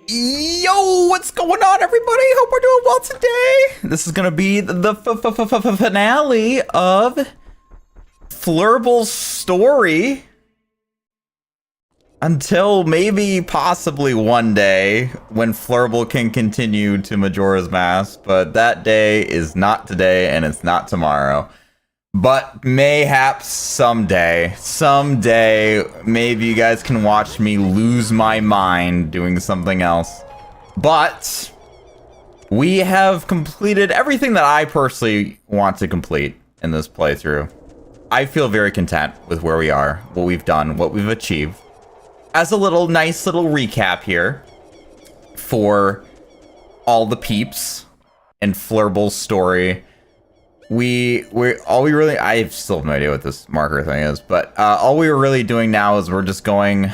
Yo, what's going on, everybody? Hope we're doing well today. This is gonna be the finale of Flurble's story. Until maybe, possibly one day, when Flurble can continue to Majora's Mask, but that day is not today, and it's not tomorrow. But mayhaps someday, maybe you guys can watch me lose my mind doing something else. But we have completed everything that I personally want to complete in this playthrough. I feel very content with where we are, what we've done, what we've achieved. As a nice little recap here for all the peeps and Flurble's story. I still have no idea what this marker thing is, but all we were really doing now is we're just going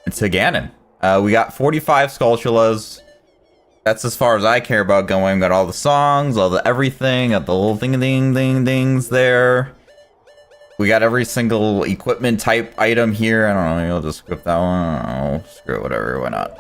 to Ganon. We got 45 Skulltulas. That's as far as I care about going. Got all the songs, all the everything, got the little dings there. We got every single equipment type item here. I don't know, maybe I'll just skip that one. Oh, screw it, whatever, why not?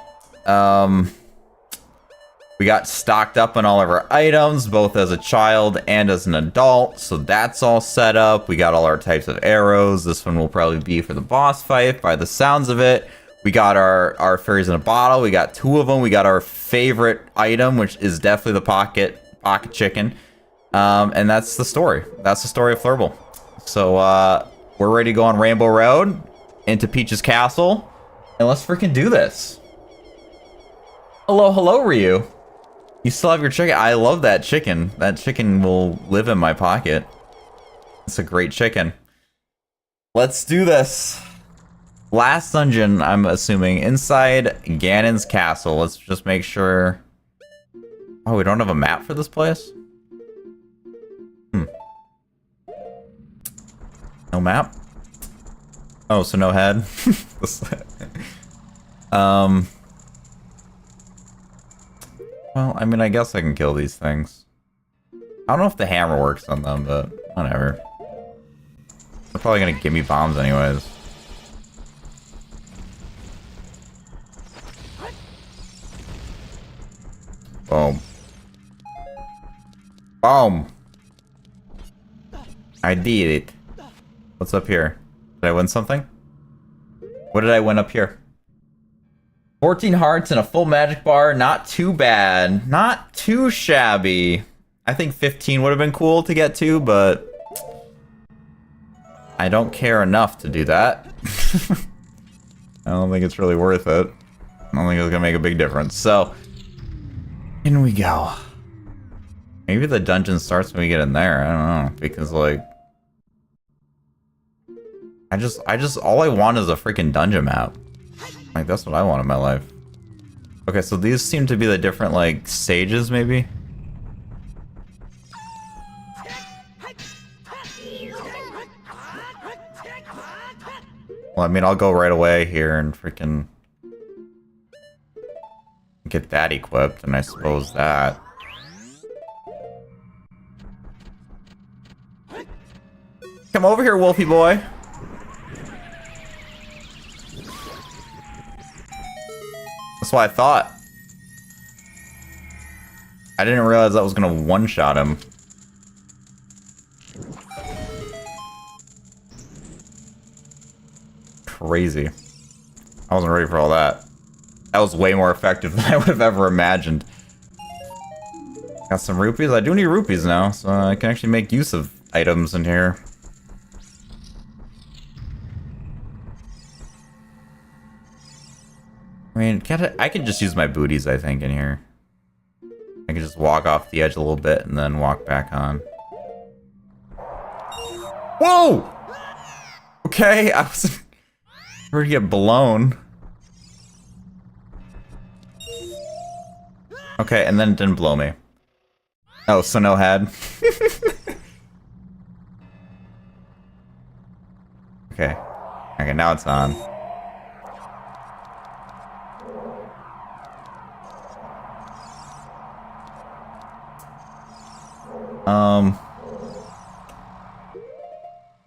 We got stocked up on all of our items, both as a child and as an adult, so that's all set up. We got all our types of arrows. This one will probably be for the boss fight, by the sounds of it. We got our fairies in a bottle. We got 2 of them. We got our favorite item, which is definitely the pocket chicken. And that's the story. That's the story of Flurble. So, we're ready to go on Rainbow Road into Peach's Castle, and let's freaking do this. Hello, Ryu. You still have your chicken. I love that chicken. That chicken will live in my pocket. It's a great chicken. Let's do this. Last dungeon, I'm assuming, inside Ganon's castle. Let's just make sure. Oh, we don't have a map for this place? No map? Oh, so no head? Well, I mean, I guess I can kill these things. I don't know if the hammer works on them, but whatever. They're probably gonna give me bombs anyways. Boom. Boom! I did it. What's up here? Did I win something? What did I win up here? 14 hearts and a full magic bar. Not too bad. Not too shabby. I think 15 would have been cool to get to, but I don't care enough to do that. I don't think it's really worth it. I don't think it's gonna make a big difference. So, in we go. Maybe the dungeon starts when we get in there. I don't know, because like, all I want is a freaking dungeon map. Like, that's what I want in my life. Okay, so these seem to be the different, like, stages, maybe? Well, I mean, I'll go right away here and freaking get that equipped, and I suppose that. Come over here, Wolfie boy. That's what I thought. I didn't realize that was gonna one-shot him. Crazy. I wasn't ready for all that. That was way more effective than I would have ever imagined. Got some rupees? I do need rupees now, so I can actually make use of items in here. I mean, I can just use my booties, I think, in here. I can just walk off the edge a little bit and then walk back on. Whoa! Okay, I was ready to get blown. Okay, and then it didn't blow me. Oh, so no head. Okay. Okay, now it's on.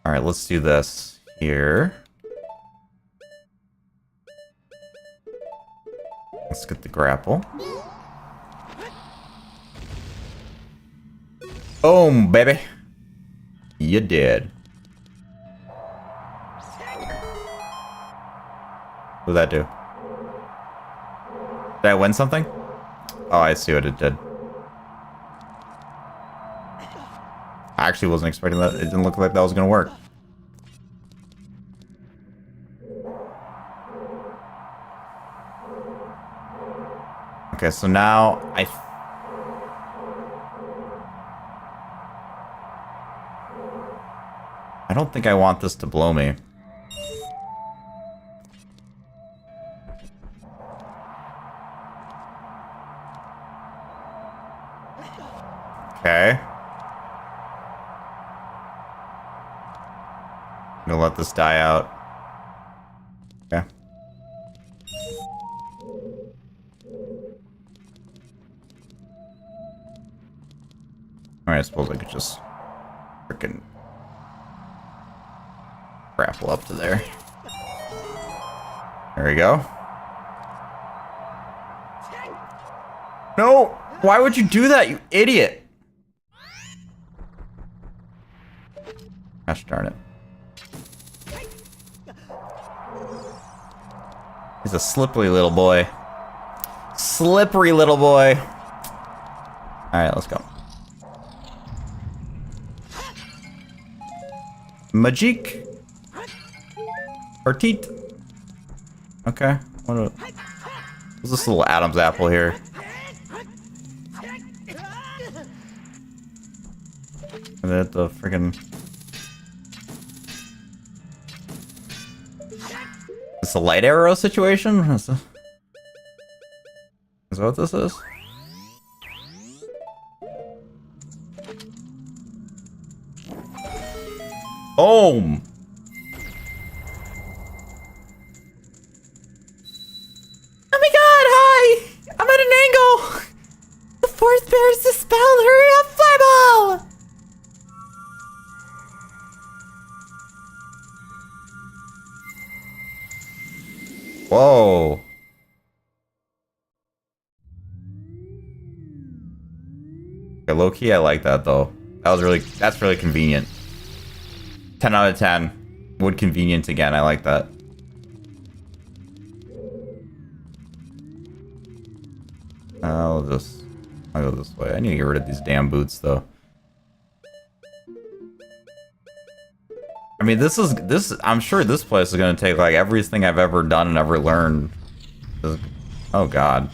Alright, let's do this here. Let's get the grapple. Boom, baby. You did. What'd that do? Did I win something? Oh, I see what it did. I actually wasn't expecting that. It didn't look like that was gonna work. Okay, so now I don't think I want this to blow me. Okay. I'm gonna let this die out. Okay. Alright, I suppose I could just frickin' grapple up to there. There we go. No! Why would you do that, you idiot? Gosh darn it. He's a slippery little boy. Slippery little boy. Alright, let's go. Magic. Artit. Okay. What's this little Adam's apple here? And then the friggin'. It's a light arrow situation? Is that what this is? Boom! Oh my god, hi! I'm at an angle! The fourth bear is dispelled! Hurry up, Fireball! Whoa. Okay, low key, I like that though. That's really convenient. 10 out of 10. Wood convenient again, I like that. I'll go this way. I need to get rid of these damn boots though. I mean, I'm sure this place is gonna take like everything I've ever done and ever learned. Oh god.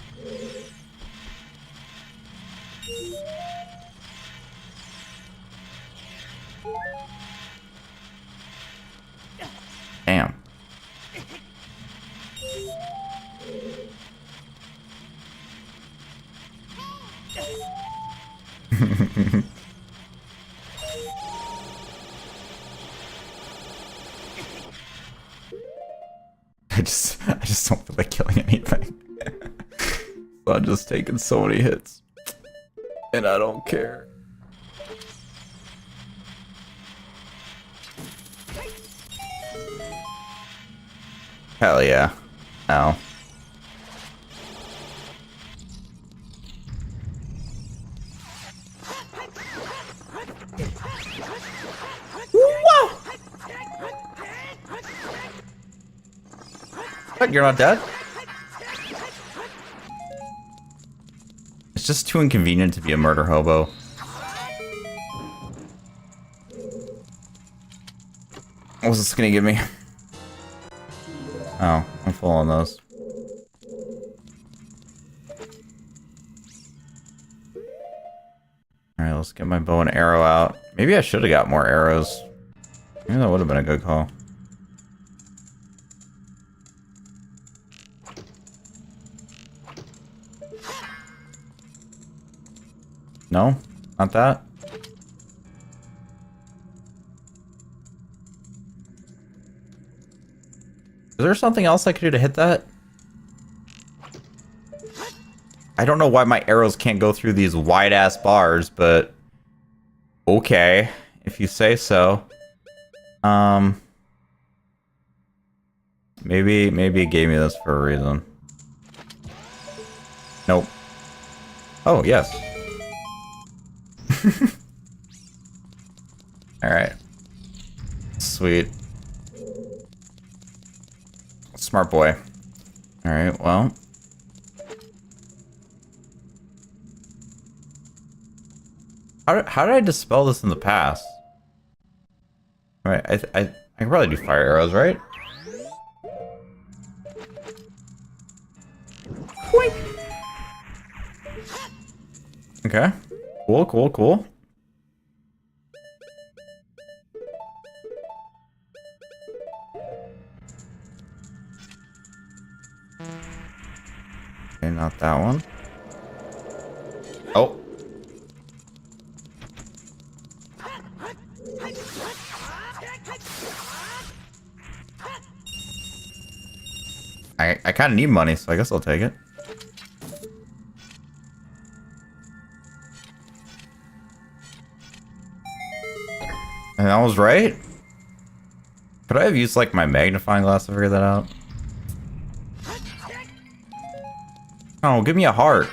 Damn. I just don't feel like killing anything. So I'm just taking so many hits. And I don't care. Hell yeah. Ow. Whoa! What, you're not dead? It's just too inconvenient to be a murder hobo. What was this gonna give me? Oh, I'm full on those. Alright, let's get my bow and arrow out. Maybe I should have got more arrows. Maybe that would have been a good call. No? Not that? Is there something else I could do to hit that? I don't know why my arrows can't go through these wide-ass bars, but... okay, if you say so. Maybe it gave me this for a reason. Nope. Oh, yes. Alright. Sweet. Smart boy. Alright, well. How did I dispel this in the past? Alright, I can probably do fire arrows, right? Boink. Okay. Cool, cool, cool. Okay, not that one. Oh. I kind of need money, so I guess I'll take it. And I was right? Could I have used, like, my magnifying glass to figure that out? Oh, give me a heart.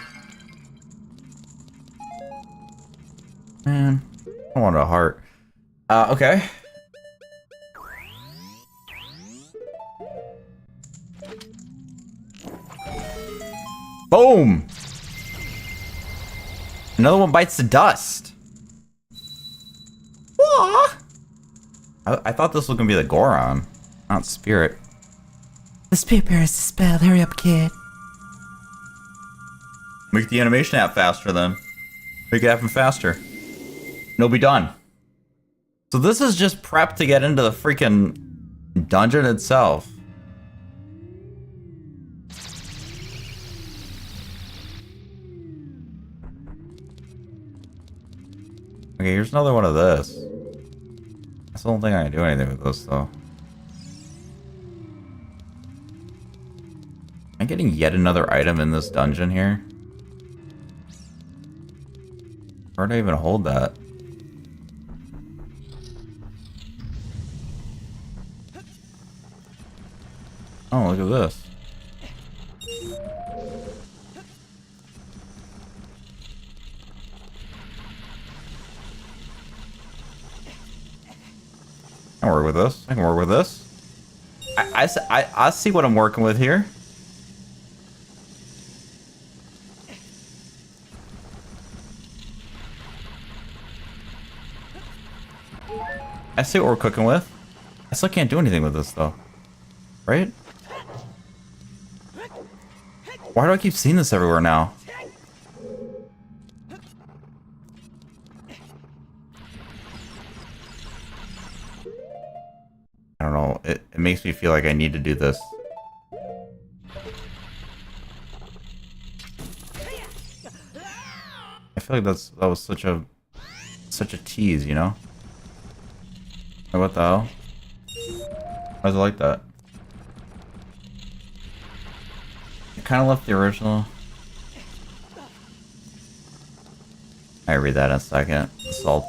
Man, I want a heart. Okay. Boom! Another one bites the dust. I thought this was gonna be the Goron, not Spirit. The Spirit Bear is dispelled. Hurry up, kid. Make the animation app faster then. Make it happen faster. And it'll be done. So this is just prep to get into the freaking dungeon itself. Okay, here's another one of this. I still don't think I can do anything with this though. Am I getting yet another item in this dungeon here? Where do I even hold that? Oh, look at this. I can work with this. I can work with this. I see what I'm working with here. I see what we're cooking with. I still can't do anything with this though. Right? Why do I keep seeing this everywhere now? I don't know. It makes me feel like I need to do this. I feel like that was such a tease, you know? Like, what the hell? Why is it like that? It kind of left the original. I read that in a second. It's all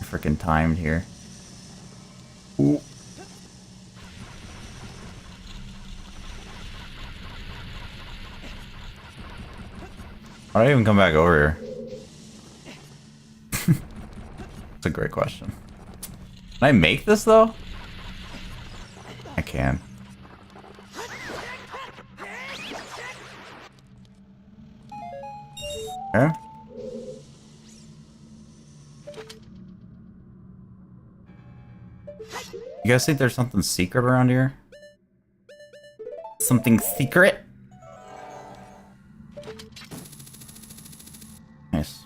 freaking timed here. Ooh. Why did I even come back over here? That's a great question. Can I make this though? I can. Okay. You guys think there's something secret around here? Something secret? Nice.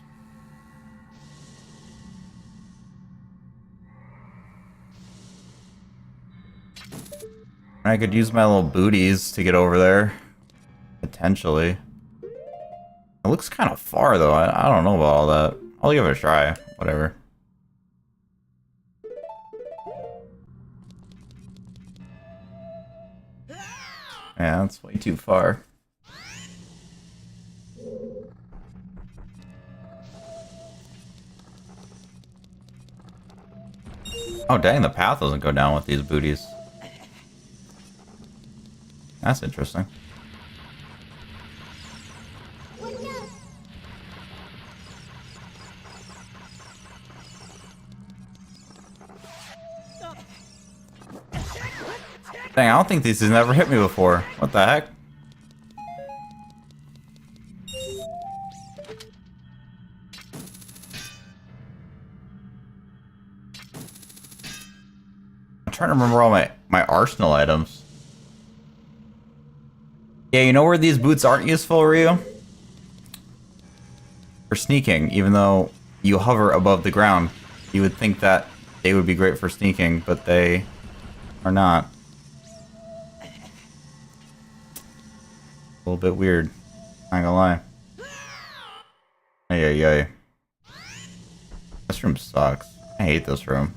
I could use my little booties to get over there. Potentially. It looks kind of far though. I don't know about all that. I'll give it a try. Whatever. Yeah, that's way too far. Oh dang, the path doesn't go down with these booties. That's interesting. Dang, I don't think these things ever hit me before. What the heck? I'm trying to remember all my arsenal items. Yeah, you know where these boots aren't useful, Ryu? For sneaking, even though you hover above the ground. You would think that they would be great for sneaking, but they are not. A little bit weird. Not gonna lie. Ay, ay, ay. This room sucks. I hate this room.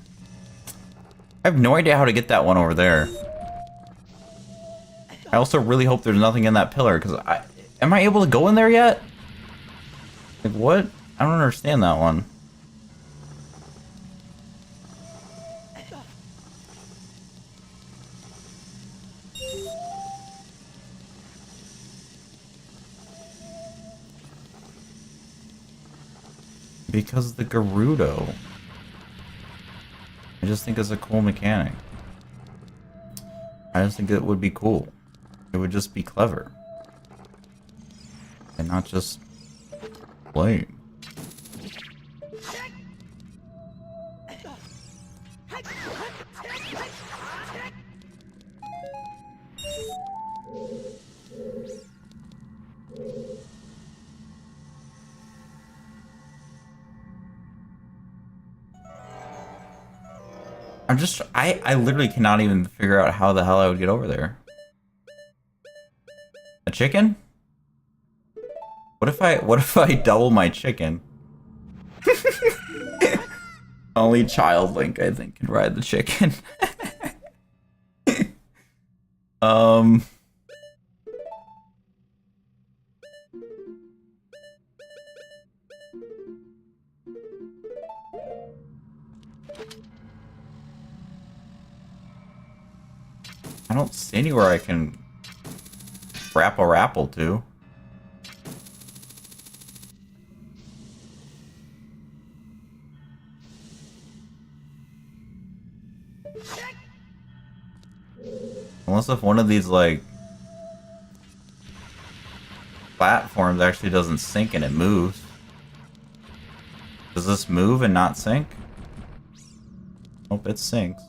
I have no idea how to get that one over there. I also really hope there's nothing in that pillar, because am I able to go in there yet? Like, what? I don't understand that one. Because the Gerudo. I just think it's a cool mechanic. I just think it would be cool. It would just be clever. And not just lame. I literally cannot even figure out how the hell I would get over there. A chicken? What if I double my chicken? Only Child Link, I think, can ride the chicken. I don't see anywhere I can rapple to. Unless if one of these, like, platforms actually doesn't sink and it moves. Does this move and not sink? Nope, it sinks.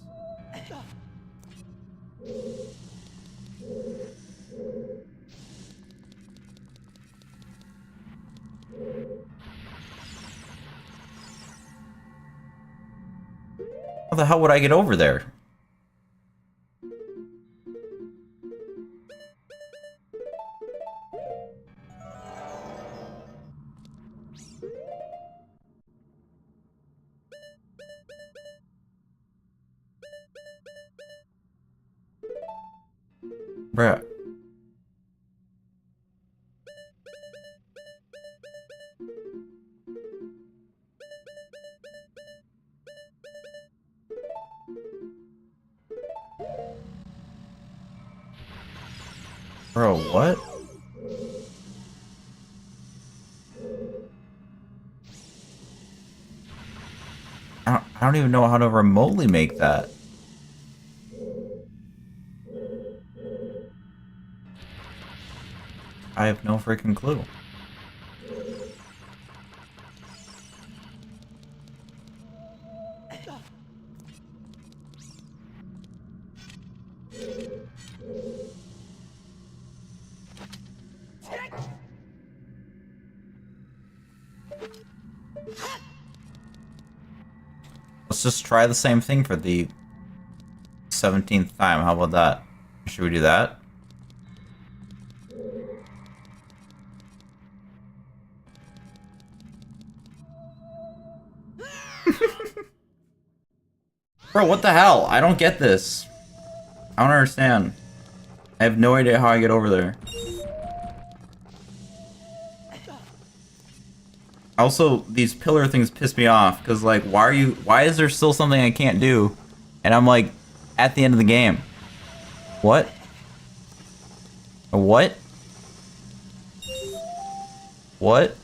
How the hell would I get over there? Bruh. Bro, what? I don't even know how to remotely make that. I have no freaking clue. Let's just try the same thing for the 17th time. How about that? Should we do that? Bro, what the hell? I don't get this. I don't understand. I have no idea how I get over there. Also, these pillar things piss me off, because, like, why is there still something I can't do? And I'm, like, at the end of the game. What? What? What?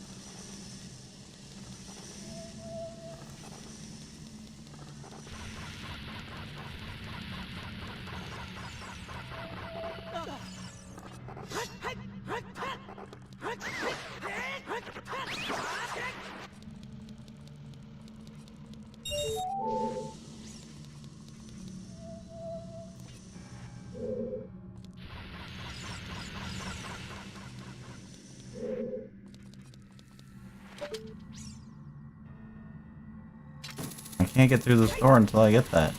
can't get through this door until I get that.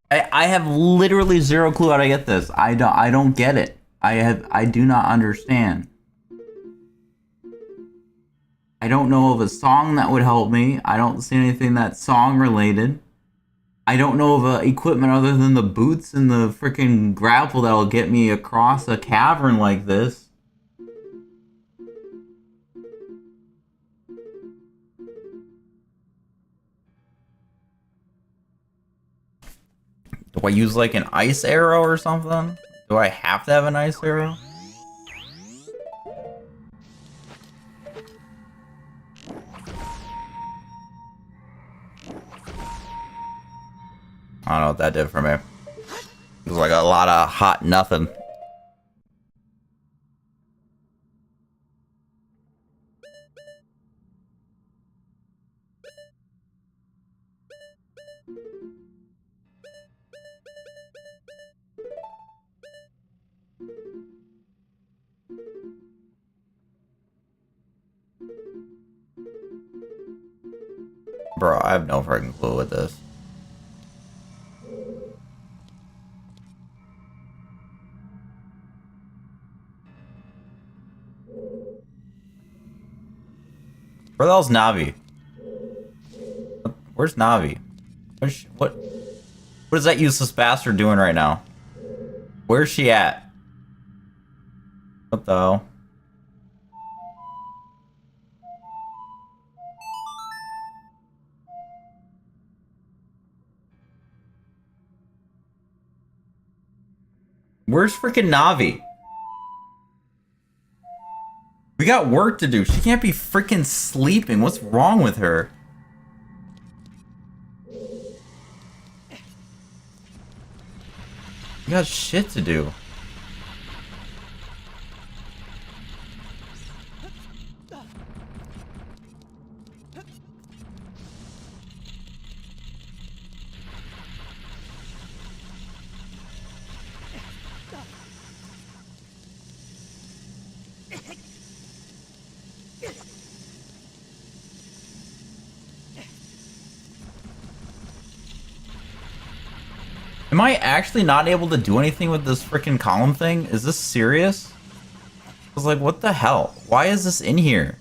I have literally zero clue how to get this. I don't get it. I do not understand. I don't know of a song that would help me. I don't see anything that's song related. I don't know of equipment other than the boots and the freaking grapple that'll get me across a cavern like this. Do I use like an ice arrow or something? Do I have to have an ice arrow? I don't know what that did for me. It was like a lot of hot nothing. Bro, I have no freaking clue with this. Where the hell's Navi? Where's Navi? What is that useless bastard doing right now? Where's she at? What the hell? Where's freaking Navi? We got work to do. She can't be freaking sleeping. What's wrong with her? We got shit to do. Am I actually not able to do anything with this freaking column thing? Is this serious? I was like, what the hell? Why is this in here?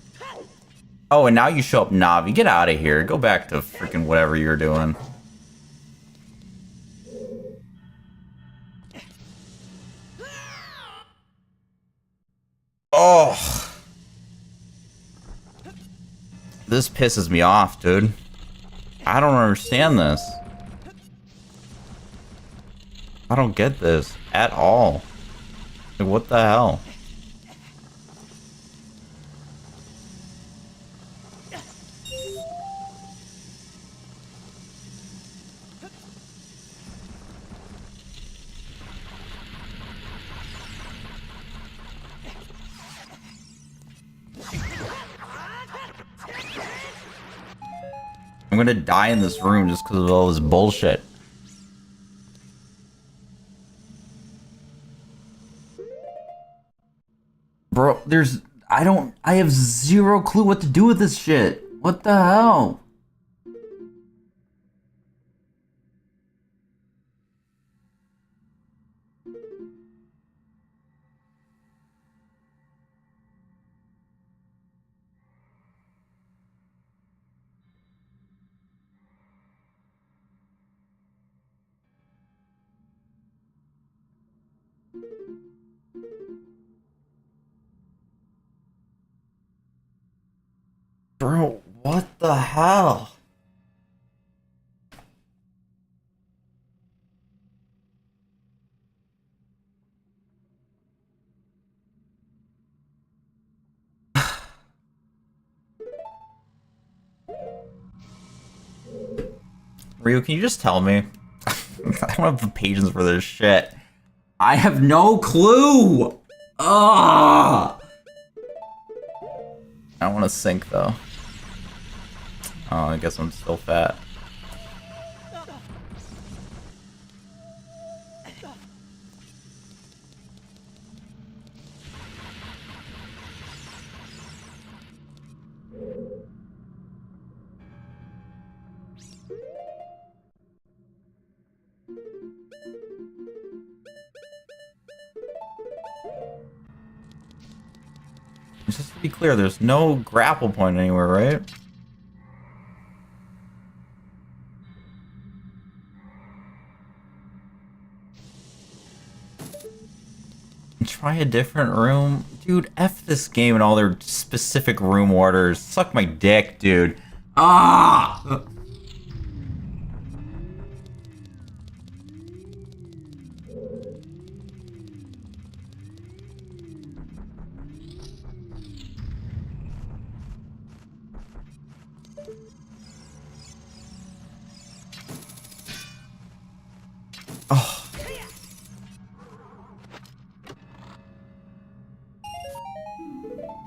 Oh, and now you show up, Navi. Get out of here. Go back to freaking whatever you're doing. Oh. This pisses me off, dude. I don't understand this. I don't get this at all. Like, what the hell? I'm gonna die in this room just because of all this bullshit. Bro, I have zero clue what to do with this shit. What the hell? Bro, what the hell? Ryu, can you just tell me? I don't have the patience for this shit. I have no clue! Ah! I don't want to sink, though. Oh, I guess I'm still fat. Just to be clear, there's no grapple point anywhere, right? Try a different room? Dude, F this game and all their specific room orders. Suck my dick, dude. Ah! Oh.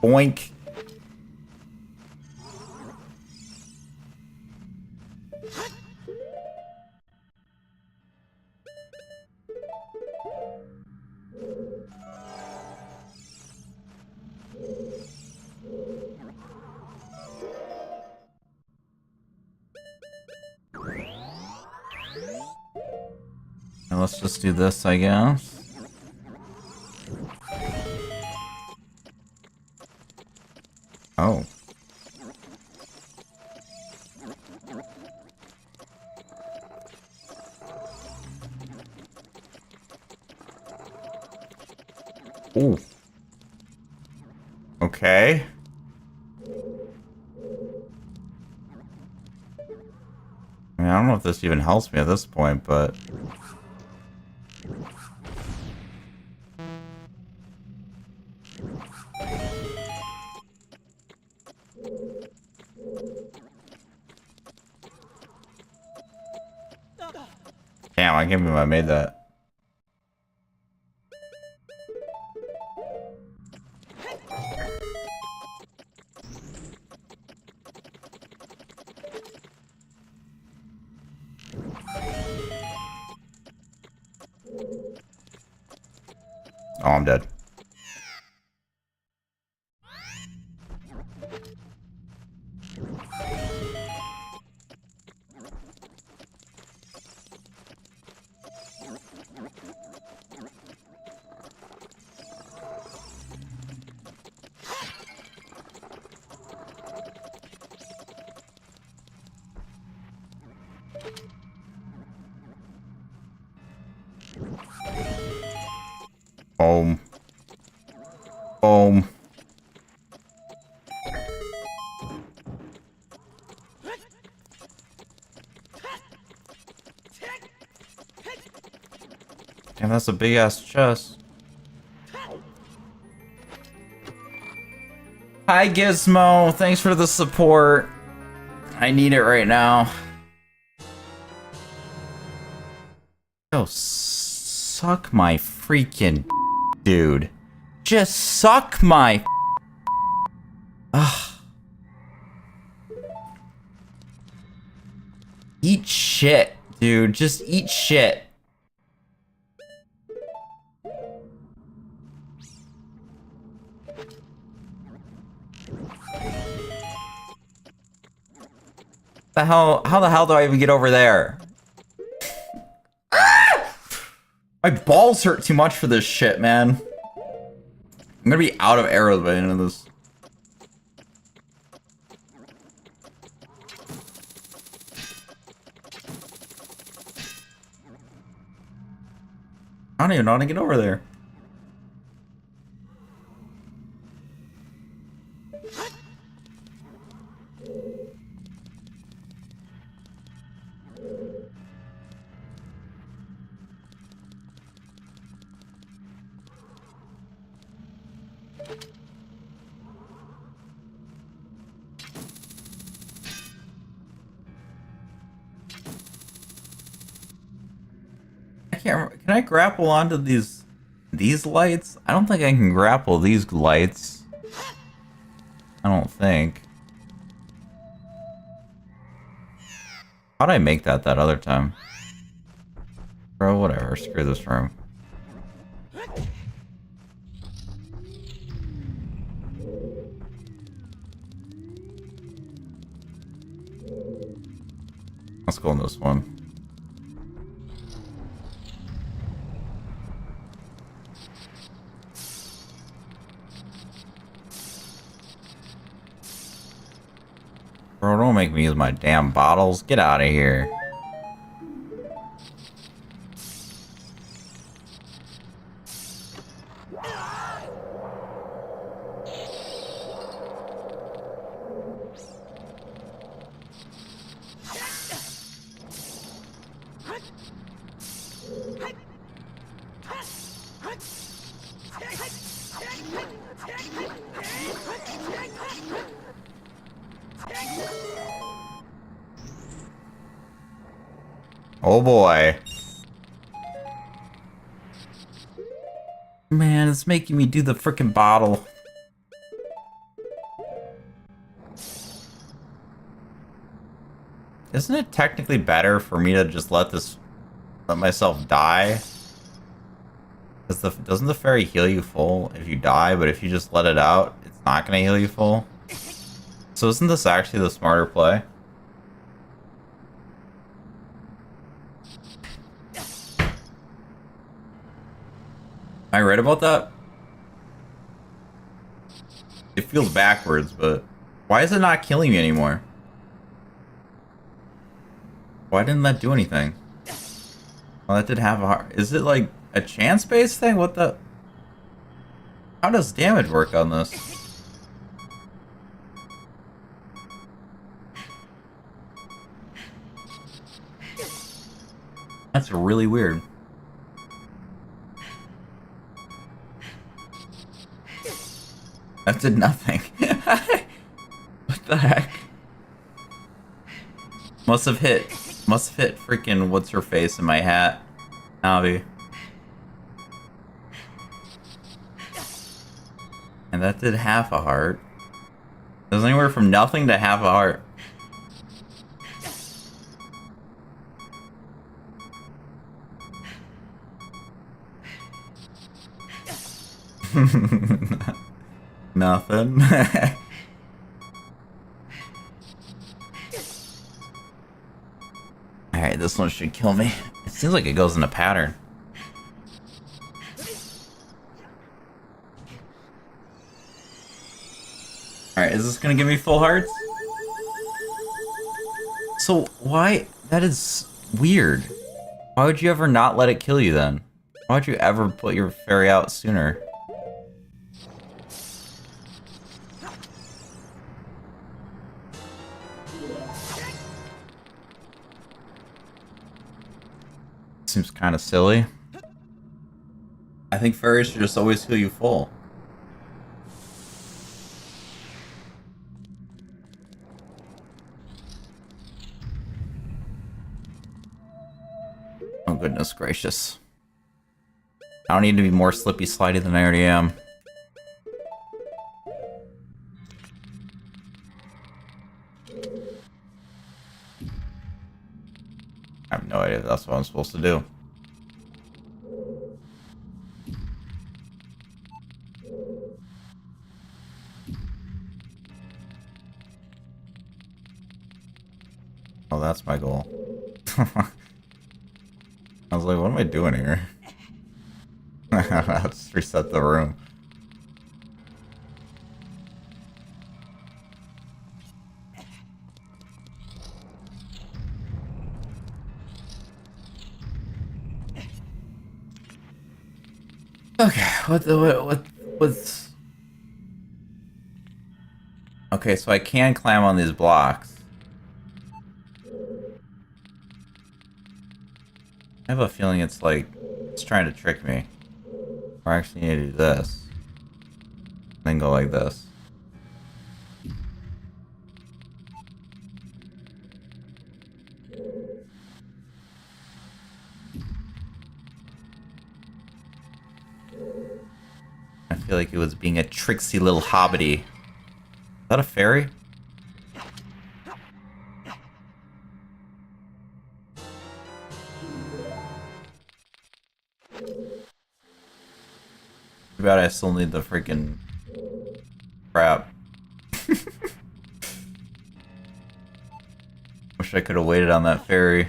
Boink. Now let's just do this, I guess. Oh. Ooh. Okay. I mean, I don't know if this even helps me at this point, but... Damn, I can't believe I made that. Oh, I'm dead. Boom. Boom. Damn, that's a big ass chest. Hi Gizmo, thanks for the support. I need it right now. Yo, suck my freaking dude. Just suck my... Ugh. Eat shit, dude. Just eat shit. The hell? How the hell do I even get over there? Ah! My balls hurt too much for this shit, man. I'm gonna be out of arrows by the end of this. I don't even know how to get over there. can't remember. Can I grapple onto these lights? I don't think I can grapple these lights. I don't think. How'd I make that other time? Bro, whatever. Screw this room. Let's go in this one. Bro, don't make me use my damn bottles. Get out of here. Oh boy. Man, it's making me do the frickin' bottle. Isn't it technically better for me to just let myself die? Doesn't the fairy heal you full if you die, but if you just let it out, it's not gonna heal you full? So isn't this actually the smarter play? Am I right about that? It feels backwards, but why is it not killing me anymore? Why didn't that do anything? Well, that did have a heart. Is it like a chance-based thing? What the? How does damage work on this? That's really weird. That did nothing. What the heck? Must have hit freaking what's her face in my hat. Navi. And that did half a heart. It was anywhere from nothing to half a heart. Nothing. Alright, this one should kill me. It seems like it goes in a pattern. Alright, is this gonna give me full hearts? So, why? That is weird. Why would you ever not let it kill you then? Why would you ever put your fairy out sooner? Seems kind of silly. I think fairies should just always heal you full. Oh goodness gracious. I don't need to be more slippy slidey than I already am. I have no idea if that's what I'm supposed to do. Oh, that's my goal. I was like, what am I doing here? I'll just reset the room. Okay, what's... Okay, so I can climb on these blocks. I have a feeling it's like, it's trying to trick me. Or I actually need to do this. Then go like this. feel like it was being a tricksy little hobbity. Is that a fairy? Too bad I still need the freaking crap. Wish I could have waited on that fairy.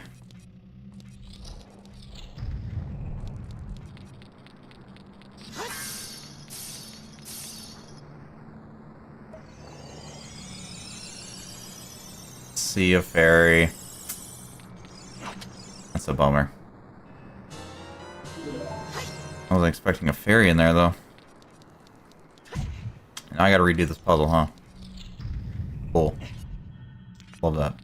See a fairy. That's a bummer. I wasn't expecting a fairy in there though. Now I gotta redo this puzzle, huh? Cool. Love that.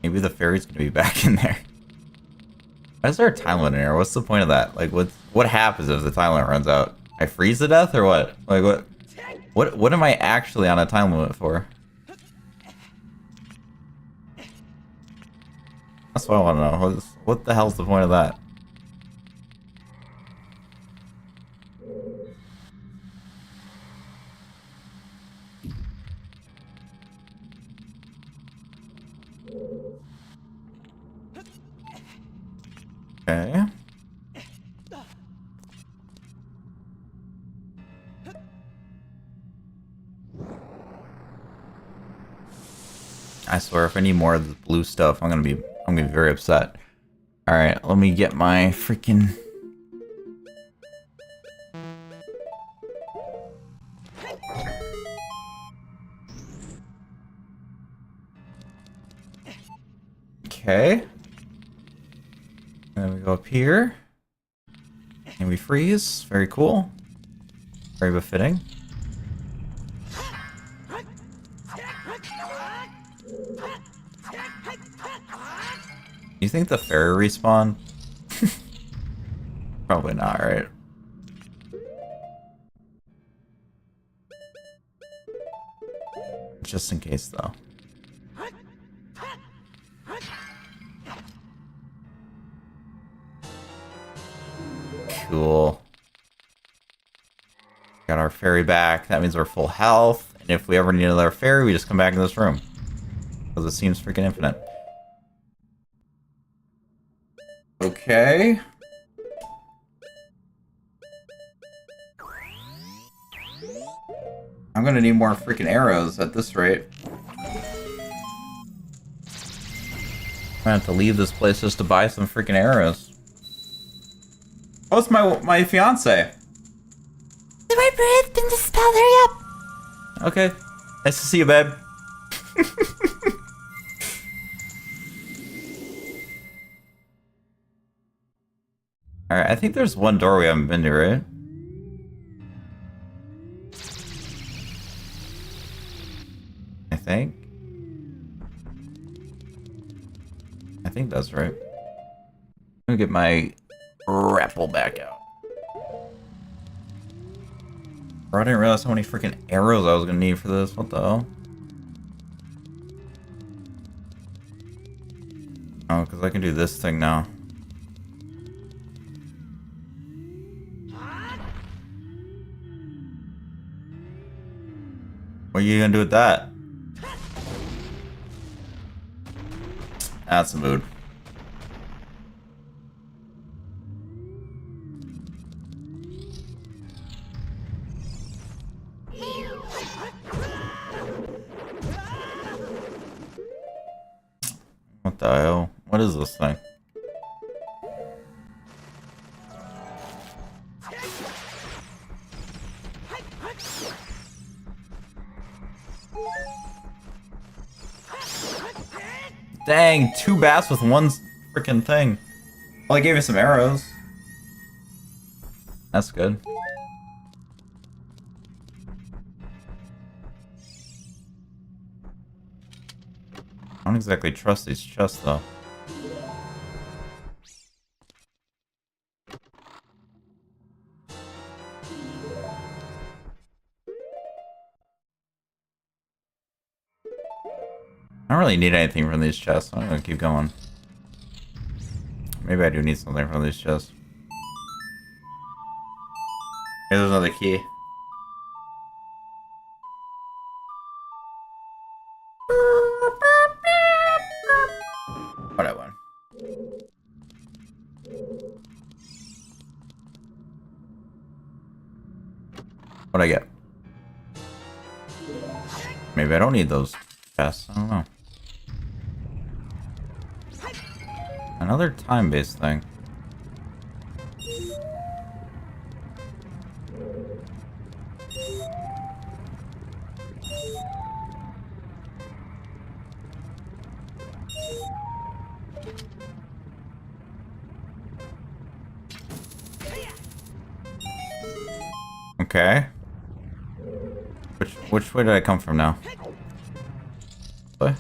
Maybe the fairy's gonna be back in there. Why is there a time limit here? What's the point of that? Like, what happens if the time limit runs out? I freeze to death or what? Like, what am I actually on a time limit for? That's what I want to know. What the hell's the point of that? Okay. I swear, if I need more of the blue stuff, I'm gonna be very upset. All right, let me get my freaking. Okay. And then we go up here. And we freeze. Very cool. Very befitting. You think the fairy respawn? Probably not, right? Just in case, though. Cool. Got our fairy back. That means we're full health. And if we ever need another fairy, we just come back in this room. Because it seems freaking infinite. Okay. I'm gonna need more freaking arrows at this rate. I'm gonna have to leave this place just to buy some freaking arrows. Oh, it's my fiance. The word breathed in the spell, hurry up! Okay. Nice to see you, babe. Alright, I think there's one door we haven't been to, right? I think that's right. Let me get my grapple back out. Bro, I didn't realize how many freaking arrows I was gonna need for this. What the hell? Oh, because I can do this thing now. What are you gonna do with that? That's a mood. What the hell? What is this thing? Dang, 2 bats with 1 freaking thing. Well, I gave you some arrows. That's good. I don't exactly trust these chests, though. I don't really need anything from these chests, so I'm gonna keep going. Maybe I do need something from these chests. Hey, there's another key. What I won. What'd I get? Maybe I don't need those chests. I don't know. Another time-based thing. Okay. Which way did I come from now? What?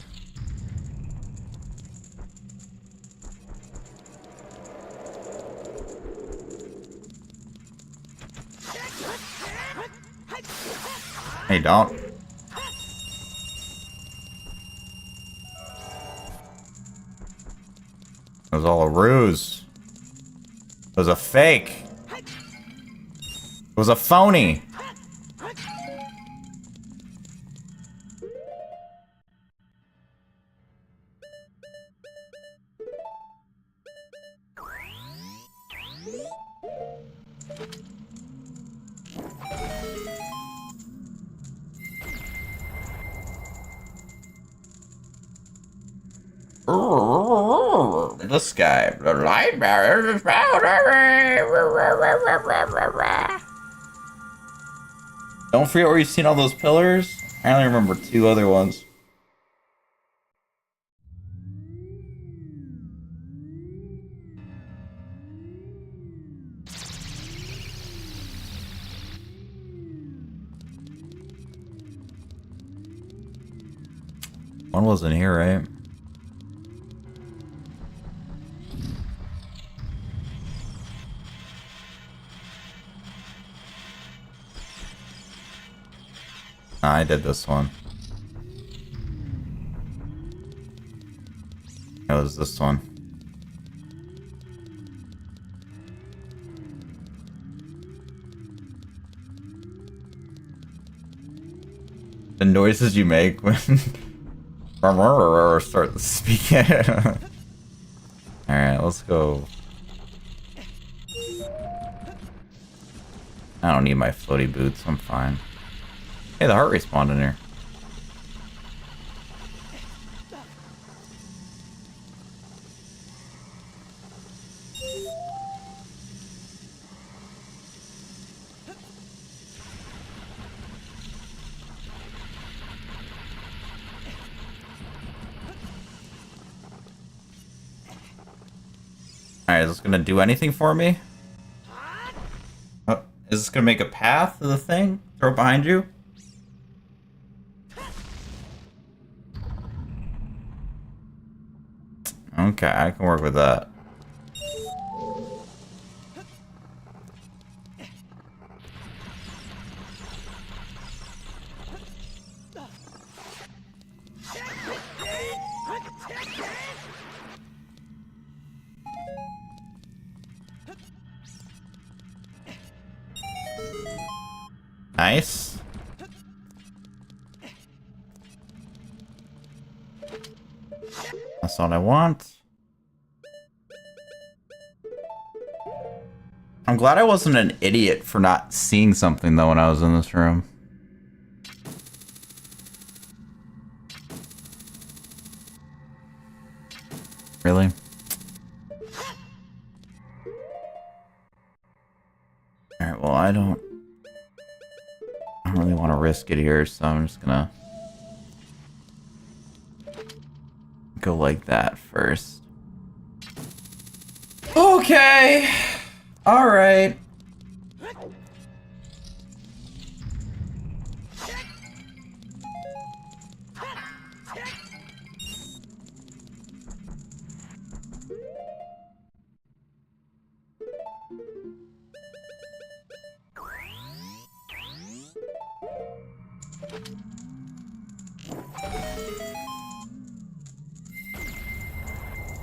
Hey, don't. It was all a ruse. It was a fake. It was a phony. This guy, the light barrier is found. Don't forget where you've seen all those pillars. I only remember 2 other ones. One wasn't here, right? I did this one. It was this one. The noises you make when start speaking. Alright, let's go. I don't need my floaty boots, I'm fine. Hey, the heart respawned in here. Alright, is this gonna do anything for me? Oh, is this gonna make a path to the thing? Throw it behind you? Okay, I can work with that. Nice. That's all I want. I'm glad I wasn't an idiot for not seeing something though when I was in this room. Really? Alright, well I don't really want to risk it here, so I'm just gonna go like that first. Okay. All right.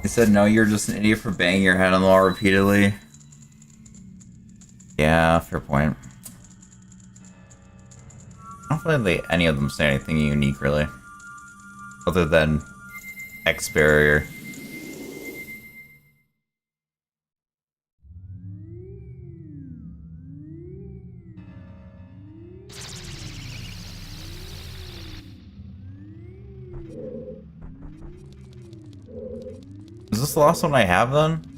He said, no, you're just an idiot for banging your head on the wall repeatedly. Yeah, fair point. I don't think any of them say anything unique, really. Other than X barrier. Is this the last one I have, then?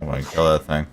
Oh my god, that thing.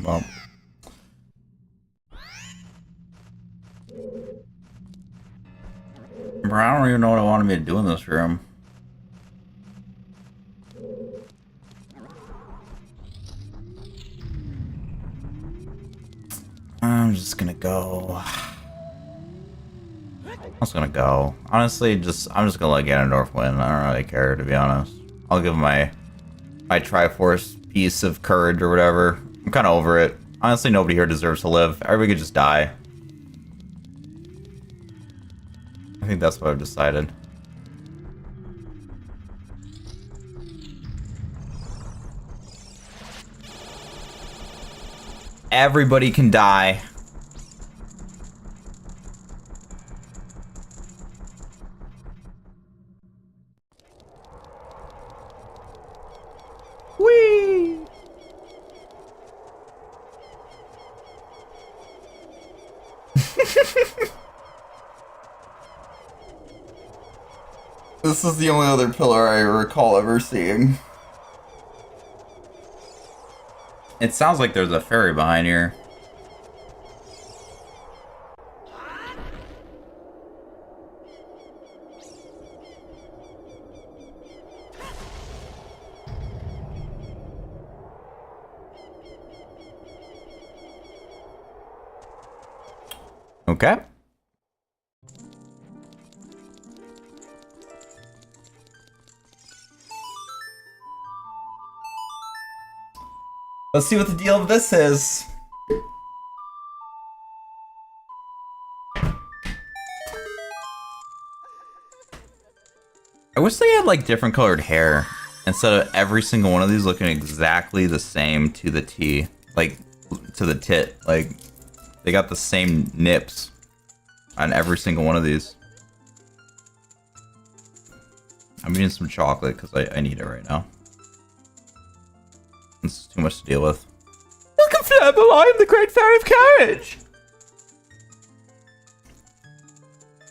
Well. Bro, I don't even know what I wanted me to do in this room. I'm just gonna go. I'm just gonna go. Honestly, I'm just gonna let Ganondorf win. I don't really care, to be honest. I'll give my Triforce piece of courage or whatever. I'm kind of over it. Honestly, nobody here deserves to live. Everybody could just die. I think that's what I've decided. Everybody can die. Whee! This is the only other pillar I recall ever seeing. It sounds like there's a ferry behind here. Okay. Let's see what the deal of this is. I wish they had like different colored hair instead of every single one of these looking exactly the same to the T, like to the tit. Like they got the same nips on every single one of these. I'm eating some chocolate because I need it right now. This is too much to deal with. Welcome, Flabble! I am the Great Fairy of Courage!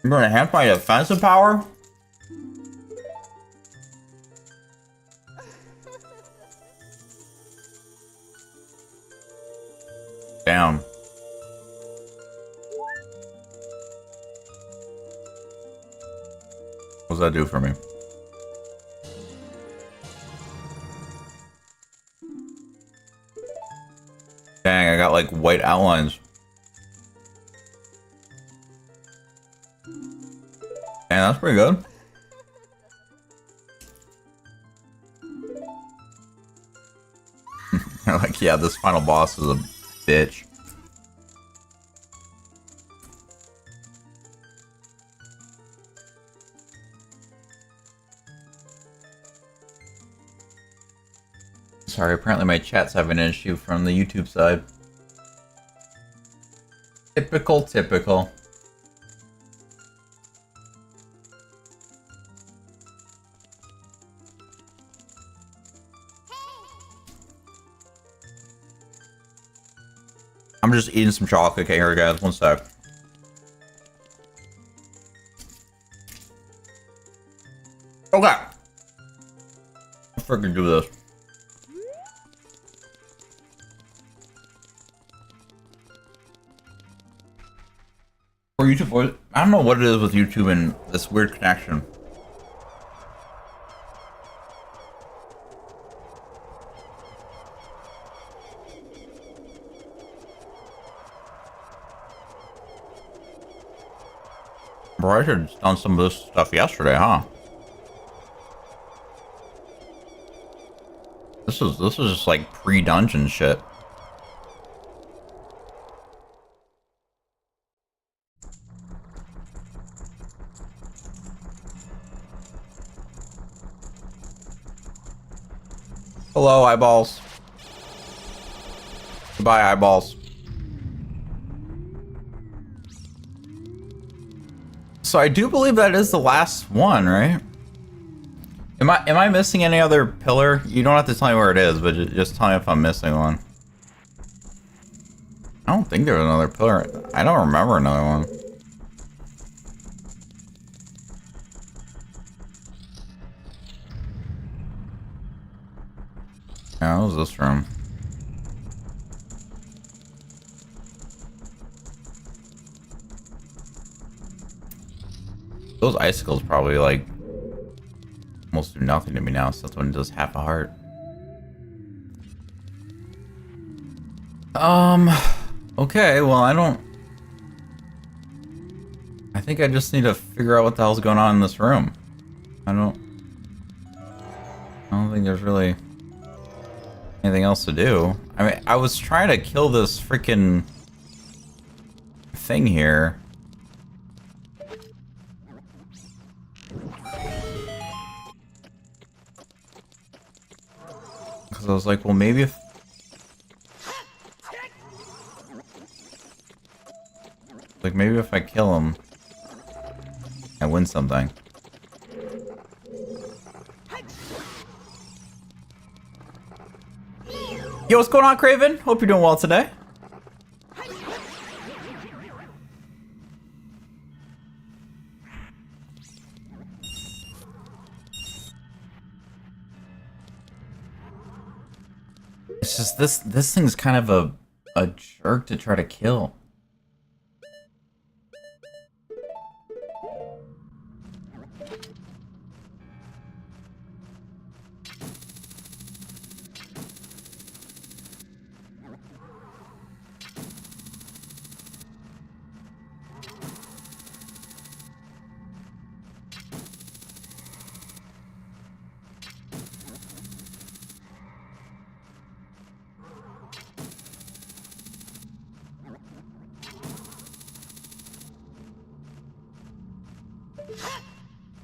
I'm gonna enhance my defensive power? Damn. What does that do for me? Dang, I got like white outlines. Dang, that's pretty good. Like, yeah, this final boss is a bitch. Sorry, apparently my chat's having an issue from the YouTube side. Typical, typical. just eating some chocolate cake here, guys. One sec. Okay. Let's freaking do this. For YouTube, I don't know what it is with YouTube and this weird connection. Bro, I should have done some of this stuff yesterday, huh? This is just like pre-dungeon shit. Hello, eyeballs. Goodbye, eyeballs. So I do believe that is the last one, right? Am I missing any other pillar? You don't have to tell me where it is, but just tell me if I'm missing one. I don't think there was another pillar. I don't remember another one. Yeah, what was this room? Those icicles probably like almost do nothing to me now, so that's when it does half a heart. Okay, well I think I just need to figure out what the hell's going on in this room. I don't think there's really anything else to do. I mean, I was trying to kill this freaking thing here. Because I was like, well, maybe if... Like, maybe if I kill him, I win something. Yo, what's going on, Craven? Hope you're doing well today. It's just this thing's kind of a jerk to try to kill.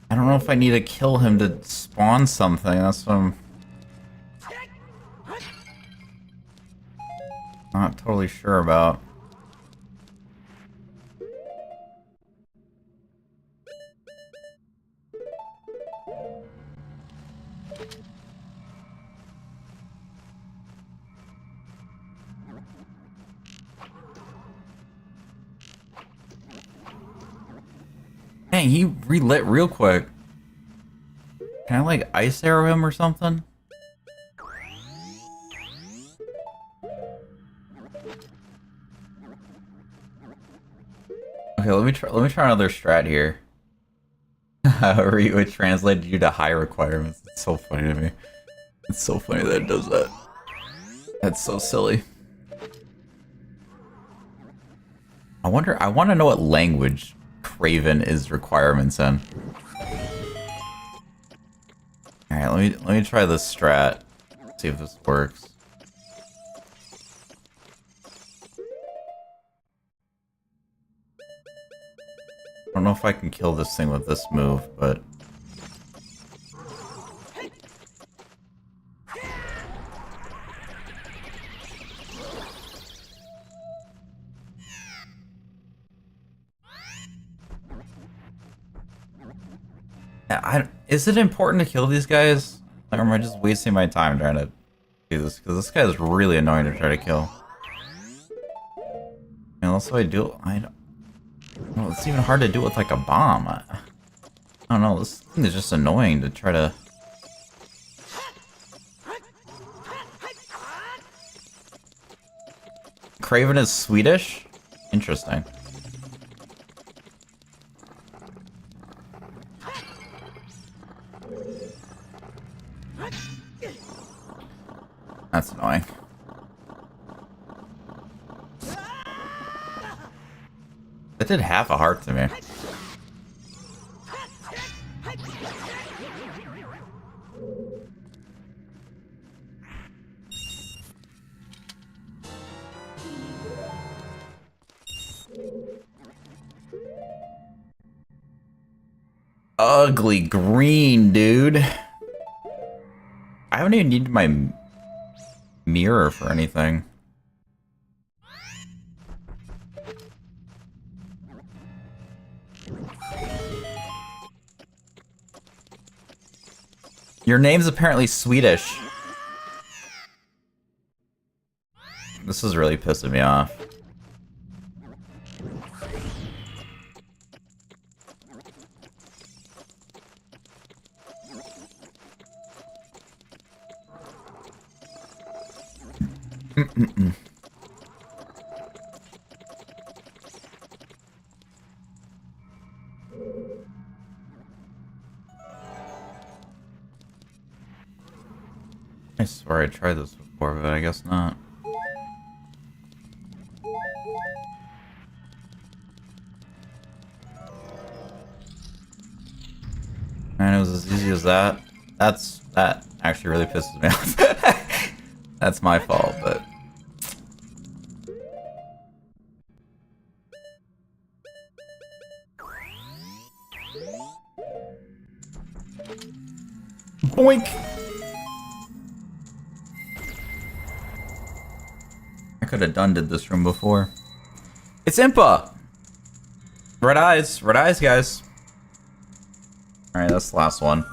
I don't know if I need to kill him to spawn something. That's what I'm not totally sure about. Dang, he relit real quick. Can I like ice arrow him or something? Okay, let me try another strat here. It translated you to high requirements. It's so funny to me. It's so funny that it does that. That's so silly. I want to know what language Craven is requirements in. Alright, let me try this strat. See if this works. I don't know if I can kill this thing with this move, but is it important to kill these guys? Or am I just wasting my time trying to do this? Because this guy is really annoying to try to kill. else do I do? Well, it's even hard to do with like a bomb. I don't know. This thing is just annoying to try to. Craven is Swedish? Interesting. That's annoying. That did half a heart to me. Ugly green, dude. I haven't even needed my mirror for anything. Your name's apparently Swedish. This is really pissing me off. I swear I tried this before, but I guess not. Man, it was as easy as that. That actually really pisses me off. That's my fault, but... Boink! I could have did this room before. It's Impa! Red eyes, guys. Alright, that's the last one.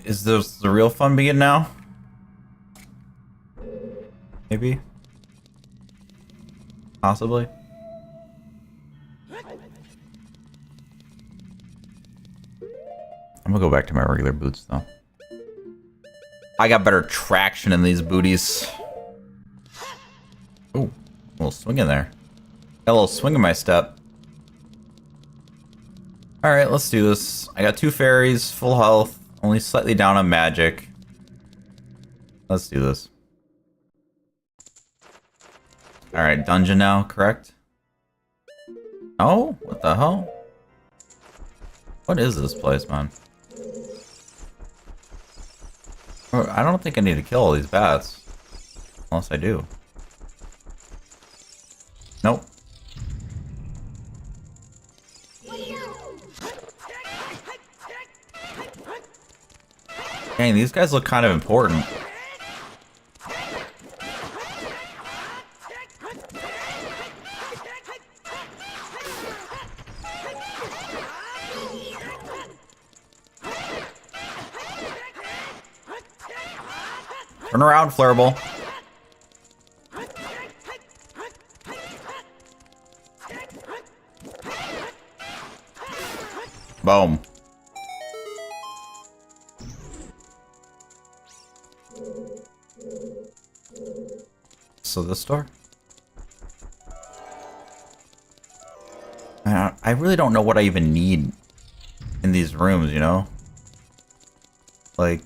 Is this the real fun begin now? Maybe? Possibly? I'm gonna go back to my regular boots though. I got better traction in these booties. Ooh, a little swing in there. Got a little swing in my step. Alright, let's do this. I got 2 fairies, full health. Only slightly down on magic. Let's do this. Alright, dungeon now, correct? Oh, what the hell? What is this place, man? Oh, I don't think I need to kill all these bats. Unless I do. Nope. Dang, these guys look kind of important. Turn around, Flurble. Boom. So this door? I really don't know what I even need in these rooms, you know? Like...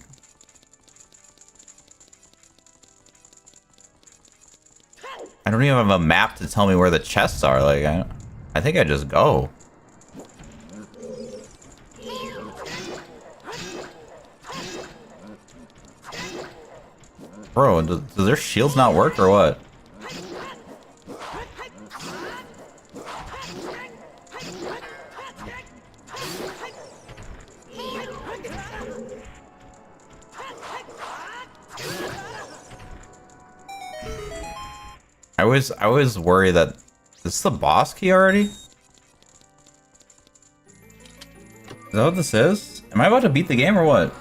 I don't even have a map to tell me where the chests are, like, I think I just go. Bro, do their shields not work or what? I always worry that this is the boss key already? Is that what this is? Am I about to beat the game or what?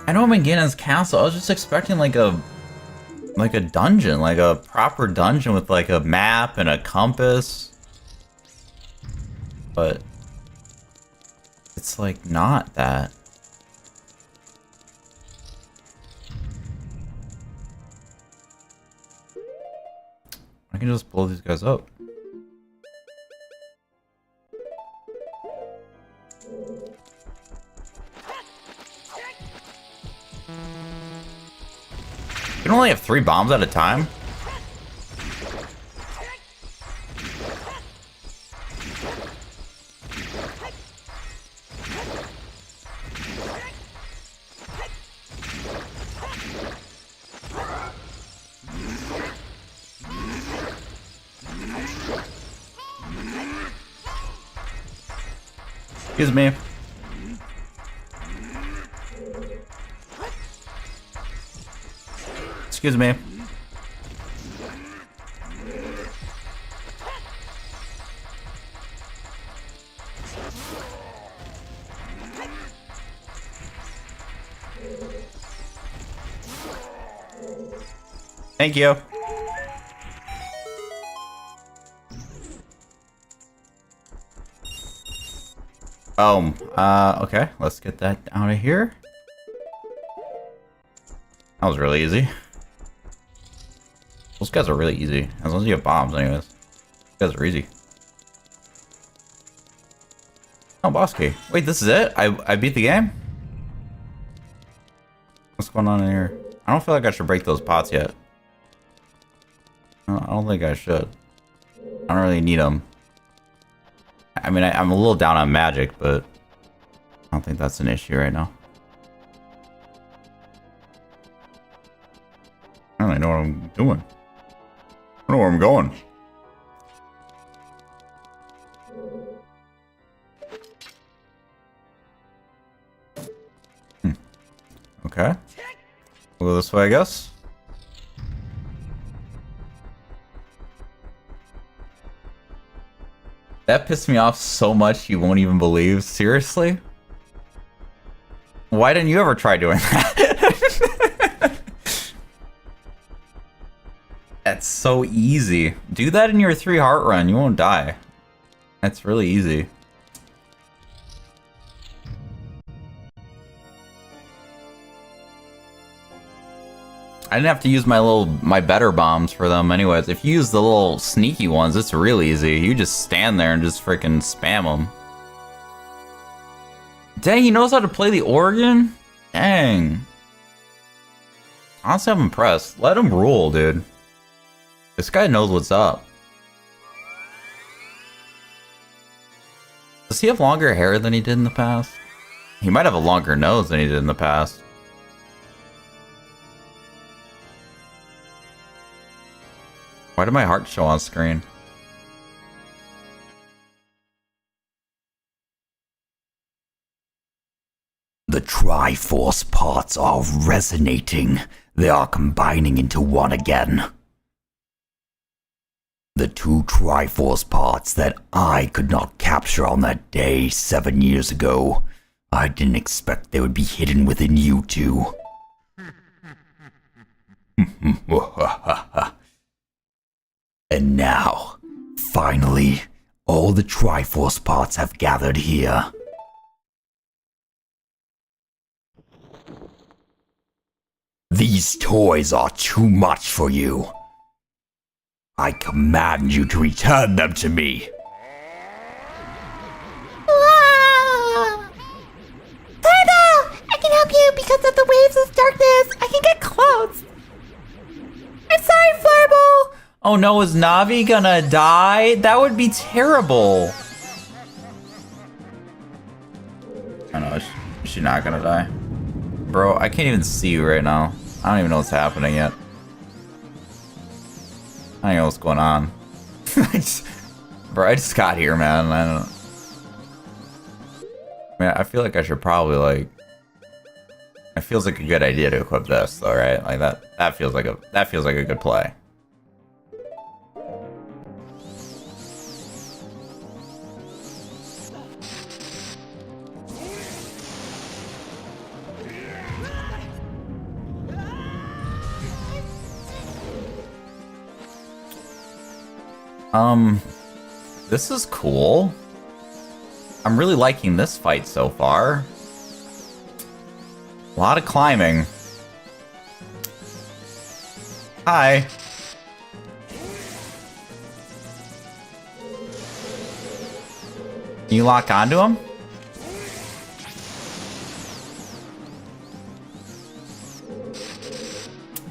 I know I'm in Ganon's castle. I was just expecting like a dungeon, like a proper dungeon with like a map and a compass. But it's like not that. I can just blow these guys up. You can only have 3 bombs at a time? Excuse me. Excuse me. Thank you. Okay, let's get that out of here. That was really easy. Those guys are really easy. As long as you have bombs, anyways. Those guys are easy. Oh, boss key. Wait, this is it? I beat the game? What's going on in here? I don't feel like I should break those pots yet. I don't think I should. I don't really need them. I mean, I'm a little down on magic, but I don't think that's an issue right now. I don't really know what I'm doing. I don't know where I'm going. Okay. We'll go this way, I guess. That pissed me off so much you won't even believe. Seriously? Why didn't you ever try doing that? That's so easy. Do that in your 3 heart run. You won't die. That's really easy. I didn't have to use my better bombs for them anyways. If you use the little sneaky ones, it's real easy. You just stand there and just freaking spam them. Dang, he knows how to play the organ? Dang. Honestly, I'm impressed. Let him rule, dude. This guy knows what's up. Does he have longer hair than he did in the past? He might have a longer nose than he did in the past. Why did my heart show on screen? The Triforce parts are resonating. They are combining into one again. The 2 Triforce parts that I could not capture on that day 7 years ago. I didn't expect they would be hidden within you 2. And now, finally, all the Triforce parts have gathered here. These toys are too much for you. I command you to return them to me. Fireball! I can help you because of the waves of darkness. I can get close. I'm sorry, Fireball. Oh no, is Navi gonna die? That would be terrible. Oh no, is she not gonna die? Bro, I can't even see you right now. I don't even know what's happening yet. I don't know what's going on. Bro, I just got here, man. I don't know. I mean, I feel like I should probably, like... It feels like a good idea to equip this, though, right? Like that feels like a good play. This is cool. I'm really liking this fight so far. A lot of climbing. Hi. Can you lock onto him?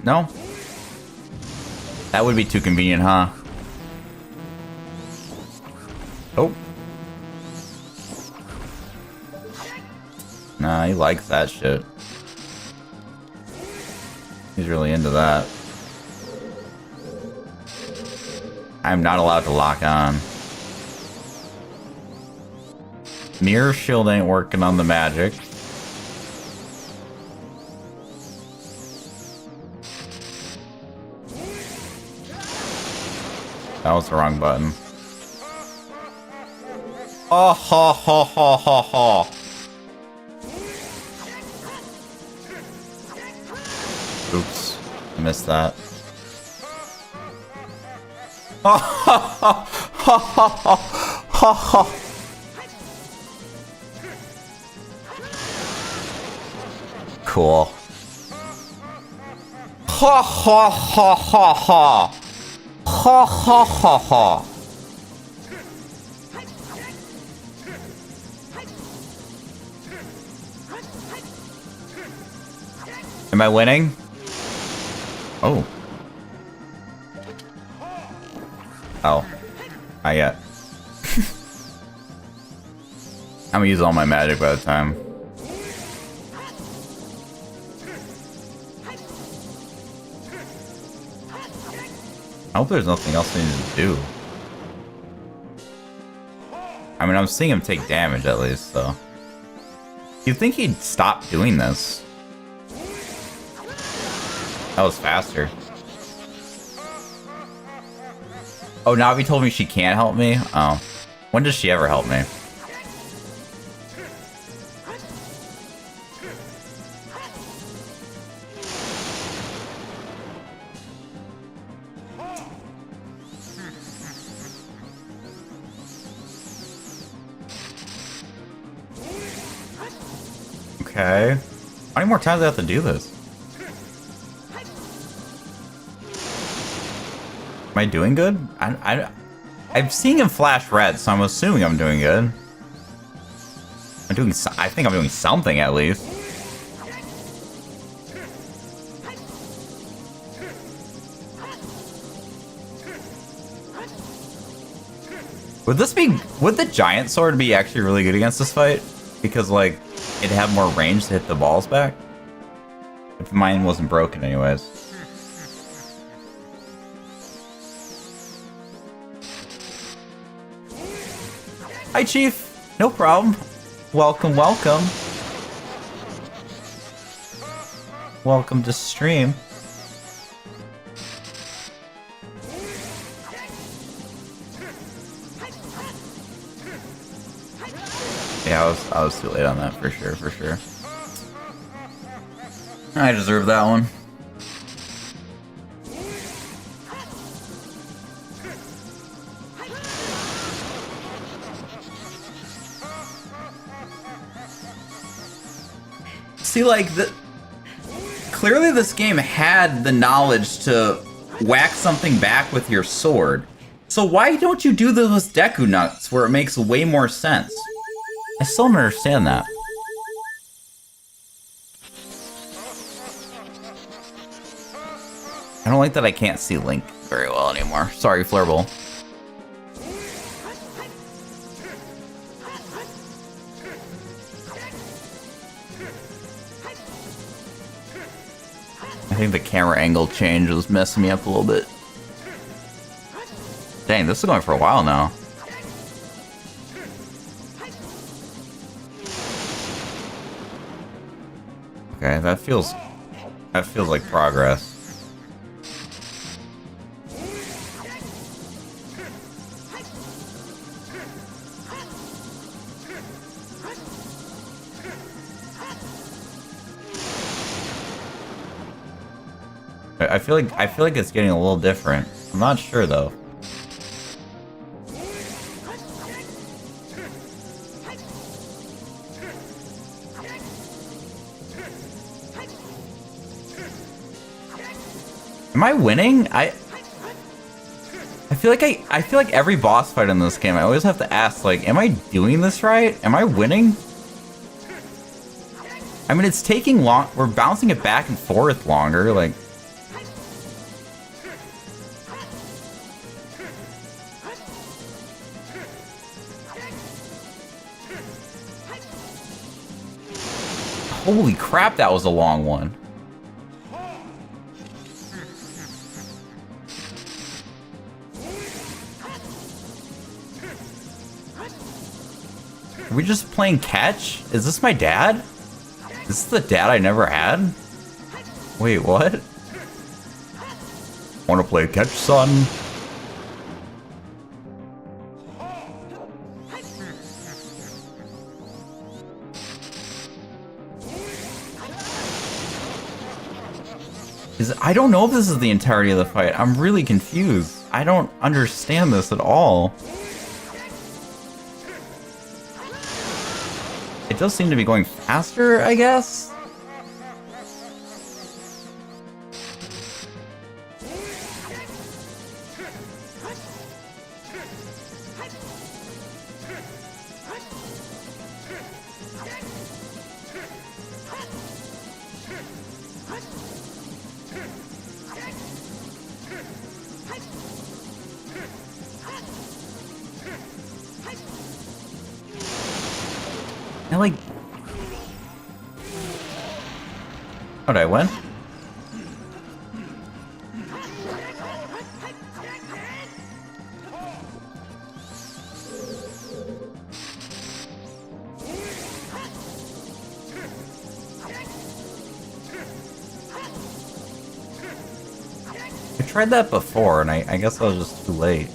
No? That would be too convenient, huh? Oh. Nah, he likes that shit. He's really into that. I'm not allowed to lock on. Mirror shield ain't working on the magic. That was the wrong button. Oh, ha, ha, ha, ha, ha. Oops, I missed that. Ha, ha, ha, ha, ha, ha, ha. Cool. Ha, ha, ha, ha, ha. Ha, ha, ha, ha. Am I winning? Oh. Oh. Not yet. I'm gonna use all my magic by the time. I hope there's nothing else I need to do. I mean, I'm seeing him take damage at least, so. You'd think he'd stop doing this. That was faster. Oh, Navi told me she can't help me? Oh. When does she ever help me? Okay. How many more times do I have to do this? Am I doing good? I'm seeing him flash red, so I'm assuming I'm doing good. I think I'm doing something at least. Would the giant sword be actually really good against this fight? Because, like, it'd have more range to hit the balls back? If mine wasn't broken anyways. Hi, Chief. No problem. Welcome, welcome. Welcome to stream. Yeah, I was too late on that for sure, for sure. I deserve that one. See, like, clearly this game had the knowledge to whack something back with your sword. So why don't you do those Deku Nuts where it makes way more sense? I still don't understand that. I don't like that I can't see Link very well anymore. Sorry, Flurble. I think the camera angle change was messing me up a little bit. Dang, this is going for a while now. Okay, that feels like progress. I feel like it's getting a little different. I'm not sure though. Am I winning? I feel like every boss fight in this game, I always have to ask, like, am I doing this right? Am I winning? I mean, it's taking long. We're bouncing it back and forth longer, like. Holy crap, that was a long one. Are we just playing catch? Is this my dad? Is this the dad I never had? Wait, what? Wanna play catch, son? I don't know if this is the entirety of the fight. I'm really confused. I don't understand this at all. It does seem to be going faster, I guess? I like... How'd I win? I tried that before, and I guess I was just too late.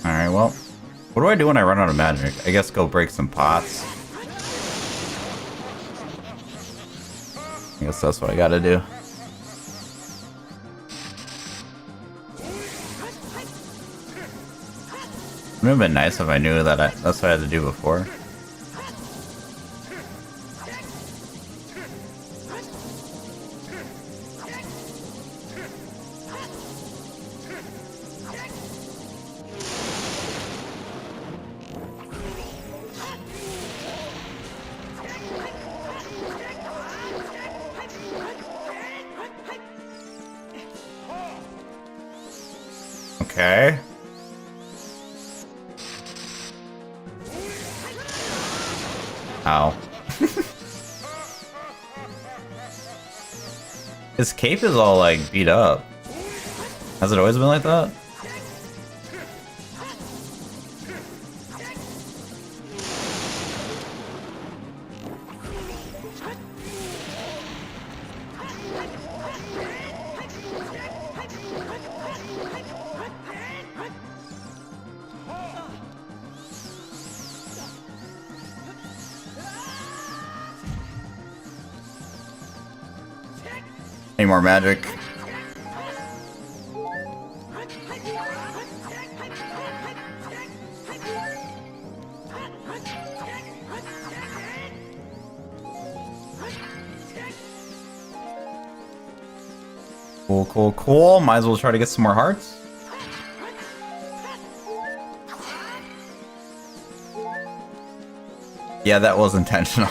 Alright, well, what do I do when I run out of magic? I guess go break some pots. I guess that's what I gotta do. It would have been nice if I knew that that's what I had to do before. Okay. Ow. His cape is all like beat up. Has it always been like that? Any more magic? Cool, cool, cool. Might as well try to get some more hearts. Yeah, that was intentional.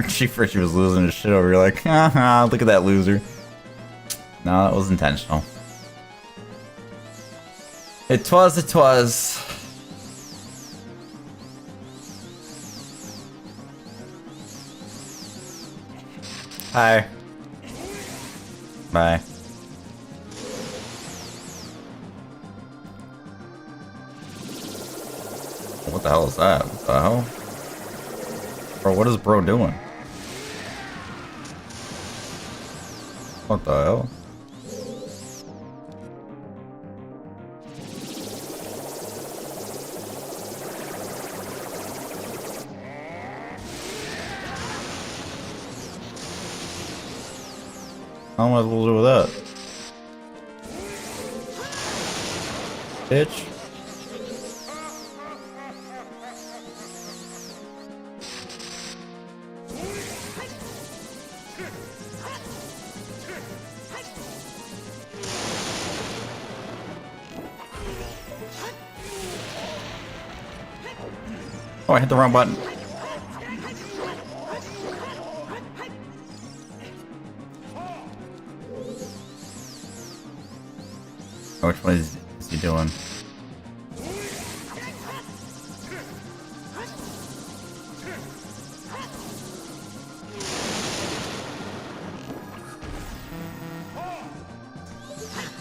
Chief Richie was losing his shit over. You're like, haha, look at that loser. No, that was intentional. It was. Hi. Bye. What the hell is that? What the hell? Bro, what is bro doing? What the hell? How am I supposed to do with that? Bitch. Oh, I hit the wrong button. Oh, which one is he doing?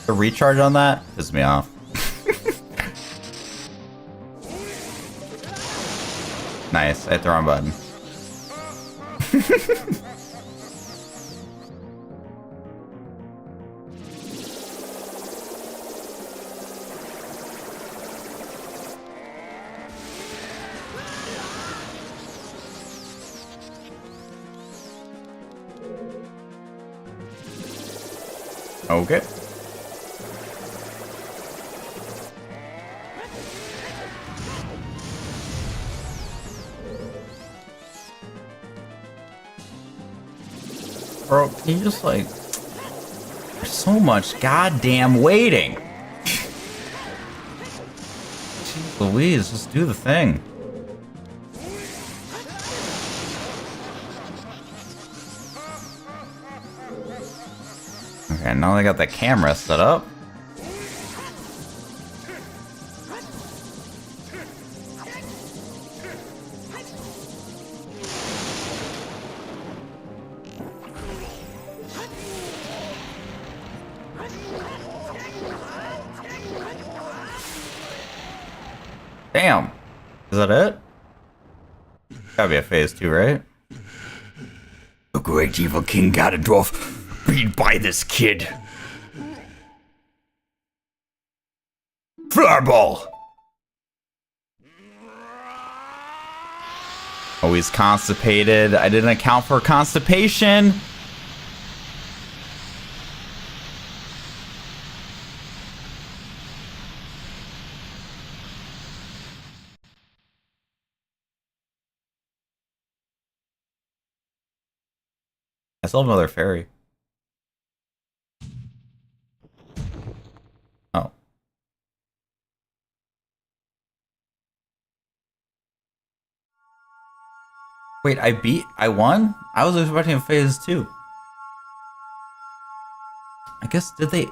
The recharge on that pisses me off. Nice, I hit the wrong button. Okay. Bro, can you just like... There's so much goddamn waiting. Jeez Louise, just do the thing. Okay, now they got the camera set up. Damn. Is that it? Gotta be a phase 2, right? The great evil King Ganondorf, beat by this kid. Fireball! Oh, he's constipated. I didn't account for constipation. I still have another fairy. Oh. Wait, I won? I was expecting a phase 2. I guess, they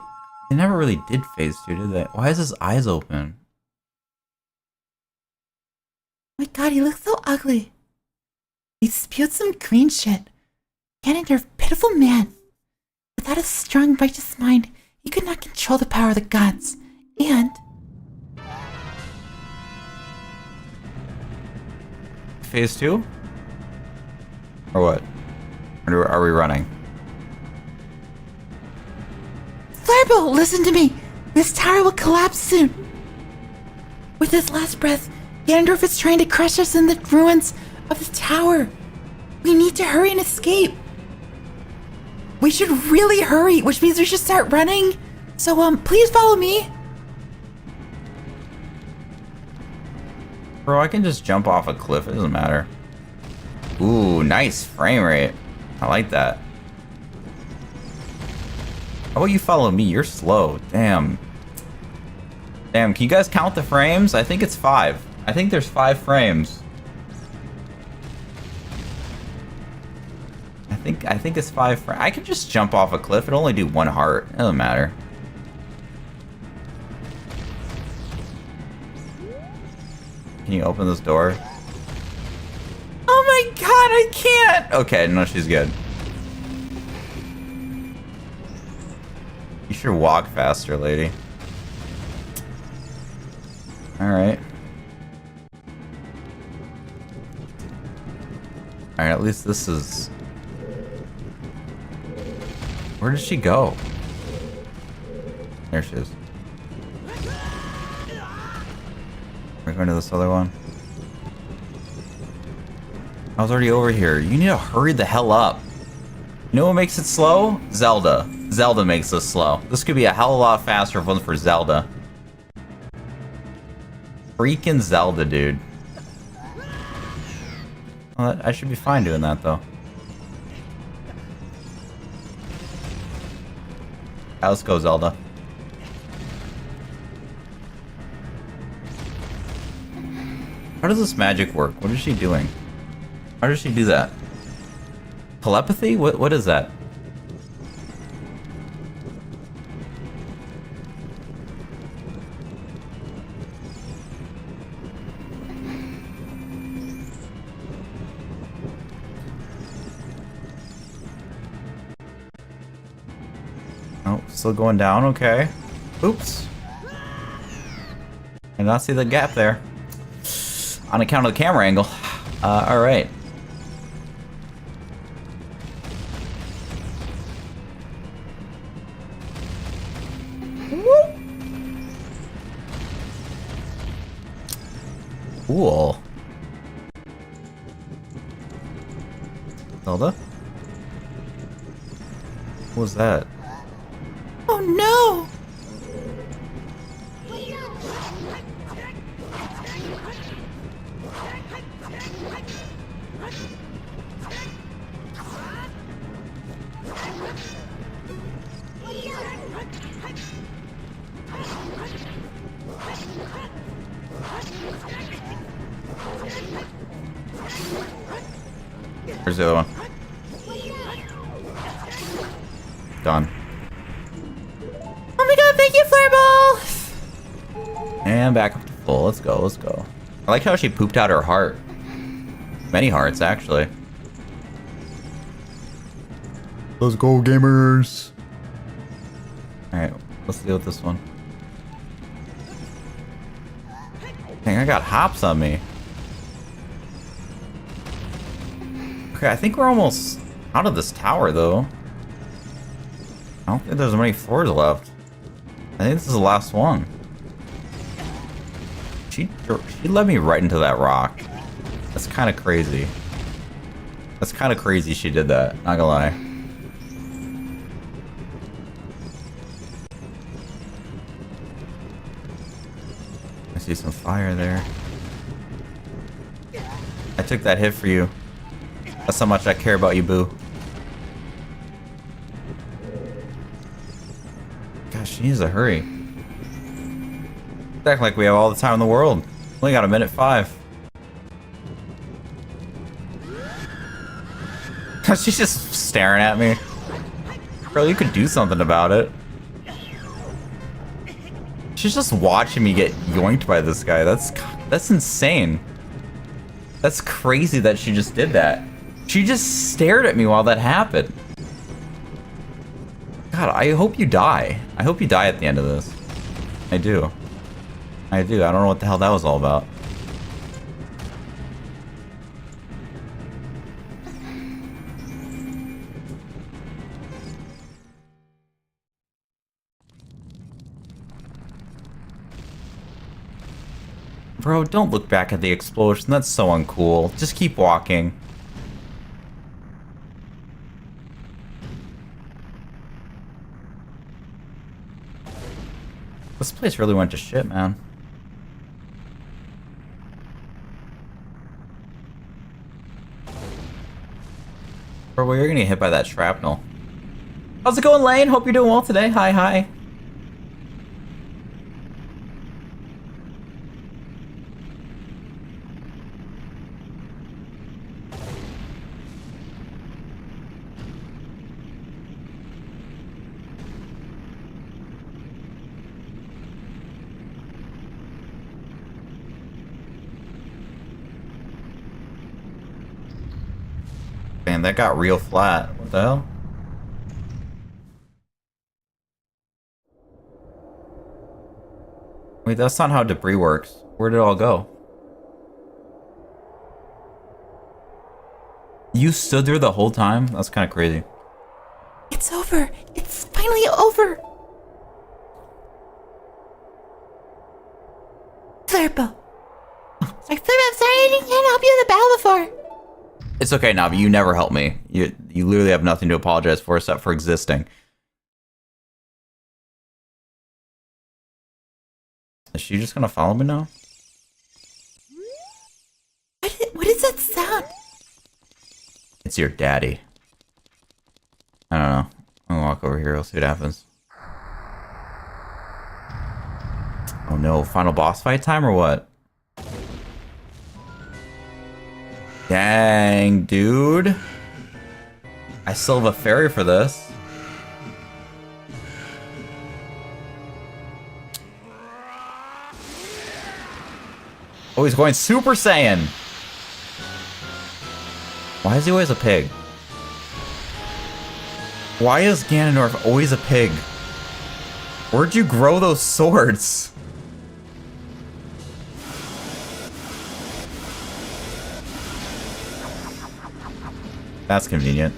never really did phase 2, did they? Why is his eyes open? Oh my god, he looks so ugly. He spewed some green shit. Ganondorf, pitiful man. Without a strong, righteous mind, he could not control the power of the gods. And... Phase 2? Or what? Or are we running? Fireball, listen to me! This tower will collapse soon! With his last breath, Ganondorf is trying to crush us in the ruins of the tower. We need to hurry and escape. We should really hurry, which means we should start running. So, please follow me. Bro, I can just jump off a cliff. It doesn't matter. Ooh, nice frame rate. I like that. How about you follow me? You're slow. Damn. Damn, can you guys count the frames? I think it's 5. I think there's 5 frames. I think it's 5 frames. I could just jump off a cliff. It'll only do 1 heart. It doesn't matter. Can you open this door? Oh my god, I can't! Okay, no, she's good. You should walk faster, lady. Alright. Alright, at least this is... Where did she go? There she is. We're going to this other one. I was already over here. You need to hurry the hell up. You know what makes it slow? Zelda. Zelda makes this slow. This could be a hell of a lot faster if it wasn't for Zelda. Freaking Zelda, dude. Well, I should be fine doing that, though. Right, let's go, Zelda. How does this magic work? What is she doing? How does she do that? Telepathy? What is that? Oh, still going down, okay. Oops. I did not see the gap there. On account of the camera angle. Alright. Cool. Zelda? What was that? Oh no! Where's the other one? Done. Oh my god, thank you, Fireball! And back up to full. Let's go, let's go. I like how she pooped out her heart. Many hearts, actually. Let's go, gamers! Alright, let's deal with this one. Dang, I got hops on me. Okay, I think we're almost out of this tower, though. I don't think there's many floors left. I think this is the last one. She led me right into that rock. That's kind of crazy. That's kind of crazy she did that, not gonna lie. I see some fire there. I took that hit for you. That's how much I care about you, boo. Gosh, she needs to hurry. It's acting like we have all the time in the world. Only got a minute 5. She's just staring at me. Bro, you could do something about it. She's just watching me get yoinked by this guy. That's insane. That's crazy that she just did that. She just stared at me while that happened. God, I hope you die. I hope you die at the end of this. I do. I do. I don't know what the hell that was all about. Bro, don't look back at the explosion. That's so uncool. Just keep walking. This place really went to shit, man. Bro, well, you're gonna get hit by that shrapnel. How's it going, Lane? Hope you're doing well today. Hi, hi. Damn, that got real flat. What the hell? Wait, that's not how debris works. Where did it all go? You stood there the whole time? That's kind of crazy. It's over. It's finally over. Flurple. I'm sorry I didn't help you in the battle before. It's okay, Navi. You never help me. You literally have nothing to apologize for except for existing. Is she just gonna follow me now? What is that sound? It's your daddy. I don't know. I'm gonna walk over here. I'll see what happens. Oh no, final boss fight time or what? Dang, dude. I still have a fairy for this. Oh, he's going Super Saiyan. Why is he always a pig? Why is Ganondorf always a pig? Where'd you grow those swords? That's convenient.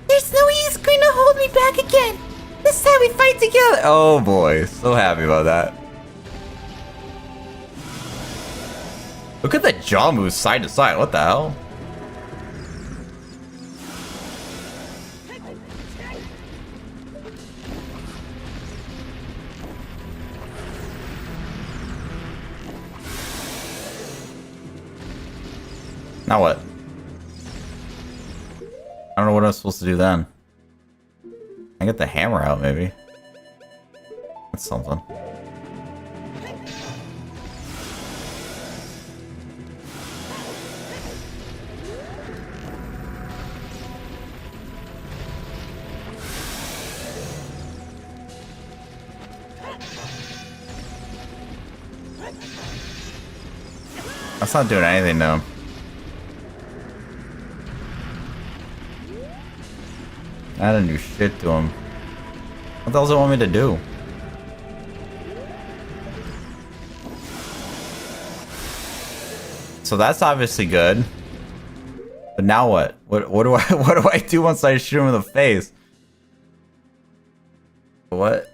There's no way he's going to hold me back again. This time we fight together. Oh boy, so happy about that. Look at that jaw move side to side. What the hell? Now what? I don't know what I'm supposed to do then. I get the hammer out, maybe. That's something. That's not doing anything to him. I didn't do shit to him. What the hell does it want me to do? So that's obviously good. But now what? What do I do once I shoot him in the face? What?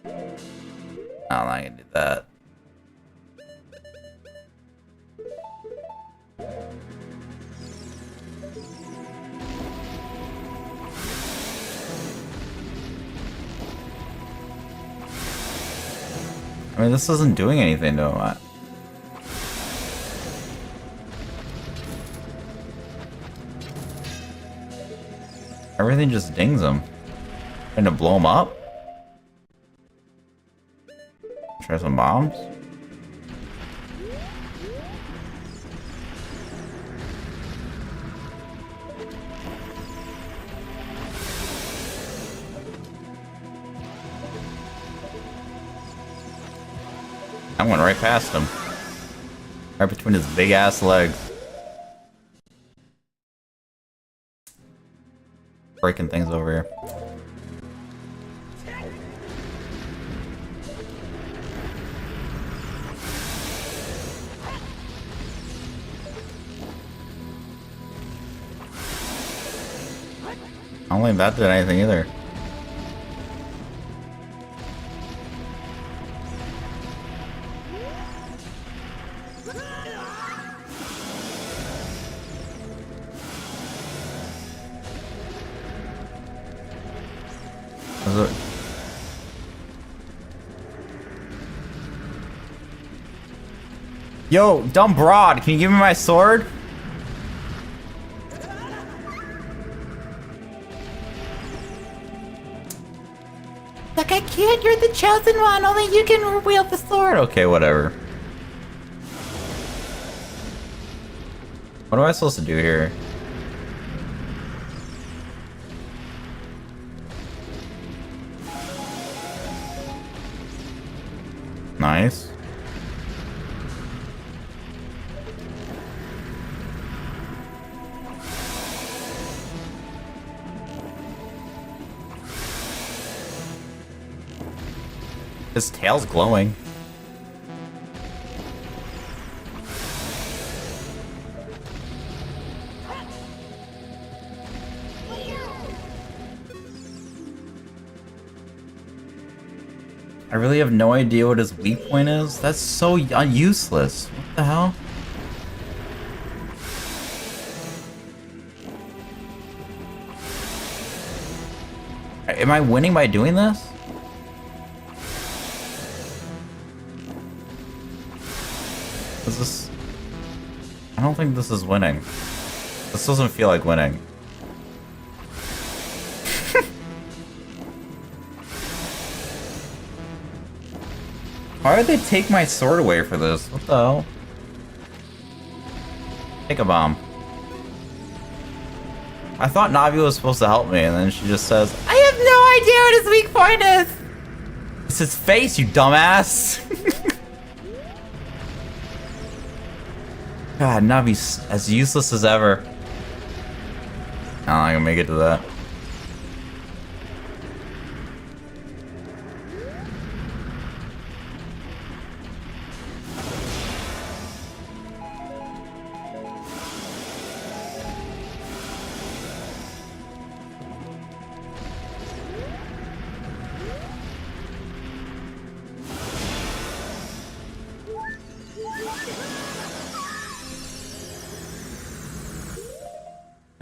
I'm not gonna do that. I mean, this isn't doing anything to him. Everything just dings him. Trying to blow him up? Try some bombs? I went right past him. Right between his big ass legs. Breaking things over here. I don't think that did anything either. Yo, dumb broad, can you give me my sword? Like, I can't, you're the chosen one, only you can wield the sword. Okay, whatever. What am I supposed to do here? Nice. His tail's glowing. I really have no idea what his weak point is. That's so useless. What the hell? Am I winning by doing this? Is this... I don't think this is winning. This doesn't feel like winning. Why would they take my sword away for this? What the hell? Take a bomb. I thought Navi was supposed to help me, and then she just says, I have no idea what his weak point is! It's his face, you dumbass! God, Navi's as useless as ever. I'm not gonna make it to that.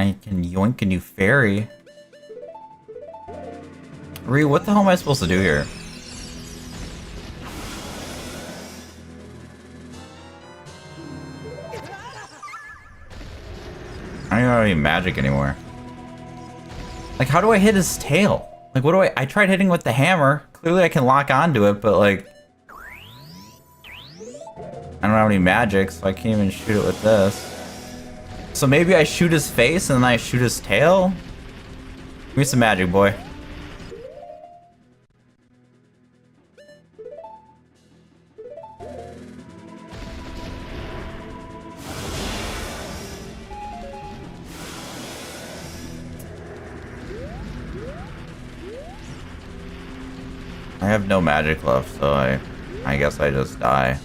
I can yoink a new fairy. Ree, what the hell am I supposed to do here? I don't even have any magic anymore. Like, how do I hit his tail? Like, what do I tried hitting with the hammer. Clearly I can lock onto it, but like... I don't have any magic, so I can't even shoot it with this. So maybe I shoot his face and then I shoot his tail? Give me some magic, boy. I have no magic left, so I guess I just die.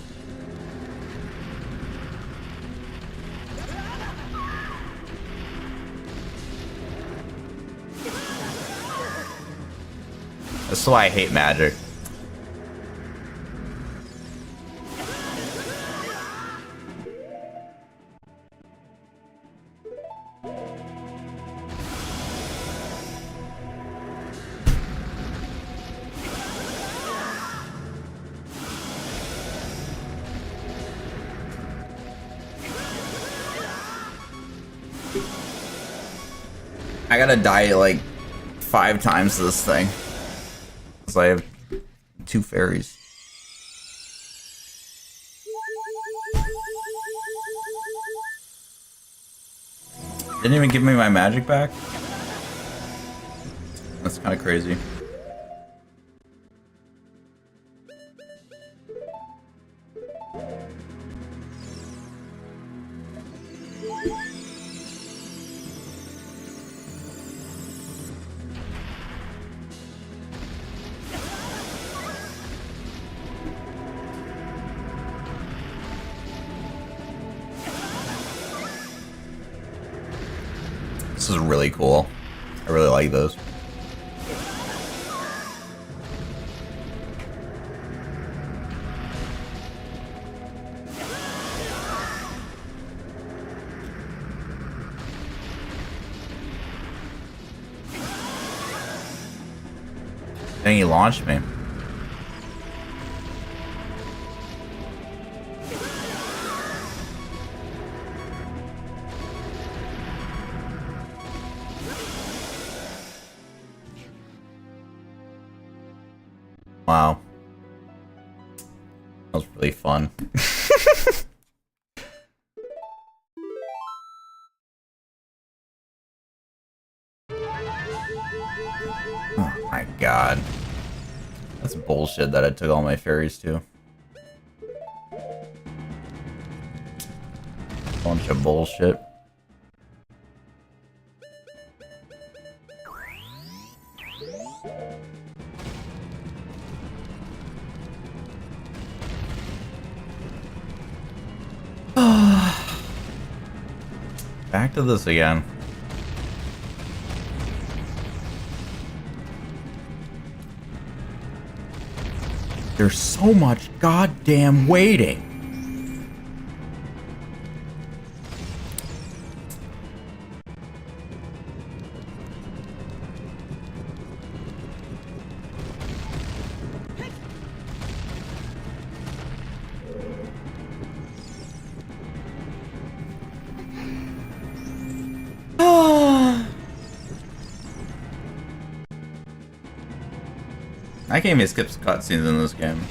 That's why I hate magic. I gotta die like 5 times to this thing. Because I have 2 fairies. Didn't even give me my magic back? That's kind of crazy. This is really cool. I really like those. Then he launched me. Wow. That was really fun. Oh my god. That's bullshit that I took all my fairies to. Bunch of bullshit. Back to this again. There's so much goddamn waiting. I can't even skip cutscenes in this game.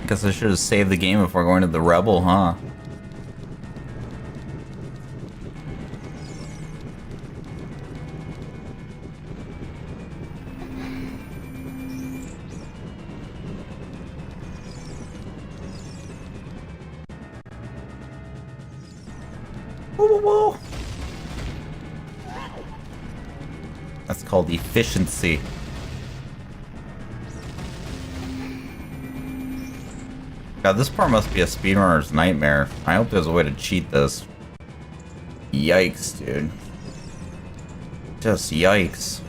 I guess I should have saved the game before going to the Rebel, huh? That's called efficiency. God, this part must be a speedrunner's nightmare. I hope there's a way to cheat this. Yikes, dude. Just yikes.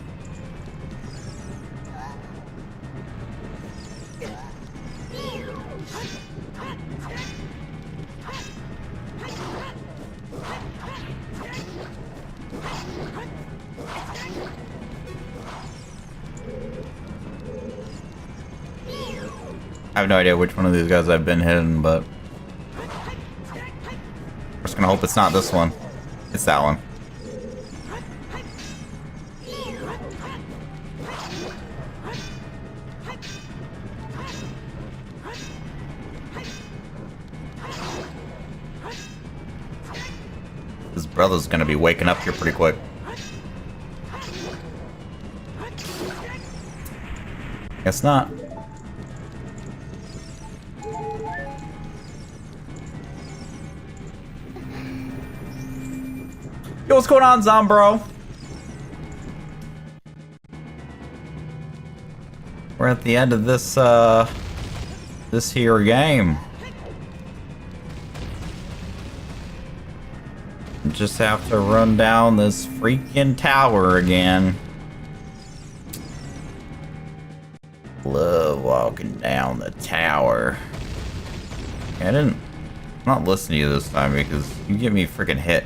I have no idea which one of these guys I've been hitting, but I'm just gonna hope it's not this one. It's that one. His brother's gonna be waking up here pretty quick. Guess not. Yo, what's going on, Zombro? We're at the end of this, this here game. Just have to run down this freaking tower again. Love walking down the tower. I'm not listening to you this time because you get me freaking hit.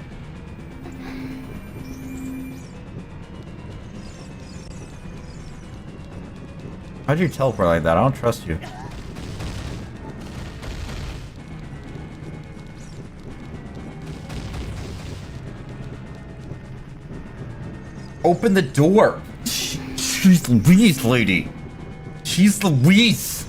How'd you teleport like that? I don't trust you. Open the door! She's Louise, lady! She's Louise!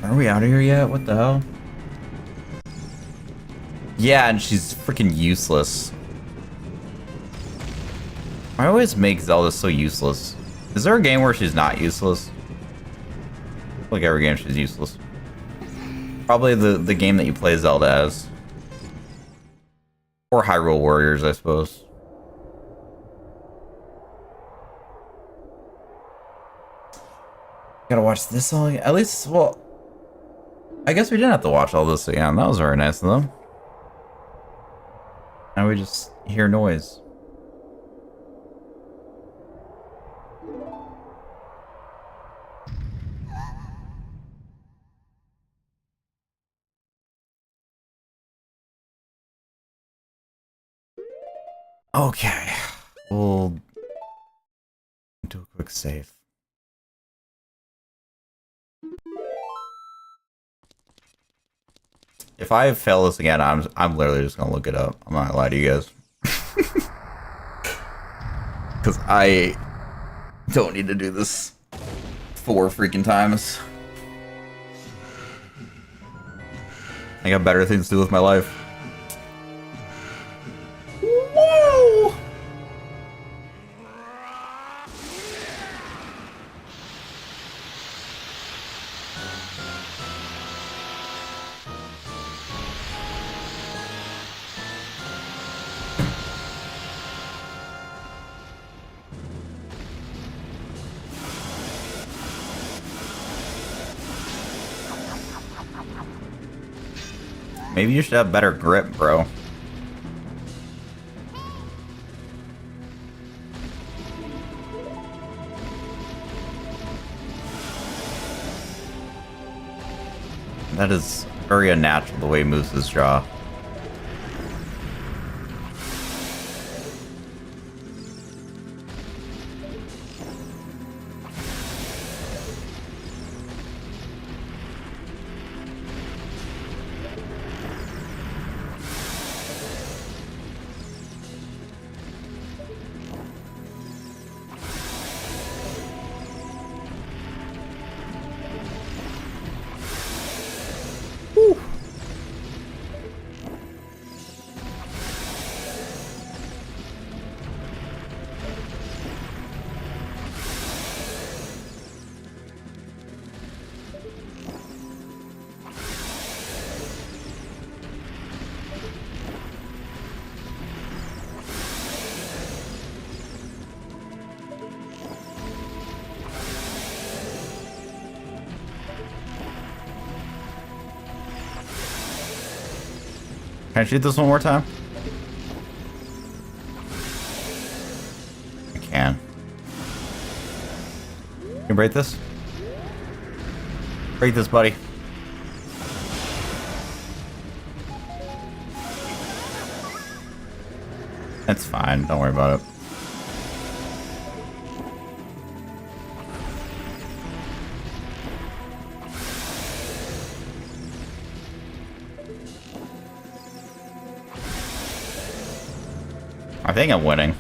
Are we out of here yet? What the hell? Yeah, and she's freaking useless. I always make Zelda so useless. Is there a game where she's not useless? Like every game she's useless. Probably the game that you play Zelda as. Or Hyrule Warriors, I suppose. Gotta watch this all again. At least, well, I guess we didn't have to watch all this again. That was very nice of them. Now we just hear noise. Okay, we'll do a quick save. If I fail this again, I'm literally just gonna look it up. I'm not gonna lie to you guys. Because I don't need to do this 4 freaking times. I got better things to do with my life. Whoa! Maybe you should have better grip, bro. That is very unnatural the way he moves his jaw. Can I shoot this one more time? I can. Can you break this? Break this, buddy. That's fine. Don't worry about it. I think I'm winning.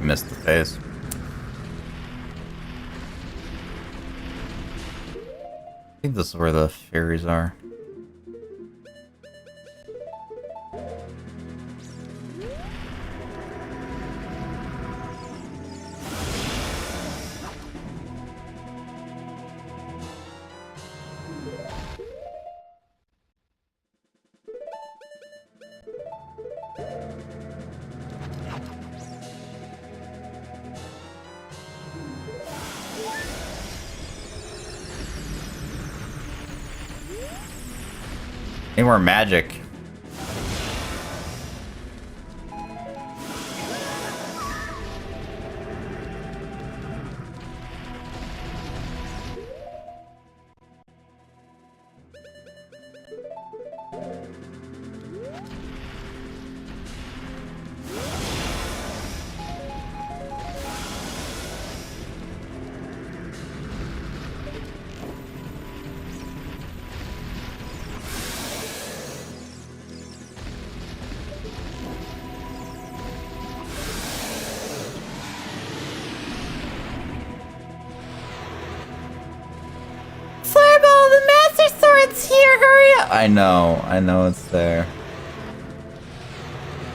Missed the face. I think this is where the fairies are. Any more magic? I know it's there.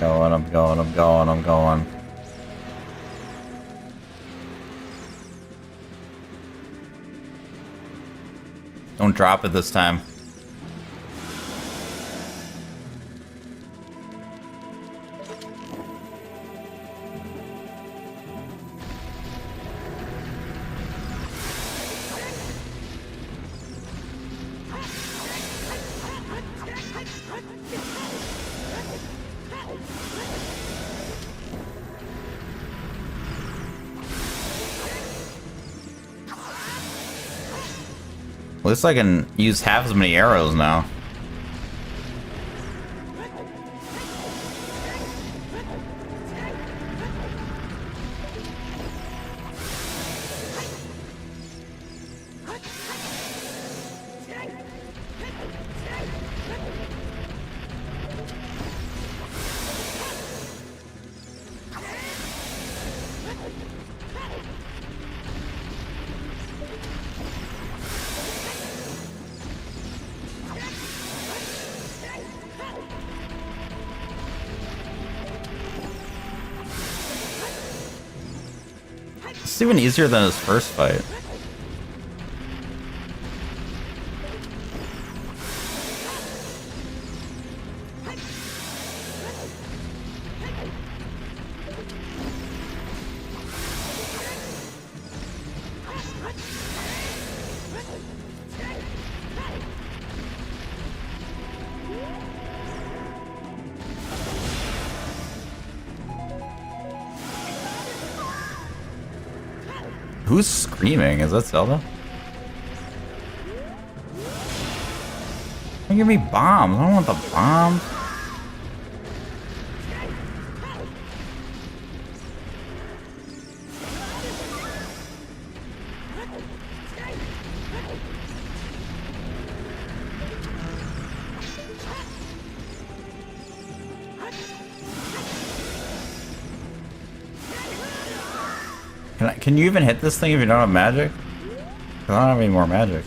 I'm going. Don't drop it this time. At least I can use half as many arrows now. It's even easier than his first fight. Who's screaming? Is that Zelda? Don't give me bombs. I don't want the bombs. Can you even hit this thing if you don't have magic? 'Cause I don't have any more magic.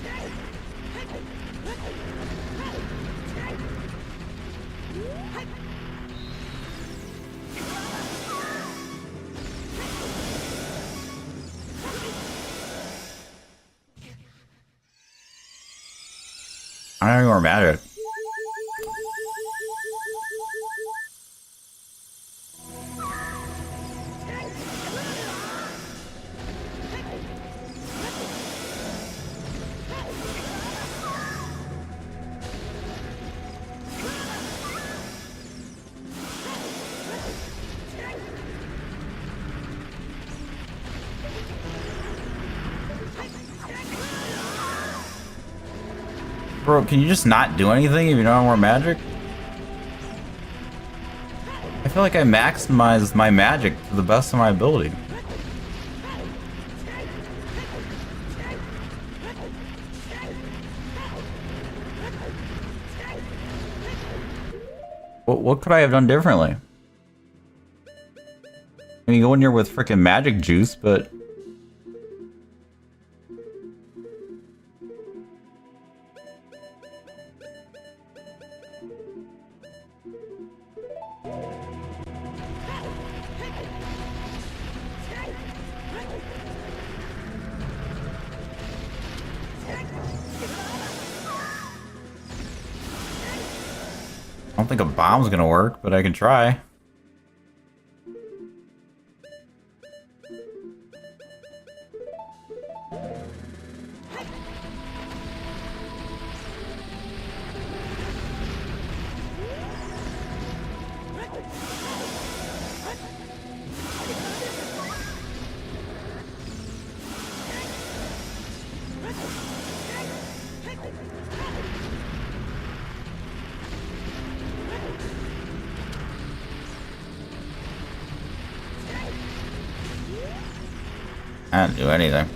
I don't have any more magic. Bro, can you just not do anything if you don't have more magic? I feel like I maximized my magic to the best of my ability. What could I have done differently? I mean, go in here with freaking magic juice, but... I don't think a bomb's gonna work, but I can try. I didn't do anything.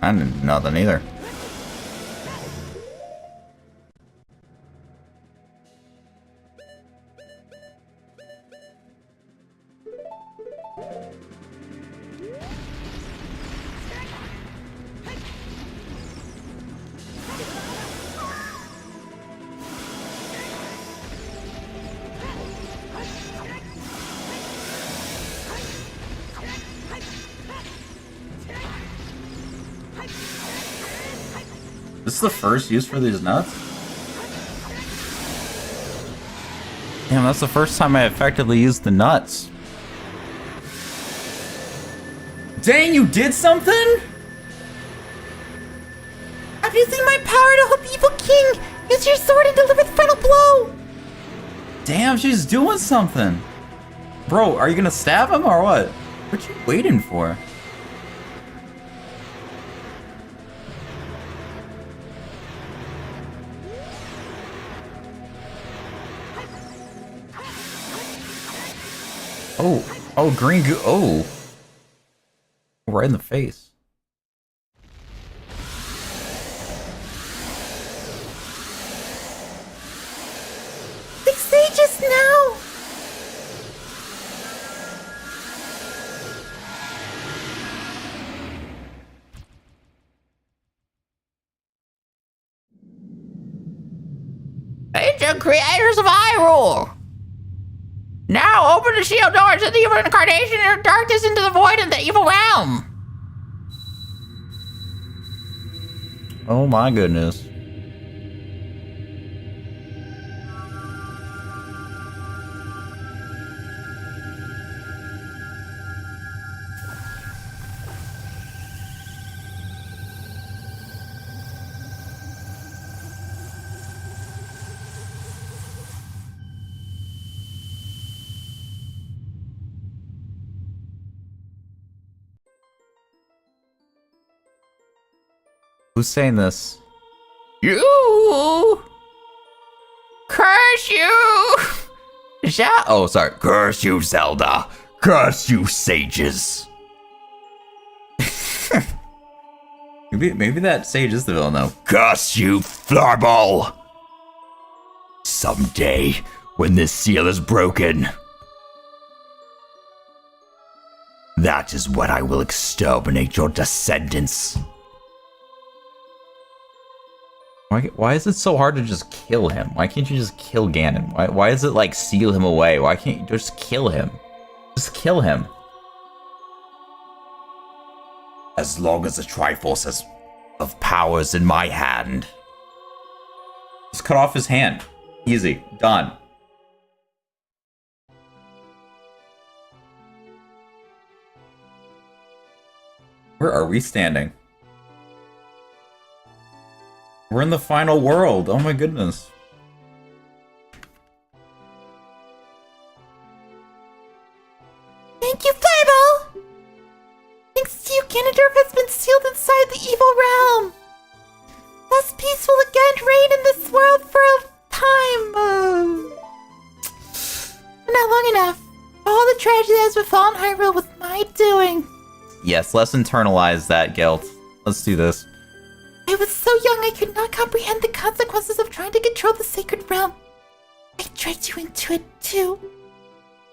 I didn't do nothing either. This is the first use for these nuts? Damn, that's the first time I effectively used the nuts. Dang, you did something? I'm using my power to help the evil king! Use your sword and deliver the final blow! Damn, she's doing something. Bro, are you gonna stab him or what? What you waiting for? Oh, green goo. Oh. Right in the face. The sages now! Ancient creators of Hyrule! Now open the shield doors to the evil incarnation of darkness into the void and the evil realm! Oh my goodness. Who's saying this? You! Curse you! Oh, sorry. Curse you, Zelda. Curse you, sages. Maybe that sage is the villain though. Curse you, Flarball. Someday, when this seal is broken, that is when I will exterminate your descendants. Why is it so hard to just kill him? Why can't you just kill Ganon? Why is it like seal him away? Why can't you just kill him? Just kill him. As long as the Triforce has of powers in my hand. Just cut off his hand. Easy. Done. Where are we standing? We're in the final world. Oh my goodness. Thank you, Fireball! Thanks to you, Ganondorf has been sealed inside the evil realm. Thus peace will again reign in this world for a time. Not long enough. All the tragedy that has befallen Hyrule was my doing. Yes, let's internalize that guilt. Let's do this. I was so young I could not comprehend the consequences of trying to control the sacred realm. I dragged you into it too.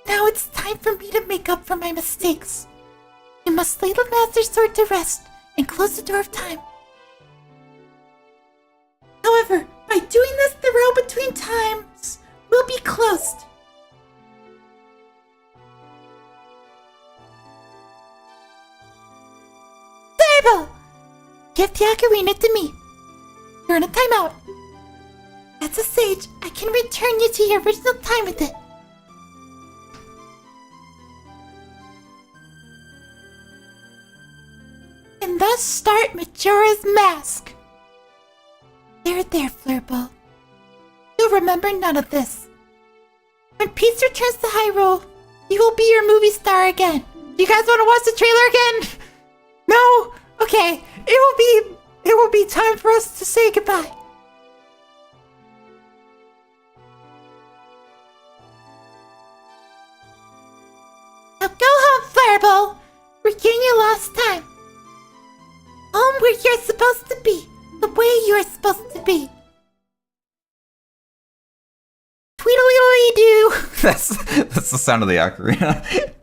Now it's time for me to make up for my mistakes. You must lay the Master Sword to rest and close the door of time. However, by doing this, the road between times will be closed. Fireball! Give the ocarina to me. You're in a timeout. As a sage, I can return you to your original time with it. And thus start Majora's Mask. There, Flurbo. You'll remember none of this. When peace returns to Hyrule, you will be your movie star again. You guys want to watch the trailer again? No? Okay. It will be time for us to say goodbye. Now go home, Fireball. Regain your lost time. Home where you're supposed to be. The way you're supposed to be. Tweedledee-doo. That's the sound of the ocarina.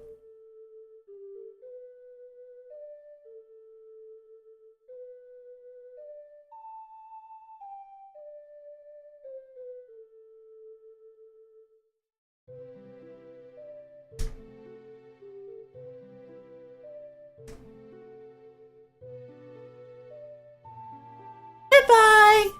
Goodbye.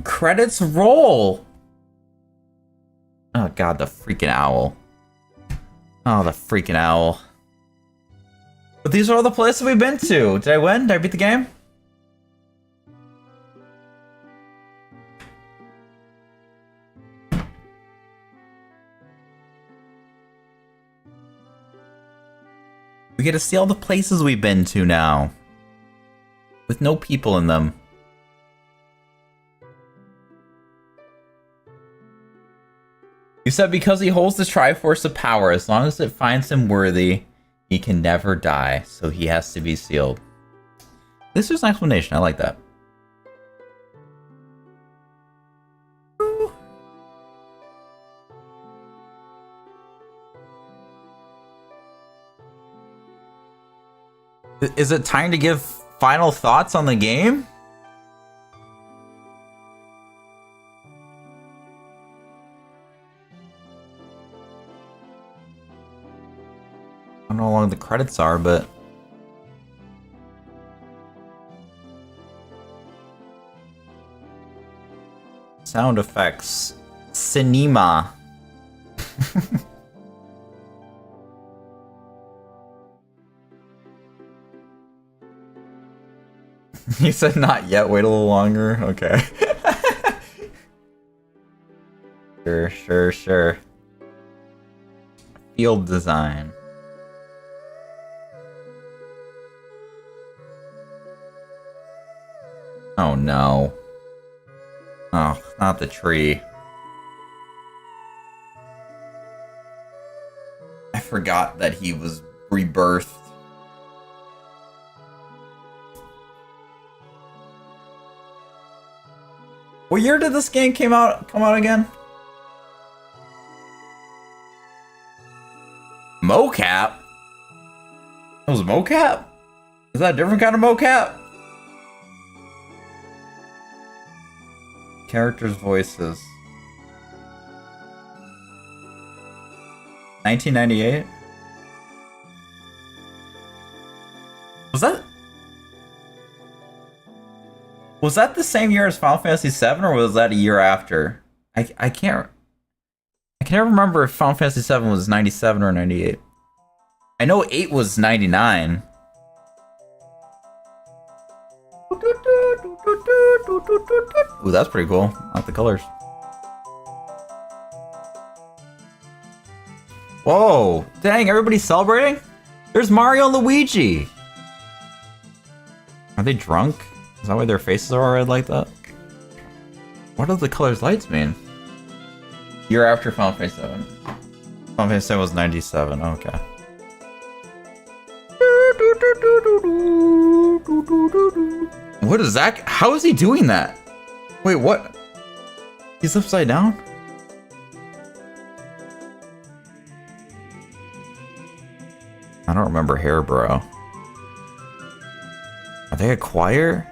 Credits roll. Oh god, the freaking owl. Oh, the freaking owl. But these are all the places we've been to. Did I win? Did I beat the game? We get to see all the places we've been to now. With no people in them. You said because he holds the Triforce of Power, as long as it finds him worthy, he can never die, so he has to be sealed. This is an explanation, I like that. Is it time to give final thoughts on the game? I don't know how long the credits are, but... Sound effects. Cinema. You said not yet, wait a little longer? Okay. Sure. Field design. Oh no. Oh, not the tree. I forgot that he was rebirthed. What year did this game come out again? Mocap? It was mocap? Is that a different kind of mocap? Characters' voices. 1998? Was that the same year as Final Fantasy VII, or was that a year after? I can't remember if Final Fantasy VII was 97 or 98. I know 8 was 99. Ooh, that's pretty cool. I like the colors. Whoa! Dang, everybody's celebrating? There's Mario and Luigi! Are they drunk? Is that why their faces are red like that? What do the colors lights mean? Year after Final Fantasy VII. Final Fantasy VII was 97, okay. What is that? How is he doing that? Wait, what? He's upside down? I don't remember Hairbro. Are they a choir?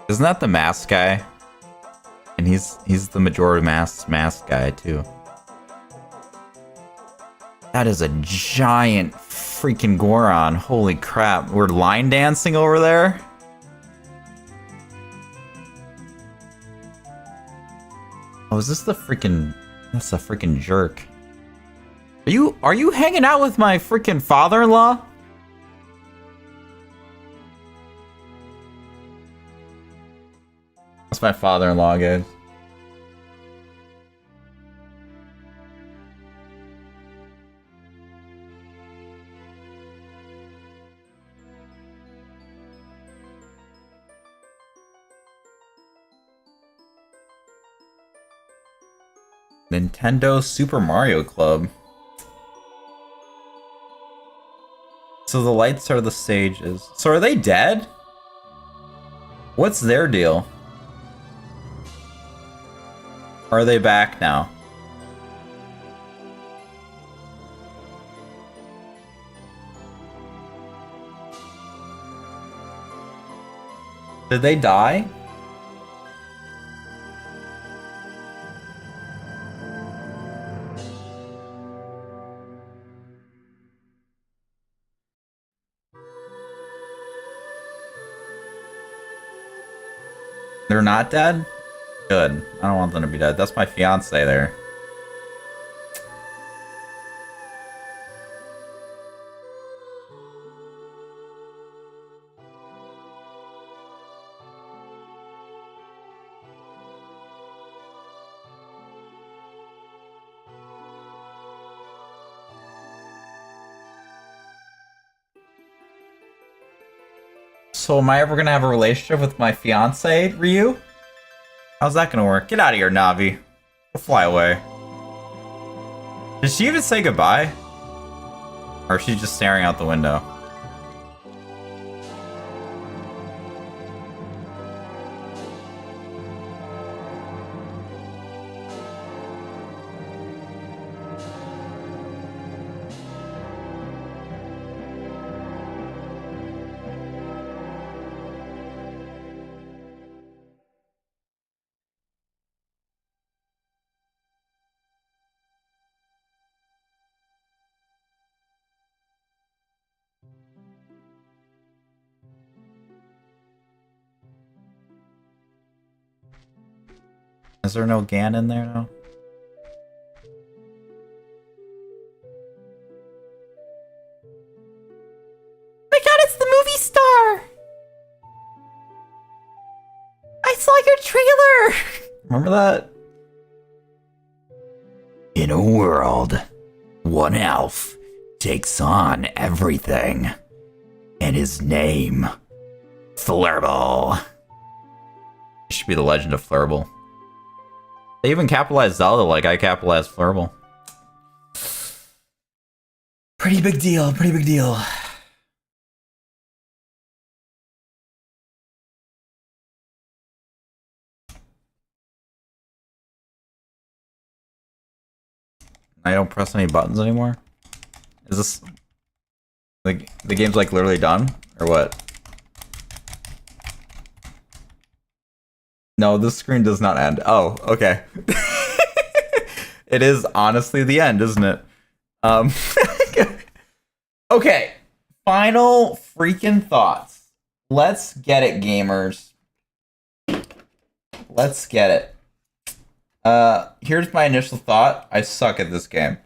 Isn't that the mask guy? And he's the Majora mask guy too. That is a giant freaking Goron. Holy crap. We're line dancing over there? Oh, is this the freaking... That's a freaking jerk. Are you hanging out with my freaking father-in-law? That's my father-in-law, guys. Nintendo Super Mario Club. So the lights are the stages. So are they dead? What's their deal? Or are they back now? Did they die? They're not dead? Good. I don't want them to be dead. That's my fiance there. So am I ever gonna have a relationship with my fiance, Ryu? How's that gonna work? Get out of here, Navi. Go fly away. Did she even say goodbye? Or is she just staring out the window? Is there no Gan in there now? My god, it's the movie star! I saw your trailer! Remember that? In a world, one elf takes on everything. And his name, Flurble. It should be the Legend of Flurble. They even capitalized Zelda like I capitalized Flurble. Pretty big deal, pretty big deal. I don't press any buttons anymore? Is this... the game's like literally done? Or what? No, this screen does not end. Oh, okay. It is honestly the end, isn't it? Okay. Final freaking thoughts. Let's get it, gamers. Let's get it. Here's my initial thought. I suck at this game.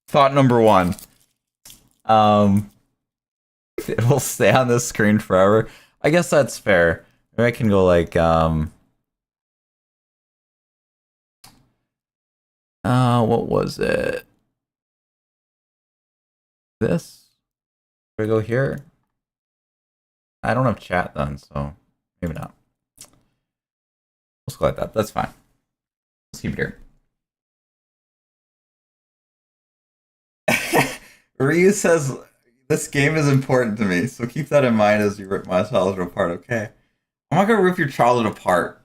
Thought number one. It will stay on this screen forever. I guess that's fair. Maybe I can go like, what was it? This? Do I go here? I don't have chat then, so maybe not. Let's go like that. That's fine. Let's keep it here. Ryu says, this game is important to me, so keep that in mind as you rip my childhood apart, okay? I'm not gonna rip your childhood apart.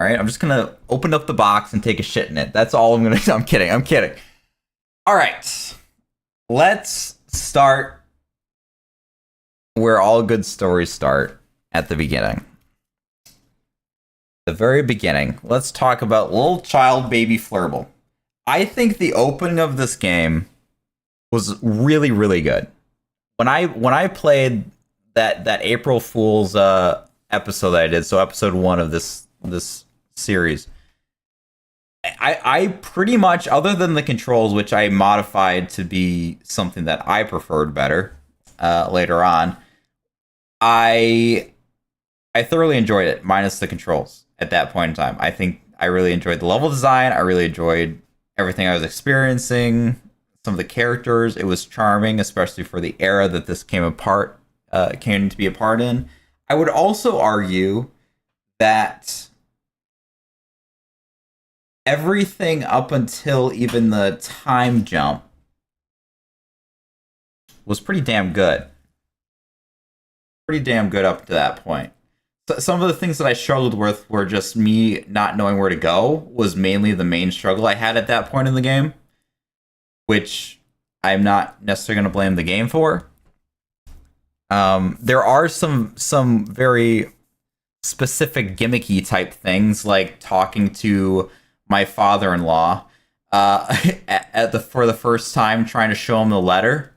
Alright, I'm just gonna open up the box and take a shit in it. That's all I'm gonna do. I'm kidding, I'm kidding. Alright. Let's start where all good stories start, at the beginning. The very beginning. Let's talk about little child baby Flurble. I think the opening of this game was really, really good. When I played that April Fool's episode that I did, so episode 1 of this series, I pretty much, other than the controls, which I modified to be something that I preferred better later on, I thoroughly enjoyed it, minus the controls at that point in time. I think I really enjoyed the level design. I really enjoyed everything I was experiencing. Some of the characters, it was charming, especially for the era that this came to be a part in. I would also argue that everything up until even the time jump was pretty damn good. Pretty damn good up to that point. So some of the things that I struggled with were just me not knowing where to go, was mainly the main struggle I had at that point in the game, which I'm not necessarily going to blame the game for. There are some very specific gimmicky type things, like talking to my father-in-law for the first time, trying to show him the letter,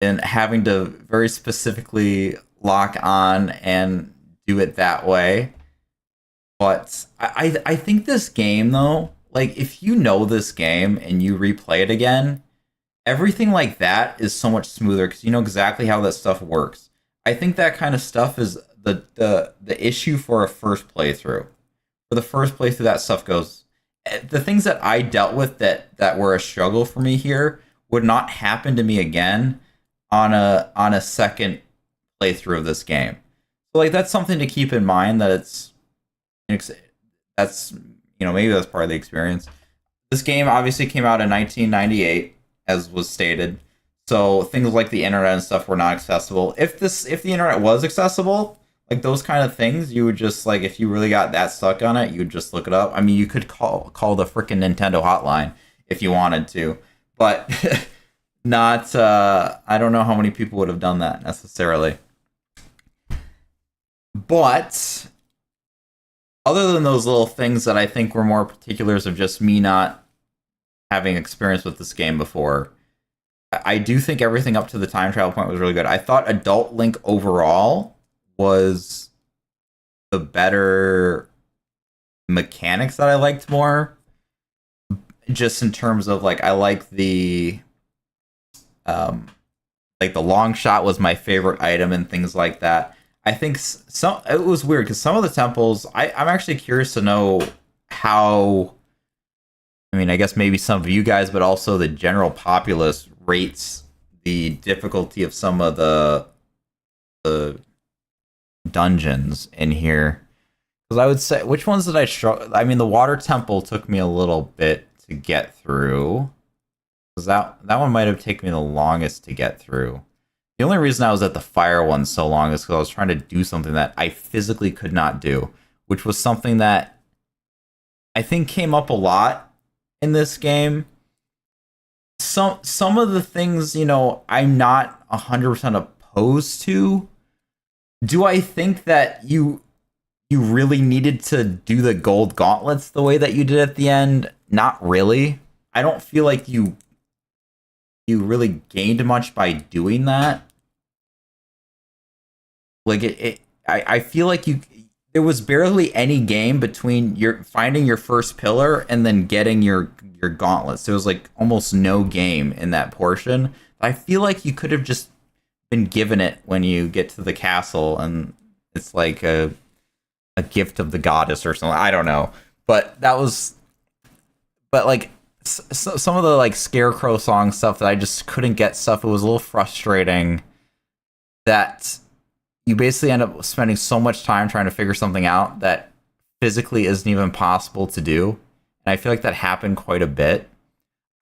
and having to very specifically lock on and do it that way. But I think this game though, like if you know this game and you replay it again, everything like that is so much smoother because you know exactly how that stuff works. I think that kind of stuff is the issue for a first playthrough. For the first playthrough, that stuff goes. The things that I dealt with that were a struggle for me here would not happen to me again on a second playthrough of this game. So like that's something to keep in mind that that's maybe that's part of the experience. This game obviously came out in 1998, as was stated. So things like the internet and stuff were not accessible. If the internet was accessible, like those kind of things, you would just like if you really got that stuck on it, you would just look it up. I mean, you could call the freaking Nintendo hotline if you wanted to, but not. I don't know how many people would have done that necessarily. But other than those little things that I think were more particulars of just me not having experience with this game before, I do think everything up to the time travel point was really good. I thought Adult Link overall was the better mechanics that I liked more. Just in terms of like I like the long shot was my favorite item and things like that. I think it was weird because some of the temples I'm actually curious to know how. I mean, I guess maybe some of you guys, but also the general populace rates the difficulty of some of the dungeons in here. Because I would say, which ones did I struggle? I mean, the water temple took me a little bit to get through. Because that one might have taken me the longest to get through. The only reason I was at the fire one so long is because I was trying to do something that I physically could not do, which was something that I think came up a lot in this game. Some of the things, I'm not 100% opposed to. Do I think that you really needed to do the gold gauntlets the way that you did at the end? Not really. I don't feel like you really gained much by doing that. Like I feel like there was barely any game between your finding your first pillar and then getting your gauntlets. There was like almost no game in that portion. I feel like you could have just been given it when you get to the castle and it's like a gift of the goddess or something. I don't know. But like some of the like Scarecrow song stuff that I just couldn't get stuff. It was a little frustrating that you basically end up spending so much time trying to figure something out that physically isn't even possible to do. And I feel like that happened quite a bit.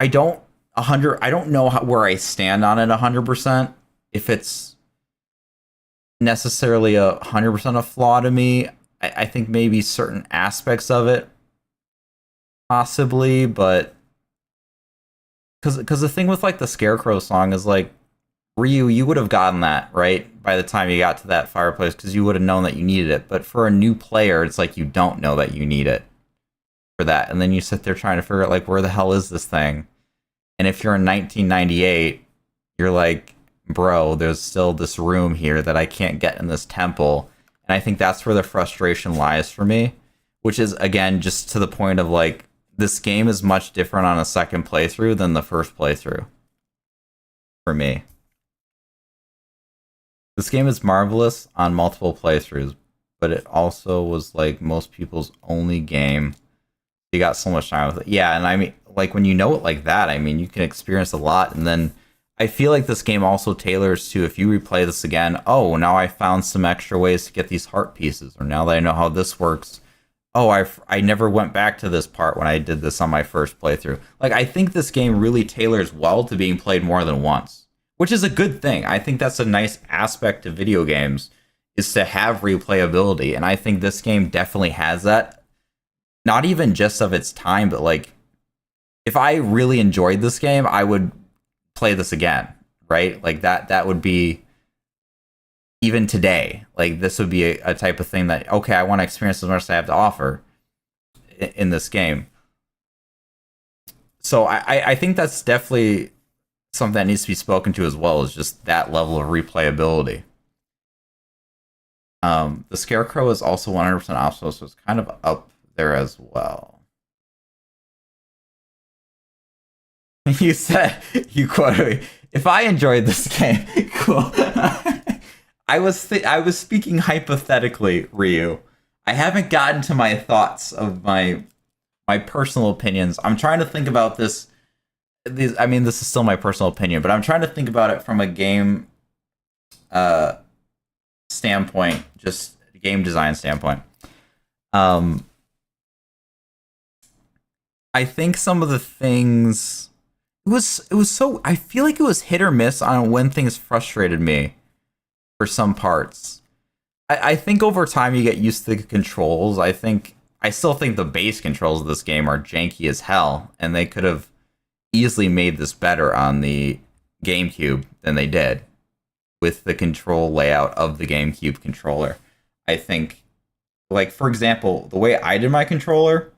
I don't know where I stand on it 100%. If it's necessarily 100% a flaw to me, I think maybe certain aspects of it possibly, but because the thing with like the Scarecrow song is like Ryu, you would have gotten that right by the time you got to that fireplace because you would have known that you needed it. But for a new player, it's like you don't know that you need it for that, and then you sit there trying to figure out like where the hell is this thing? And if you're in 1998, you're like, bro, there's still this room here that I can't get in this temple. And I think that's where the frustration lies for me, which is, again, just to the point of, like, this game is much different on a second playthrough than the first playthrough. For me. This game is marvelous on multiple playthroughs, but it also was, like, most people's only game. You got so much time with it. Yeah, and I mean, like, when you know it like that, I mean, you can experience a lot, and then I feel like this game also tailors to, if you replay this again, oh, now I found some extra ways to get these heart pieces, or now that I know how this works, oh, I never went back to this part when I did this on my first playthrough. Like, I think this game really tailors well to being played more than once, which is a good thing. I think that's a nice aspect of video games, is to have replayability, and I think this game definitely has that. Not even just of its time, but, like, if I really enjoyed this game, I would play this again, right? Like that would be, even today, like this would be a type of thing that, okay, I want to experience as much as I have to offer in this game. So I think that's definitely something that needs to be spoken to as well, is just that level of replayability. The Scarecrow is also 100% optional, so it's kind of up there as well. You said, you quoted me, if I enjoyed this game, cool. I was speaking hypothetically, Ryu. I haven't gotten to my thoughts of my personal opinions. I'm trying to think about this. I mean, this is still my personal opinion, but I'm trying to think about it from a game standpoint, just game design standpoint. I think some of the things it was so, I feel like it was hit or miss on when things frustrated me for some parts. I think over time you get used to the controls. I still think the base controls of this game are janky as hell, and they could have easily made this better on the GameCube than they did with the control layout of the GameCube controller. I think, like, for example, the way I did my controller,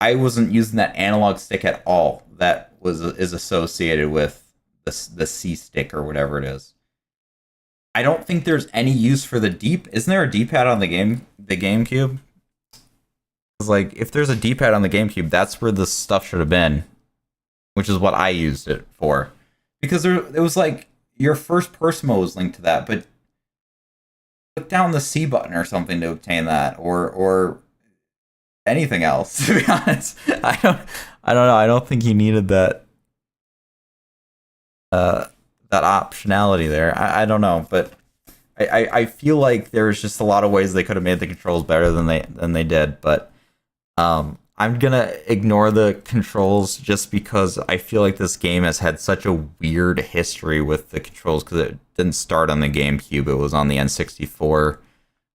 I wasn't using that analog stick at all that is associated with the C stick or whatever it is. I don't think there's any use for the D. Isn't there a D-pad on the GameCube? It's like, if there's a D-pad on the GameCube, that's where the stuff should have been, which is what I used it for. Because it was like your first person mode was linked to that, but click down the C button or something to obtain that, or anything else. To be honest, I don't know. I don't think you needed that that optionality there. I don't know, but I feel like there's just a lot of ways they could have made the controls better than they did. But I'm gonna ignore the controls just because I feel like this game has had such a weird history with the controls, because it didn't start on the GameCube. It was on the N64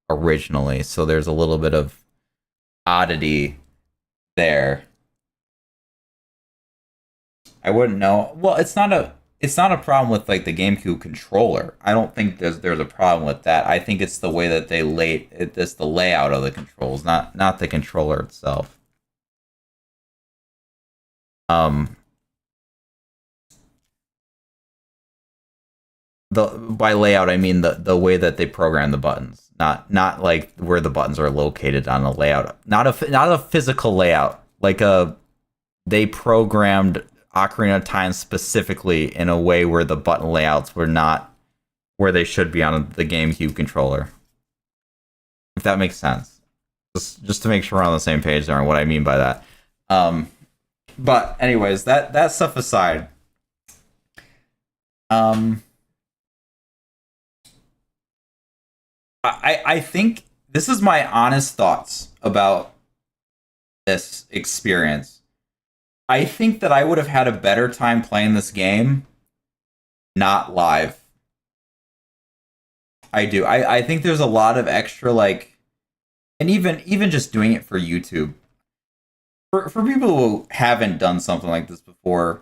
originally, so there's a little bit of oddity there. I wouldn't know. Well, it's not a problem with like the GameCube controller. I don't think there's a problem with that. I think it's the way that it's the layout of the controls, not the controller itself. By layout I mean the way that they program the buttons, not like where the buttons are located on a layout, not a physical layout. Like they programmed Ocarina of Time specifically in a way where the button layouts were not where they should be on the GameCube controller. If that makes sense. Just to make sure we're on the same page there on what I mean by that. But anyways, that stuff aside, I think this is my honest thoughts about this experience. I think that I would have had a better time playing this game not live. I do. I think there's a lot of extra, like, and even just doing it for YouTube. For people who haven't done something like this before,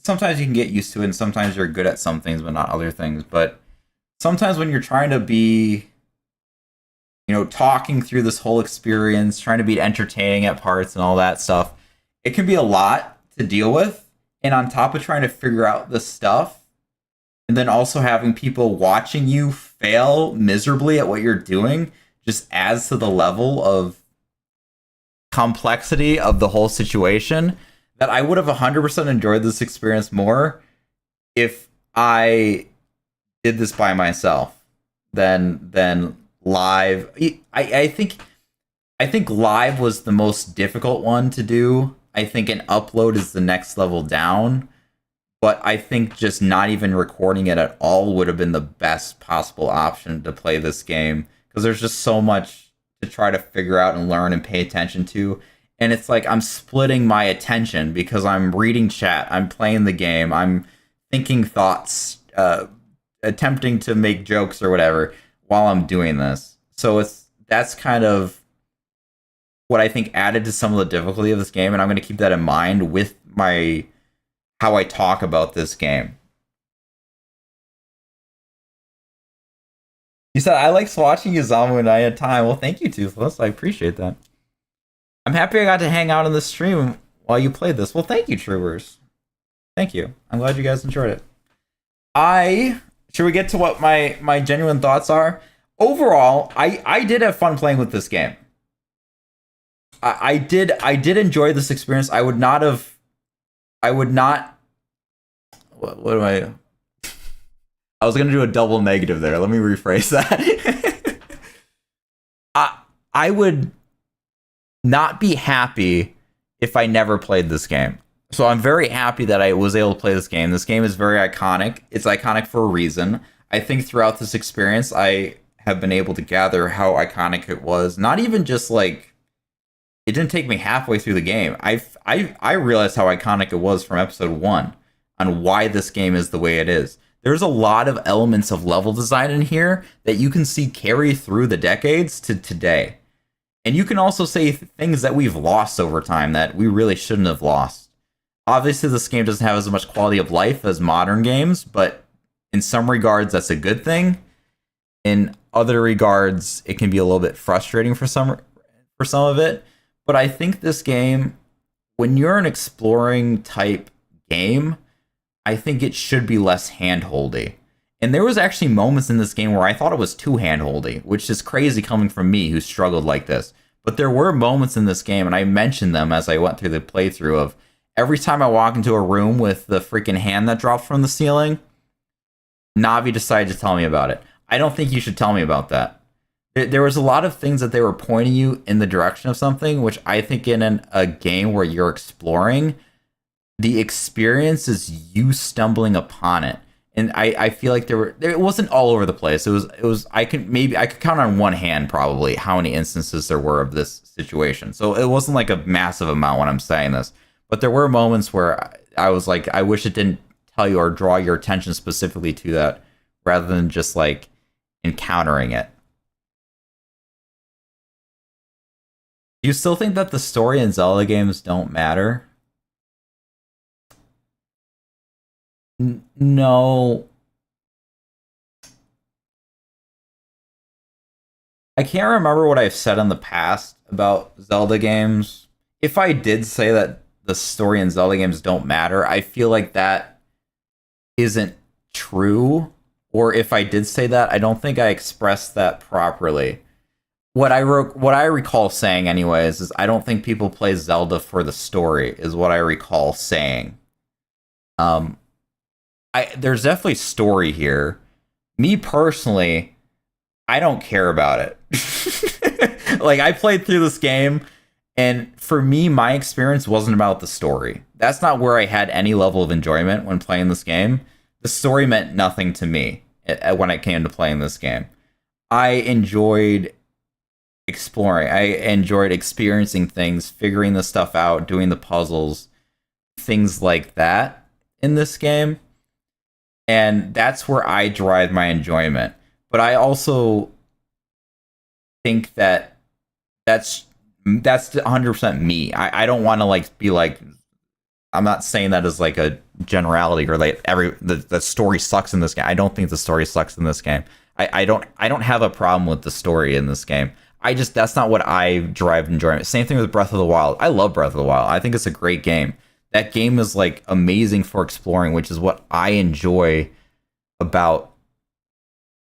sometimes you can get used to it, and sometimes you're good at some things but not other things. But sometimes when you're trying to be, talking through this whole experience, trying to be entertaining at parts and all that stuff, it can be a lot to deal with. And on top of trying to figure out the stuff, and then also having people watching you fail miserably at what you're doing, just adds to the level of complexity of the whole situation, that I would have 100% enjoyed this experience more if I did this by myself than live. I think live was the most difficult one to do. I think an upload is the next level down, but I think just not even recording it at all would have been the best possible option to play this game, because there's just so much to try to figure out and learn and pay attention to. And it's like I'm splitting my attention because I'm reading chat, I'm playing the game, I'm thinking thoughts, attempting to make jokes or whatever while I'm doing this. So that's kind of what I think added to some of the difficulty of this game, and I'm going to keep that in mind with how I talk about this game. You said, I liked watching you, Zamu, and I had time. Well, thank you, Toothless. I appreciate that. I'm happy I got to hang out in the stream while you played this. Well, thank you, Troopers. Thank you. I'm glad you guys enjoyed it. Should we get to what my genuine thoughts are? overall, I did have fun playing with this game. I did enjoy this experience. I would not. What am I? I was gonna do a double negative there. Let me rephrase that. I would not be happy if I never played this game. So I'm very happy that I was able to play this game. This game is very iconic. It's iconic for a reason. I think throughout this experience, I have been able to gather how iconic it was. Not even just like, it didn't take me halfway through the game. I realized how iconic it was from episode 1 on why this game is the way it is. There's a lot of elements of level design in here that you can see carry through the decades to today. And you can also say things that we've lost over time that we really shouldn't have lost. Obviously, this game doesn't have as much quality of life as modern games, but in some regards, that's a good thing. In other regards, it can be a little bit frustrating for some of it. But I think this game, when you're an exploring type game, I think it should be less handholdy. And there was actually moments in this game where I thought it was too handholdy, which is crazy coming from me who struggled like this. But there were moments in this game, and I mentioned them as I went through the playthrough of every time I walk into a room with the freaking hand that drops from the ceiling, Navi decided to tell me about it. I don't think you should tell me about that. There was a lot of things that they were pointing you in the direction of something, which I think in a game where you're exploring, the experience is you stumbling upon it. And I feel like it wasn't all over the place. It was I could count on one hand probably how many instances there were of this situation. So it wasn't like a massive amount when I'm saying this. But there were moments where I was like, I wish it didn't tell you or draw your attention specifically to that rather than just like encountering it. Do you still think that the story in Zelda games don't matter? No. I can't remember what I've said in the past about Zelda games. If I did say that the story in Zelda games don't matter, I feel like that isn't true. Or if I did say that, I don't think I expressed that properly. What I recall saying anyways is I don't think people play Zelda for the story is what I recall saying. There's definitely story here. Me personally, I don't care about it. Like, I played through this game, and for me, my experience wasn't about the story. That's not where I had any level of enjoyment when playing this game. The story meant nothing to me when it came to playing this game. I enjoyed exploring. I enjoyed experiencing things, figuring the stuff out, doing the puzzles, things like that in this game. And that's where I derive my enjoyment. But I also think that that's 100% me. I don't want to like be like, I'm not saying that as like a generality or like the story sucks in this game. I don't think the story sucks in this game. I don't have a problem with the story in this game. That's not what I derive enjoyment. Same thing with Breath of the Wild. I love Breath of the Wild. I think it's a great game. That game is like amazing for exploring, which is what I enjoy about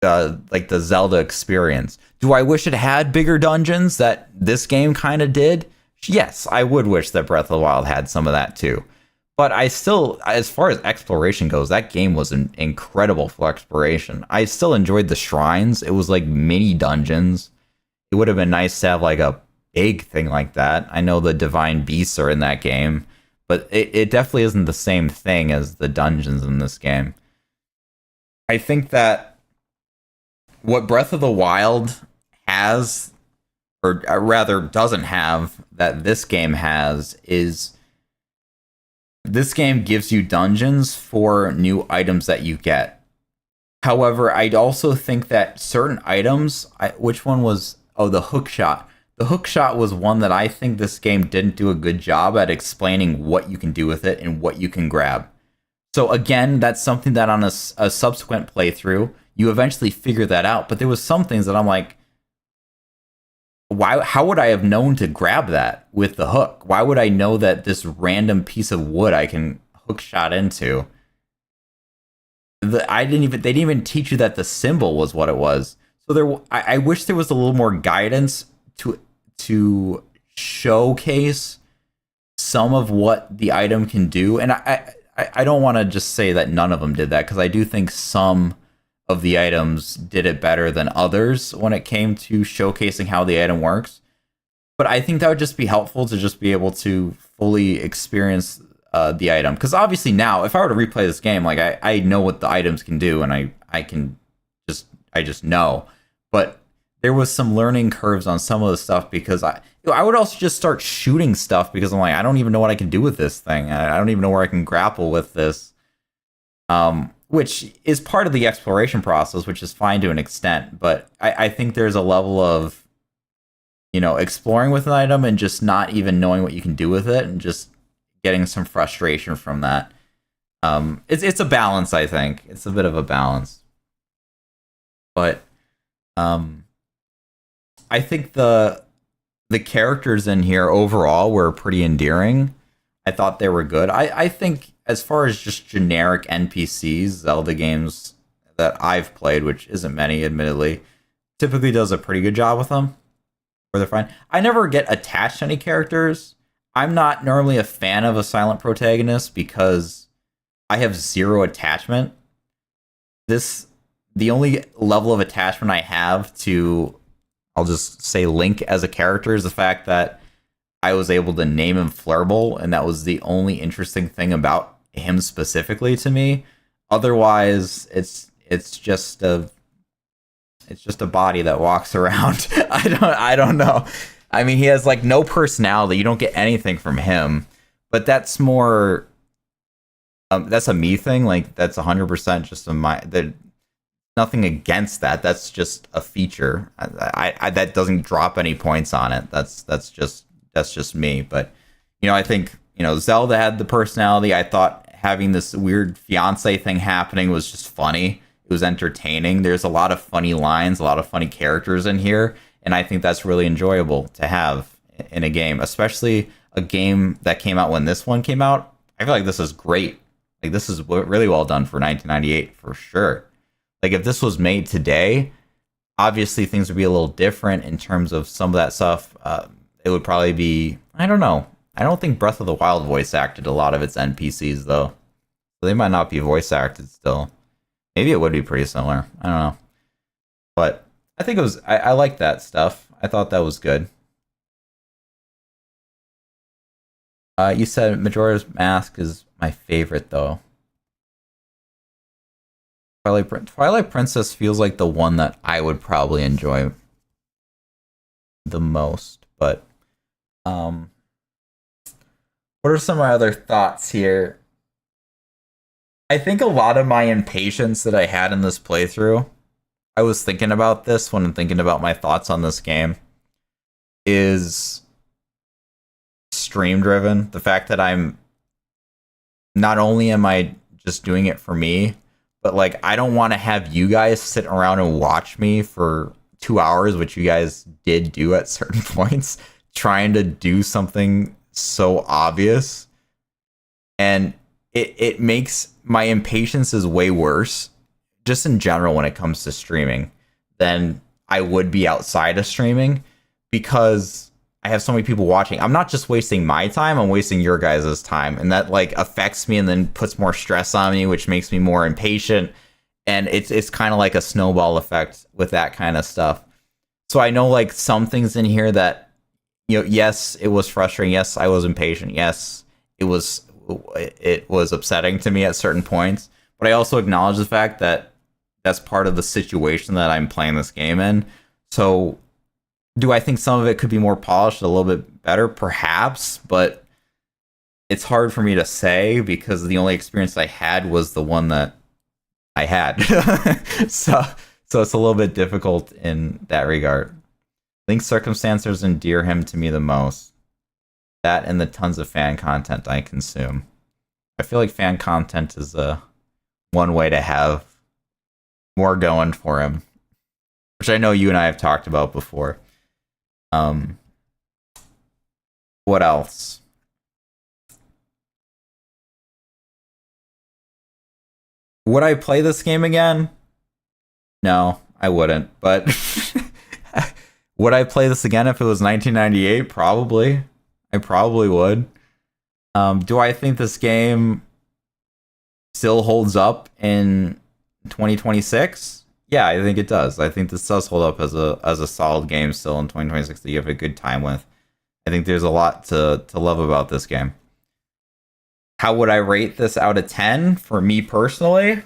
like the Zelda experience. Do I wish it had bigger dungeons that this game kind of did? Yes, I would wish that Breath of the Wild had some of that too. But I still, as far as exploration goes, that game was incredible for exploration. I still enjoyed the shrines. It was like mini dungeons. It would have been nice to have like a big thing like that. I know the divine beasts are in that game, but it definitely isn't the same thing as the dungeons in this game. I think that what Breath of the Wild has, or rather doesn't have, that this game has, is this game gives you dungeons for new items that you get. However, I'd also think that certain items, which one was, the hook shot. The hook shot was one that I think this game didn't do a good job at explaining what you can do with it and what you can grab. So again, that's something that on a subsequent playthrough, you eventually figure that out. But there was some things that I'm like, how would I have known to grab that with the hook? Why would I know that this random piece of wood I can hook shot into? They didn't even teach you that the symbol was what it was. So I wish there was a little more guidance to showcase some of what the item can do, and I don't want to just say that none of them did that, because I do think some of the items did it better than others when it came to showcasing how the item works. But I think that would just be helpful to just be able to fully experience the item, because obviously now, if I were to replay this game, like I know what the items can do, and I just know. But there was some learning curves on some of the stuff, because I would also just start shooting stuff, because I'm like, I don't even know what I can do with this thing. I don't even know where I can grapple with this. Which is part of the exploration process, which is fine to an extent. But I think there's a level of, exploring with an item and just not even knowing what you can do with it, and just getting some frustration from that. It's a balance, I think. It's a bit of a balance. But I think the characters in here overall were pretty endearing. I thought they were good. I think as far as just generic NPCs, Zelda games that I've played, which isn't many, admittedly, typically does a pretty good job with them. Where they're fine. I never get attached to any characters. I'm not normally a fan of a silent protagonist because I have zero attachment. The only level of attachment I have to, I'll just say, Link as a character is the fact that I was able to name him Flurble, and that was the only interesting thing about him specifically to me. Otherwise, it's just a body that walks around. I don't know. I mean, he has like no personality. You don't get anything from him, but that's more. That's a me thing. Like that's 100% just a my. Nothing against that. That's just a feature. I that doesn't drop any points on it. That's just me. But I think Zelda had the personality. I thought having this weird fiance thing happening was just funny. It was entertaining. There's a lot of funny lines, a lot of funny characters in here, and I think that's really enjoyable to have in a game, especially a game that came out when this one came out. I feel like this is great. Like this is really well done for 1998 for sure. Like if this was made today, obviously things would be a little different in terms of some of that stuff. It would probably be, I don't know. I don't think Breath of the Wild voice acted a lot of its NPCs though, so they might not be voice acted still. Maybe it would be pretty similar. I don't know. But I think it was, I like that stuff. I thought that was good. You said Majora's Mask is my favorite, though. Twilight Princess feels like the one that I would probably enjoy the most. But, what are some of my other thoughts here? I think a lot of my impatience that I had in this playthrough, I was thinking about this when I'm thinking about my thoughts on this game, is stream driven. The fact that I'm not only am I just doing it for me, but like I don't want to have you guys sit around and watch me for 2 hours, which you guys did do at certain points, trying to do something so obvious. And it makes my impatience is way worse, just in general when it comes to streaming, than I would be outside of streaming, because I have so many people watching. I'm not just wasting my time, I'm wasting your guys' time, and that like affects me and then puts more stress on me, which makes me more impatient. And it's kind of like a snowball effect with that kind of stuff. So I know like some things in here that, yes, it was frustrating. Yes, I was impatient. Yes, it was upsetting to me at certain points. But I also acknowledge the fact that that's part of the situation that I'm playing this game in. So do I think some of it could be more polished, a little bit better? Perhaps, but it's hard for me to say because the only experience I had was the one that I had. So it's a little bit difficult in that regard. I think circumstances endear him to me the most. That and the tons of fan content I consume. I feel like fan content is one way to have more going for him, which I know you and I have talked about before. What else? Would I play this game again? No, I wouldn't. But would I play this again if it was 1998? Probably. I probably would. Do I think this game still holds up in 2026? Yeah, I think it does. I think this does hold up as a solid game still in 2026 that you have a good time with. I think there's a lot to love about this game. How would I rate this out of 10 for me personally?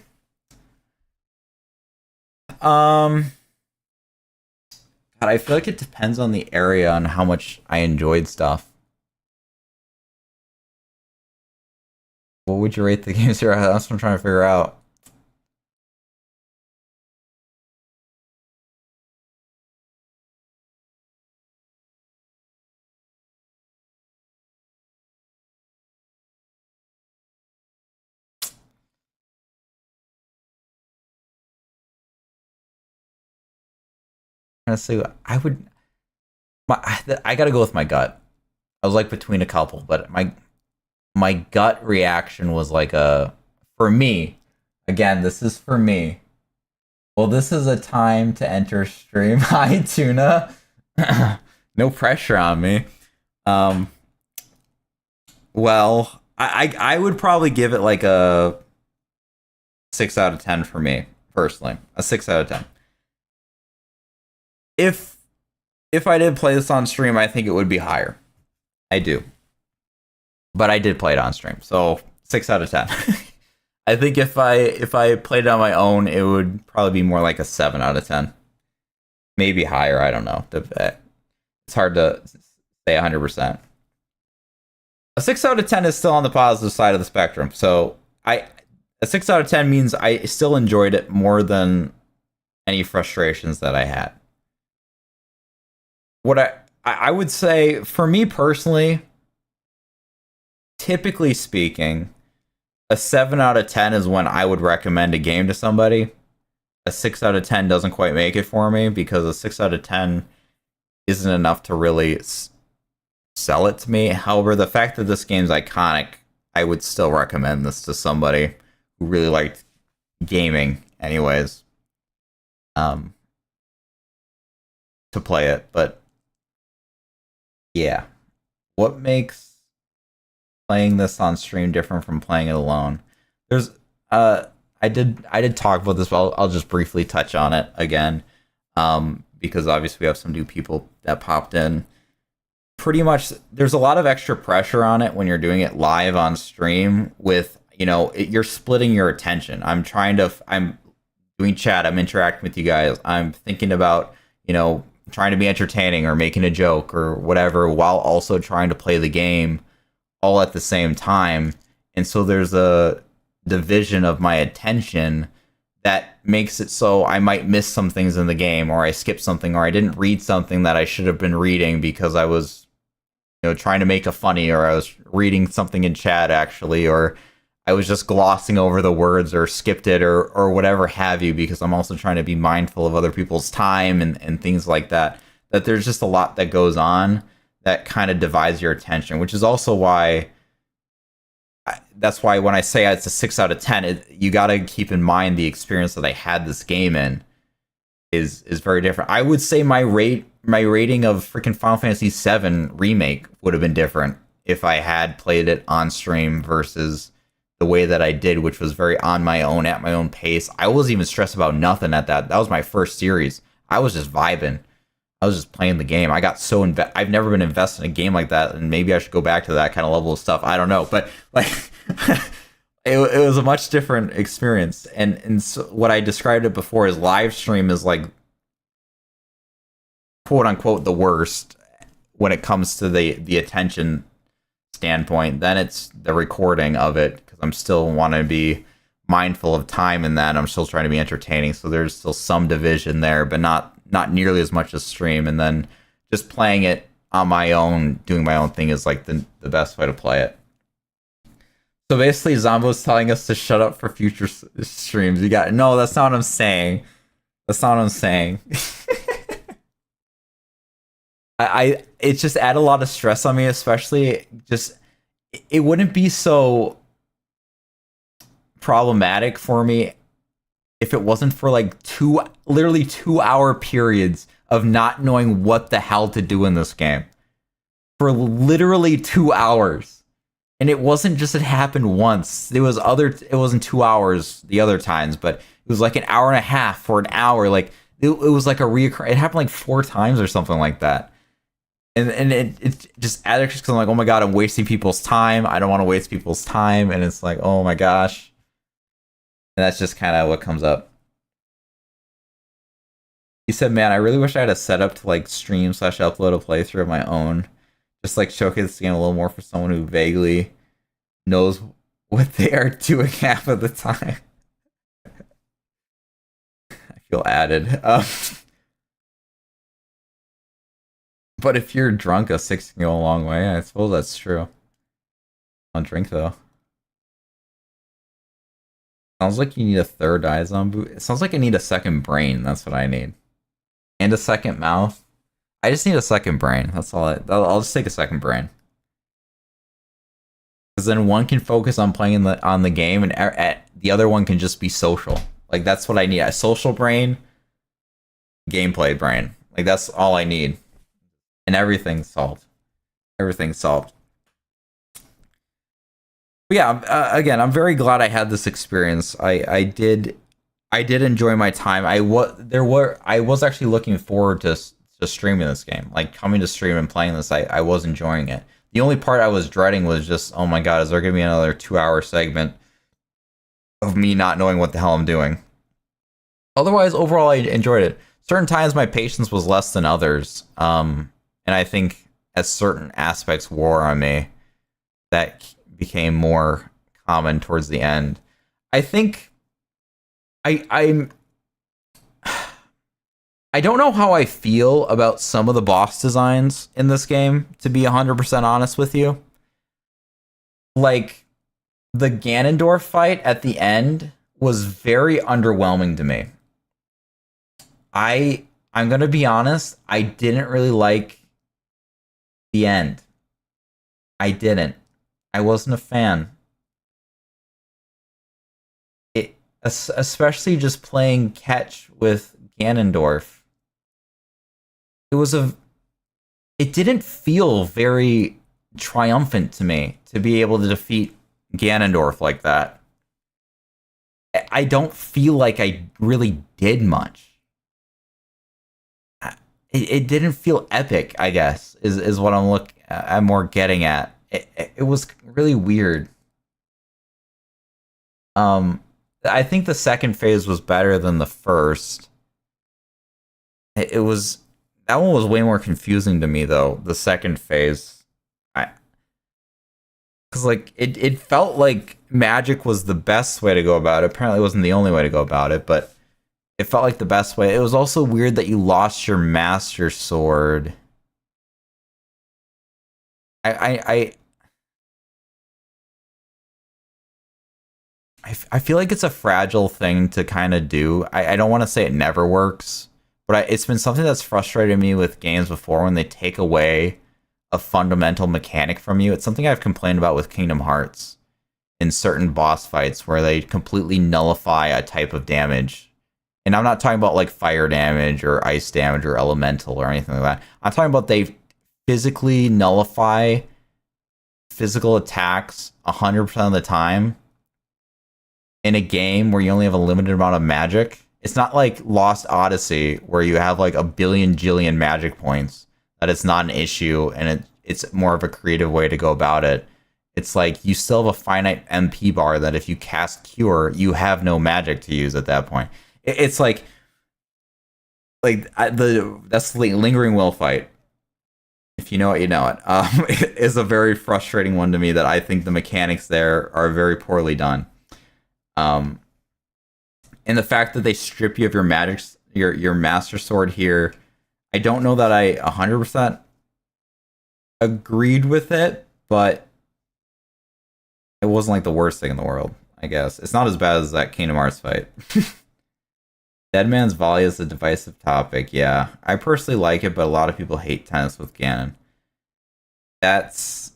God, I feel like it depends on the area and how much I enjoyed stuff. What would you rate the games here? That's what I'm trying to figure out. Honestly, I would. I gotta go with my gut. I was like between a couple, but my gut reaction was like for me. Again, this is for me. Well, this is a time to enter stream. Hi, Tuna. No pressure on me. Well, I would probably give it like a 6 out of 10 for me personally. A 6 out of 10. If I did play this on stream, I think it would be higher. I do. But I did play it on stream, so 6 out of 10. I think if I played it on my own, it would probably be more like a 7 out of 10. Maybe higher, I don't know. It's hard to say 100%. A 6 out of 10 is still on the positive side of the spectrum. So a 6 out of 10 means I still enjoyed it more than any frustrations that I had. What I would say, for me personally, typically speaking, a 7 out of 10 is when I would recommend a game to somebody. A 6 out of 10 doesn't quite make it for me because a 6 out of 10 isn't enough to really sell it to me. However, the fact that this game's iconic, I would still recommend this to somebody who really liked gaming anyways, to play it. But yeah, what makes playing this on stream different from playing it alone? There's I did talk about this, but I'll just briefly touch on it again, because obviously we have some new people that popped in. Pretty much, there's a lot of extra pressure on it when you're doing it live on stream. With you're splitting your attention. I'm doing chat. I'm interacting with you guys. I'm thinking about trying to be entertaining or making a joke or whatever, while also trying to play the game all at the same time. And so there's a division of my attention that makes it so I might miss some things in the game, or I skip something, or I didn't read something that I should have been reading because I was trying to make a funny, or I was reading something in chat actually, or I was just glossing over the words or skipped it or whatever have you, because I'm also trying to be mindful of other people's time and things like that. That there's just a lot that goes on that kind of divides your attention, which is also why that's why when I say it's a 6 out of 10, you got to keep in mind the experience that I had this game in is very different. I would say my rating of freaking Final Fantasy VII Remake would have been different if I had played it on stream versus the way that I did, which was very on my own, at my own pace. I wasn't even stressed about nothing at that. That was my first series. I was just vibing. I was just playing the game. I got so I've never been invested in a game like that, and maybe I should go back to that kind of level of stuff. I don't know, but like, it was a much different experience. And so what I described it before is live stream is like, quote unquote, the worst when it comes to the attention standpoint. Then it's the recording of it, because I'm still want to be mindful of time in that. I'm still trying to be entertaining, so there's still some division there, but not nearly as much as stream. And then just playing it on my own, doing my own thing, is like the best way to play it. So basically, Zombo's telling us to shut up for future streams. No, that's not what I'm saying. That's not what I'm saying. It just add a lot of stress on me, especially just it wouldn't be so problematic for me if it wasn't for like literally 2 hour periods of not knowing what the hell to do in this game. For literally 2 hours. And it wasn't just it happened once. It wasn't 2 hours the other times, but it was like an hour and a half for an hour. Like it was like it happened like 4 times or something like that. And it just added because I'm like, oh my god, I'm wasting people's time. I don't want to waste people's time. And it's like, oh my gosh. And that's just kind of what comes up. He said, man, I really wish I had a setup to like stream/upload a playthrough of my own. Just like showcase the game a little more for someone who vaguely knows what they are doing half of the time. I feel added. But if you're drunk, a 6 can go a long way. I suppose that's true. I don't drink though. Sounds like you need a third eye zombie. It sounds like I need a second brain. That's what I need. And a second mouth. I just need a second brain. That's all. I'll just take a second brain. Because then one can focus on playing on the game, and the other one can just be social. Like that's what I need. A social brain, gameplay brain. Like that's all I need. And everything's solved. Everything's solved. But yeah, again, I'm very glad I had this experience. I did enjoy my time. I was actually looking forward to streaming this game. Like coming to stream and playing this, I was enjoying it. The only part I was dreading was just, oh my god, is there gonna be another 2-hour segment of me not knowing what the hell I'm doing? Otherwise, overall, I enjoyed it. Certain times my patience was less than others. And I think as certain aspects wore on me, that became more common towards the end. I think I don't know how I feel about some of the boss designs in this game, to be 100% honest with you. Like, the Ganondorf fight at the end was very underwhelming to me. I'm gonna be honest, I didn't really like the end. I didn't. I wasn't a fan. Especially just playing catch with Ganondorf. It didn't feel very triumphant to me to be able to defeat Ganondorf like that. I don't feel like I really did much. It didn't feel epic, I guess, is what I'm more getting at. It was really weird. I think the second phase was better than the first. That one was way more confusing to me though. The second phase, because like it felt like magic was the best way to go about it. Apparently, it wasn't the only way to go about it, but it felt like the best way. It was also weird that you lost your master sword. I feel like it's a fragile thing to kind of do. I don't want to say it never works, but it's been something that's frustrated me with games before when they take away a fundamental mechanic from you. It's something I've complained about with Kingdom Hearts in certain boss fights where they completely nullify a type of damage. And I'm not talking about like fire damage or ice damage or elemental or anything like that. I'm talking about they physically nullify physical attacks 100% of the time in a game where you only have a limited amount of magic. It's not like Lost Odyssey where you have like a billion jillion magic points, that it's not an issue and it's more of a creative way to go about it. It's like you still have a finite MP bar that if you cast Cure, you have no magic to use at that point. It's like that's the Lingering Will fight. If you know it, you know it. It is a very frustrating one to me that I think the mechanics there are very poorly done. And the fact that they strip you of your magic, your master sword here, I don't know that I 100% agreed with it, but it wasn't like the worst thing in the world, I guess. It's not as bad as that Kingdom Hearts fight. Dead Man's Volley is a divisive topic, yeah. I personally like it, but a lot of people hate tennis with Ganon. That's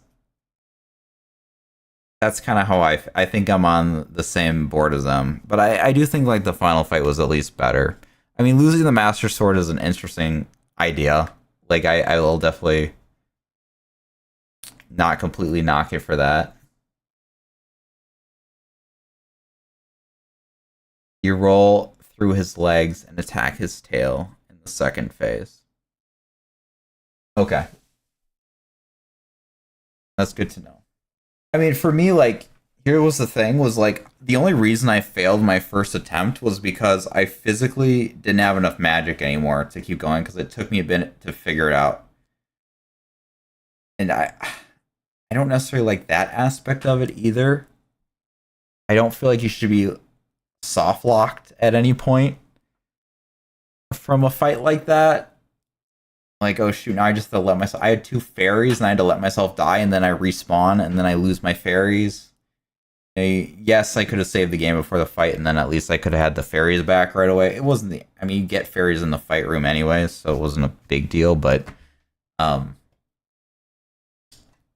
that's kind of how I think I'm on the same board as them. But I do think like the final fight was at least better. I mean, losing the Master Sword is an interesting idea. Like I will definitely not completely knock it for that. You roll through his legs and attack his tail in the second phase. Okay. That's good to know. I mean, for me, like, here was the thing, was like, the only reason I failed my first attempt was because I physically didn't have enough magic anymore to keep going, because it took me a bit to figure it out. And I don't necessarily like that aspect of it either. I don't feel like you should be soft locked at any point from a fight like that. Like, oh shoot, now I just have to let myself. I had 2 fairies and I had to let myself die, and then I respawn, and then I lose my fairies. Yes, I could have saved the game before the fight, and then at least I could have had the fairies back right away. It wasn't the. I mean, you get fairies in the fight room anyways, so it wasn't a big deal. But,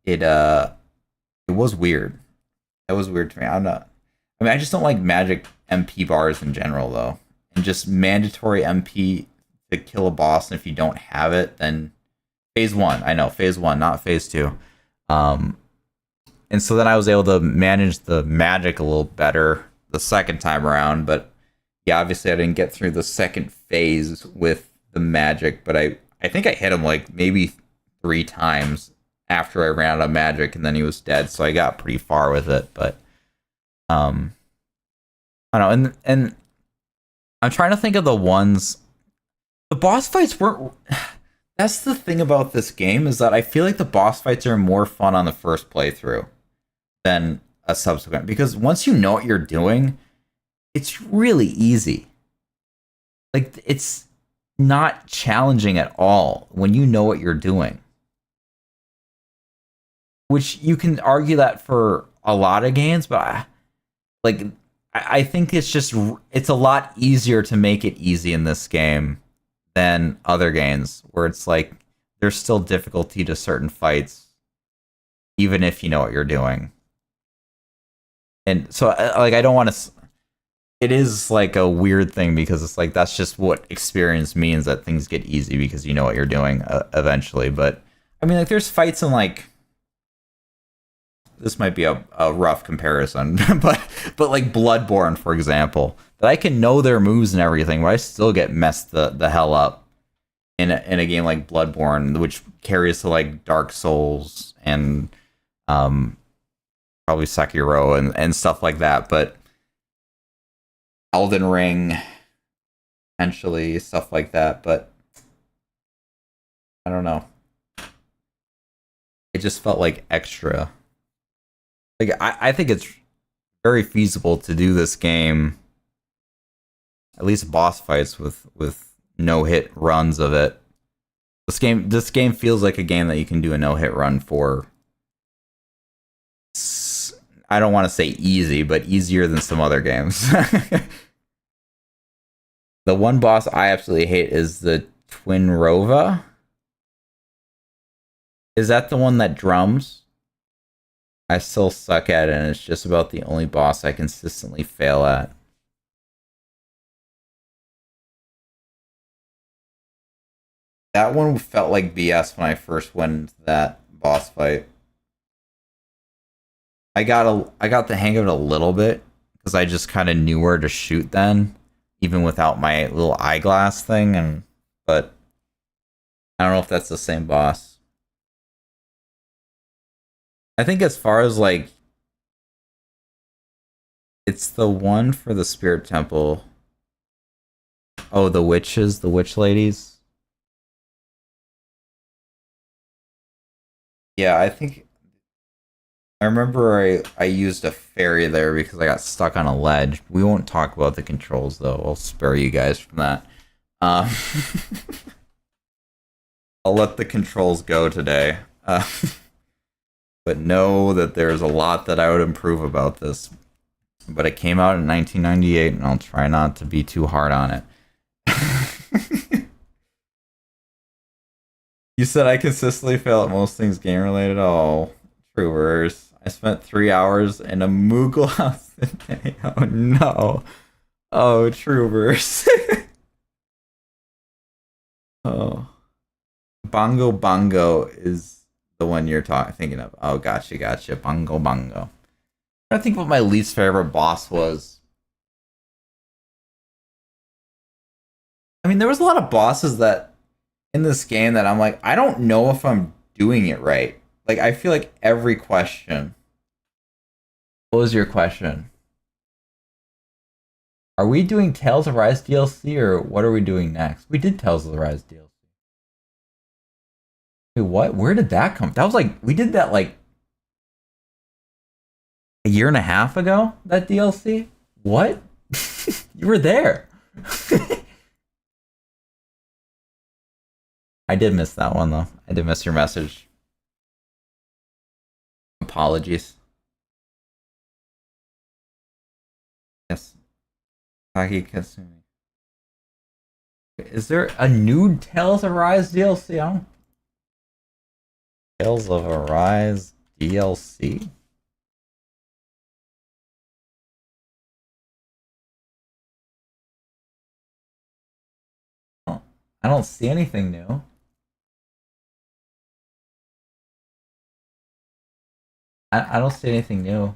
it was weird. It was weird to me. I'm not. I mean, I just don't like magic MP bars in general, though, and just mandatory MP to kill a boss, and if you don't have it, then phase 1. I know, phase 1, not phase 2. And so then I was able to manage the magic a little better the second time around, but yeah, obviously I didn't get through the second phase with the magic, but I think I hit him like maybe 3 times after I ran out of magic, and then he was dead, so I got pretty far with it, but I don't know, and I'm trying to think of the ones. The boss fights weren't. That's the thing about this game, is that I feel like the boss fights are more fun on the first playthrough than a subsequent. Because once you know what you're doing, it's really easy. Like, it's not challenging at all when you know what you're doing. Which you can argue that for a lot of games, but I think it's a lot easier to make it easy in this game than other games, where it's like there's still difficulty to certain fights even if you know what you're doing. And so like I don't want to. It is like a weird thing, because it's like that's just what experience means, that things get easy because you know what you're doing eventually. But I mean, like, there's fights in, like, this might be a rough comparison, but like Bloodborne, for example, that I can know their moves and everything, but I still get messed the hell up in a game like Bloodborne, which carries to like Dark Souls and probably Sekiro and stuff like that. But Elden Ring, potentially, stuff like that. But I don't know. It just felt like extra. Like, I think it's very feasible to do this game, at least boss fights, with no-hit runs of it. This game feels like a game that you can do a no-hit run for. I don't want to say easy, but easier than some other games. The one boss I absolutely hate is the Twin Rova. Is that the one that drums? I still suck at it, and it's just about the only boss I consistently fail at. That one felt like BS when I first went into that boss fight. I got the hang of it a little bit, because I just kind of knew where to shoot then, even without my little eyeglass thing, but I don't know if that's the same boss. I think as far as, like, it's the one for the Spirit Temple. Oh, the witches, the witch ladies. Yeah, I remember I used a fairy there because I got stuck on a ledge. We won't talk about the controls, though. I'll spare you guys from that. I'll let the controls go today. But know that there's a lot that I would improve about this. But it came out in 1998, and I'll try not to be too hard on it. You said I consistently fail at most things game related. Oh, troopers. I spent 3 hours in a Moogle house today. Oh no. Oh, Troopers. Oh. Bongo Bongo is the one you're thinking of. Oh, gotcha. Bongo Bongo. I think what my least favorite boss was. I mean, there was a lot of bosses that in this game that I'm like, I don't know if I'm doing it right. Like, I feel like every question. What was your question? Are we doing Tales of Rise DLC or what are we doing next? We did Tales of the Rise DLC. Wait, what? Where did that come? That was like, we did that like a year and a half ago, that DLC? What? You were there. I did miss that one though. I did miss your message. Apologies. Yes. Taki Kasumi. Is there a new Tales of Rise DLC? I don't... Tales of Arise DLC? Oh, I don't see anything new. I don't see anything new.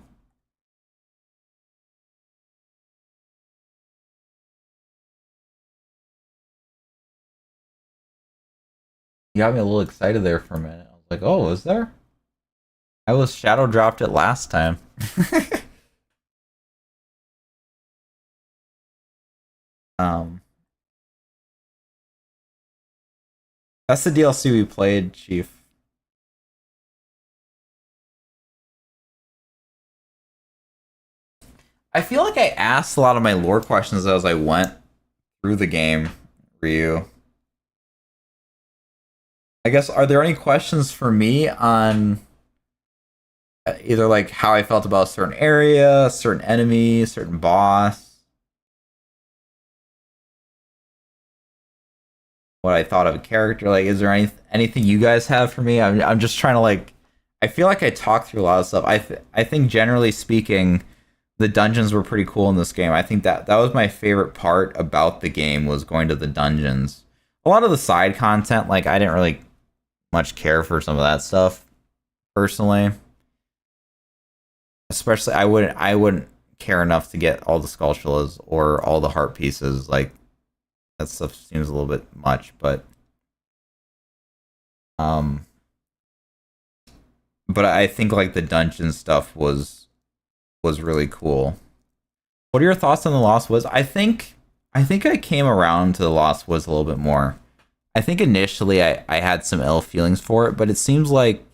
You got me a little excited there for a minute. I was like, oh, is there? I was shadow dropped it last time. um, that's the DLC we played, Chief. I feel like I asked a lot of my lore questions as I went through the game, Ryu. I guess, are there any questions for me on either like how I felt about a certain area, a certain enemy, a certain boss? What I thought of a character? Like, is there anything you guys have for me? I'm just trying to like, I feel like I talked through a lot of stuff. I think generally speaking, the dungeons were pretty cool in this game. I think that was my favorite part about the game, was going to the dungeons. A lot of the side content, like I didn't really much care for some of that stuff personally. Especially I wouldn't care enough to get all the Skulltulas or all the heart pieces. Like, that stuff seems a little bit much, but I think like the dungeon stuff was really cool. What are your thoughts on the Lost Woods? I think I came around to the Lost Woods a little bit more. I think initially I had some ill feelings for it, but it seems like,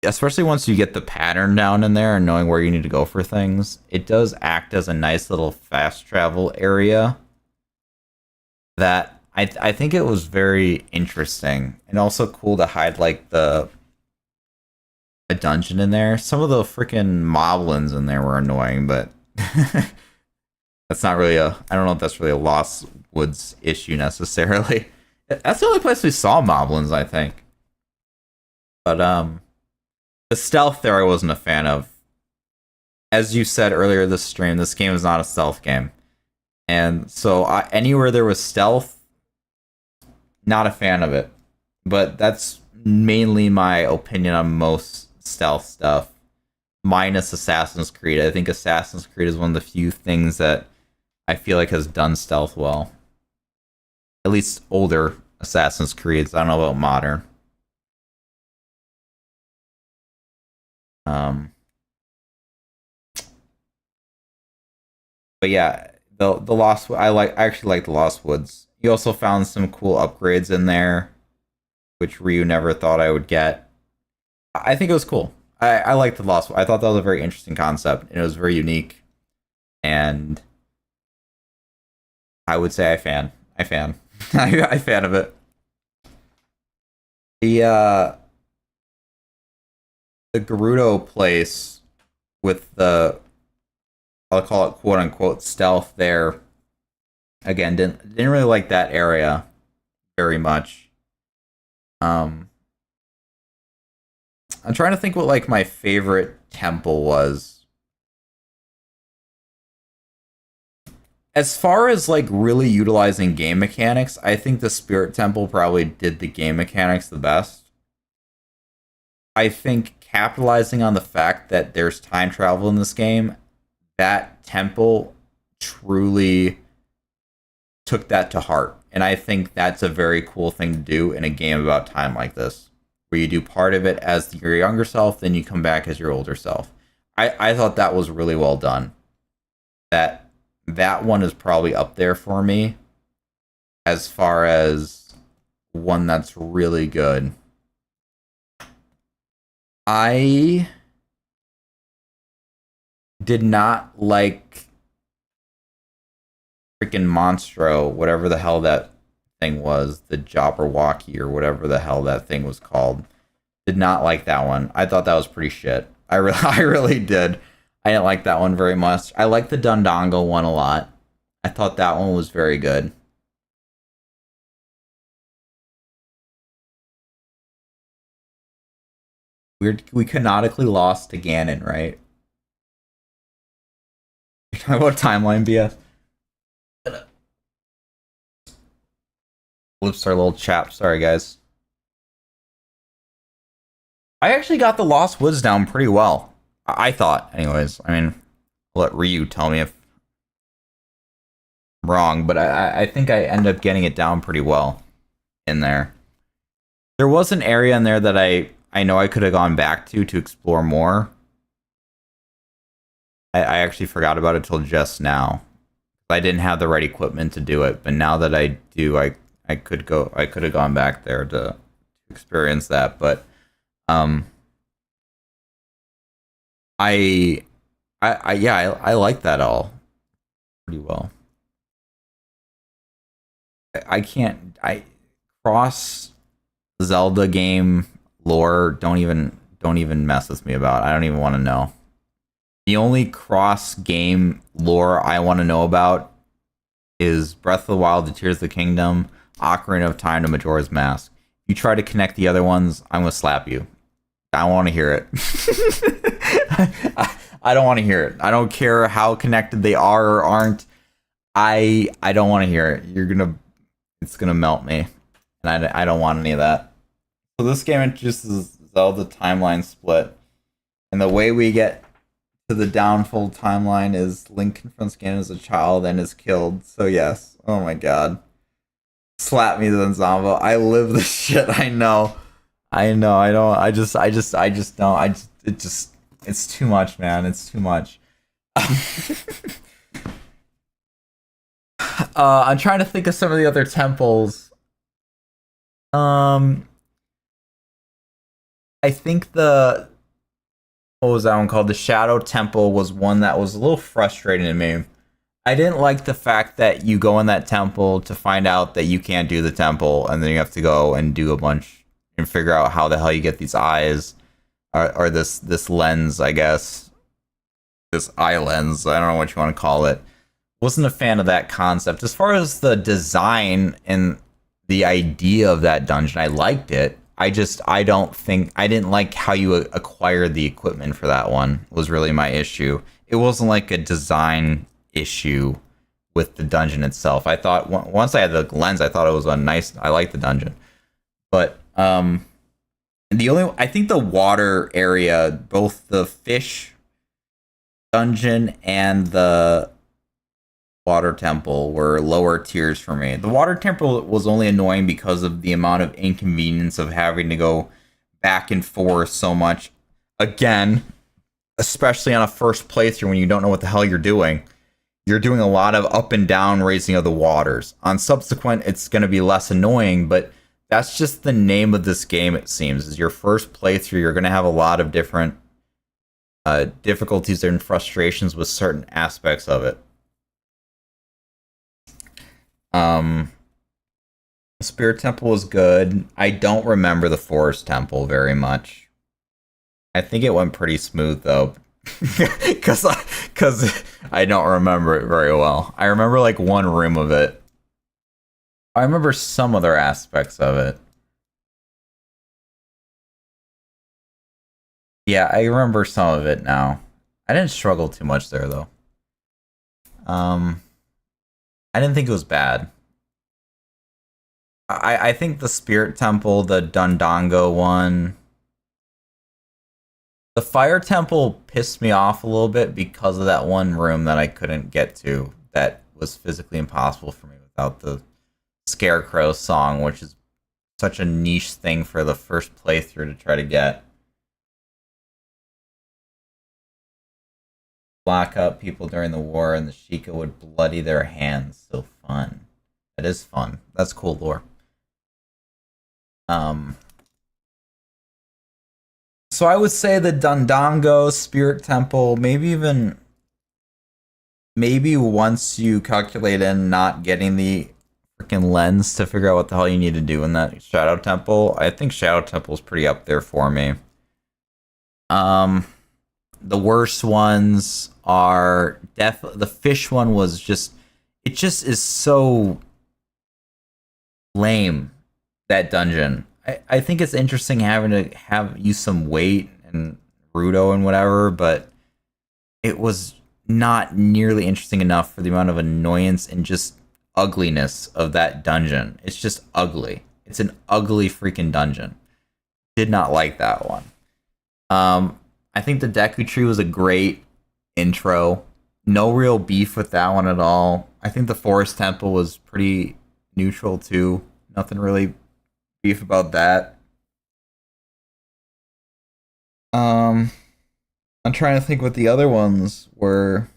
especially once you get the pattern down in there and knowing where you need to go for things, it does act as a nice little fast travel area that I think it was very interesting and also cool to hide like a dungeon in there. Some of the freaking moblins in there were annoying, but that's not really I don't know if that's really a Lost Woods issue necessarily. That's the only place we saw moblins, I think. But the stealth there I wasn't a fan of. As you said earlier this stream, this game is not a stealth game. And so anywhere there was stealth, not a fan of it. But that's mainly my opinion on most stealth stuff, minus Assassin's Creed. I think Assassin's Creed is one of the few things that I feel like has done stealth well. At least older Assassin's Creeds. I don't know about modern. But yeah, the Lost. I actually like the Lost Woods. You also found some cool upgrades in there, which Ryu never thought I would get. I think it was cool. I liked the Lost. I thought that was a very interesting concept, and it was very unique. And I would say I fan I fan of it. The Gerudo place with the, I'll call it quote unquote stealth there. Again, didn't really like that area very much. I'm trying to think what like my favorite temple was. As far as like really utilizing game mechanics, I think the Spirit Temple probably did the game mechanics the best. I think capitalizing on the fact that there's time travel in this game, that temple truly took that to heart. And I think that's a very cool thing to do in a game about time like this, where you do part of it as your younger self, then you come back as your older self. I thought that was really well done. That one is probably up there for me as far as one that's really good. I did not like freaking Monstro, whatever the hell that thing was, the Jabberwocky or whatever the hell that thing was called. Did not like that one. I thought that was pretty shit. I really did. I didn't like that one very much. I liked the Dundongo one a lot. I thought that one was very good. We canonically lost to Ganon, right? You're talking about timeline BS? Flips our little chap. Sorry, guys. I actually got the Lost Woods down pretty well. I thought, anyways. I mean, I'll let Ryu tell me if I'm wrong, but I think I ended up getting it down pretty well in there. There was an area in there that I know I could have gone back to explore more. I actually forgot about it till just now. I didn't have the right equipment to do it, but now that I do, I could have gone back there to experience that, but I like that all pretty well. I cross Zelda game lore, don't even mess with me about. I don't even want to know. The only cross game lore I want to know about is Breath of the Wild to Tears of the Kingdom, Ocarina of Time to Majora's Mask. If you try to connect the other ones, I'm gonna slap you. I don't want to hear it. I don't want to hear it. I don't care how connected they are or aren't. I don't want to hear it. It's gonna melt me, and I don't want any of that. So this game introduces Zelda timeline split, and the way we get to the downfold timeline is Link confronts Ganon as a child and is killed. So yes, oh my god, slap me then, Zombo. I live this shit. I know. I don't. I just don't. It's too much, man. It's too much. I'm trying to think of some of the other temples. I think what was that one called? The Shadow Temple was one that was a little frustrating to me. I didn't like the fact that you go in that temple to find out that you can't do the temple, and then you have to go and do a bunch and figure out how the hell you get these eyes or this lens, I guess. This eye lens. I don't know what you want to call it. Wasn't a fan of that concept. As far as the design and the idea of that dungeon, I liked it. I didn't like how you acquired the equipment for that one, was really my issue. It wasn't like a design issue with the dungeon itself. I thought once I had the lens, I thought it was I liked the dungeon. But I think the water area, both the fish dungeon and the water temple were lower tiers for me. The water temple was only annoying because of the amount of inconvenience of having to go back and forth so much. Again, especially on a first playthrough when you don't know what the hell you're doing. You're doing a lot of up and down raising of the waters. On subsequent, it's going to be less annoying, but that's just the name of this game, it seems. Is your first playthrough, you're going to have a lot of different difficulties and frustrations with certain aspects of it. The Spirit Temple was good. I don't remember the Forest Temple very much. I think it went pretty smooth though, because I don't remember it very well. I remember like one room of it. I remember some other aspects of it. Yeah, I remember some of it now. I didn't struggle too much there though. I didn't think it was bad. I think the Spirit Temple, the Dundongo one, the Fire Temple pissed me off a little bit because of that one room that I couldn't get to that was physically impossible for me without the Scarecrow song, which is such a niche thing for the first playthrough to try to get. Lock up people during the war and the Sheikah would bloody their hands. So fun. That is fun. That's cool lore. So I would say the Dundongo Spirit Temple, maybe once you calculate in not getting the freaking lens to figure out what the hell you need to do in that Shadow Temple, I think Shadow Temple is pretty up there for me. The worst ones are the fish one was just, it just is so lame, that dungeon. I think it's interesting having to use some weight and Rudo and whatever, but it was not nearly interesting enough for the amount of annoyance and just ugliness of that dungeon. It's just ugly. It's an ugly freaking dungeon. Did not like that one. I think the Deku Tree was a great intro. No real beef with that one at all. I think the Forest Temple was pretty neutral too. Nothing really beef about that. I'm trying to think what the other ones were.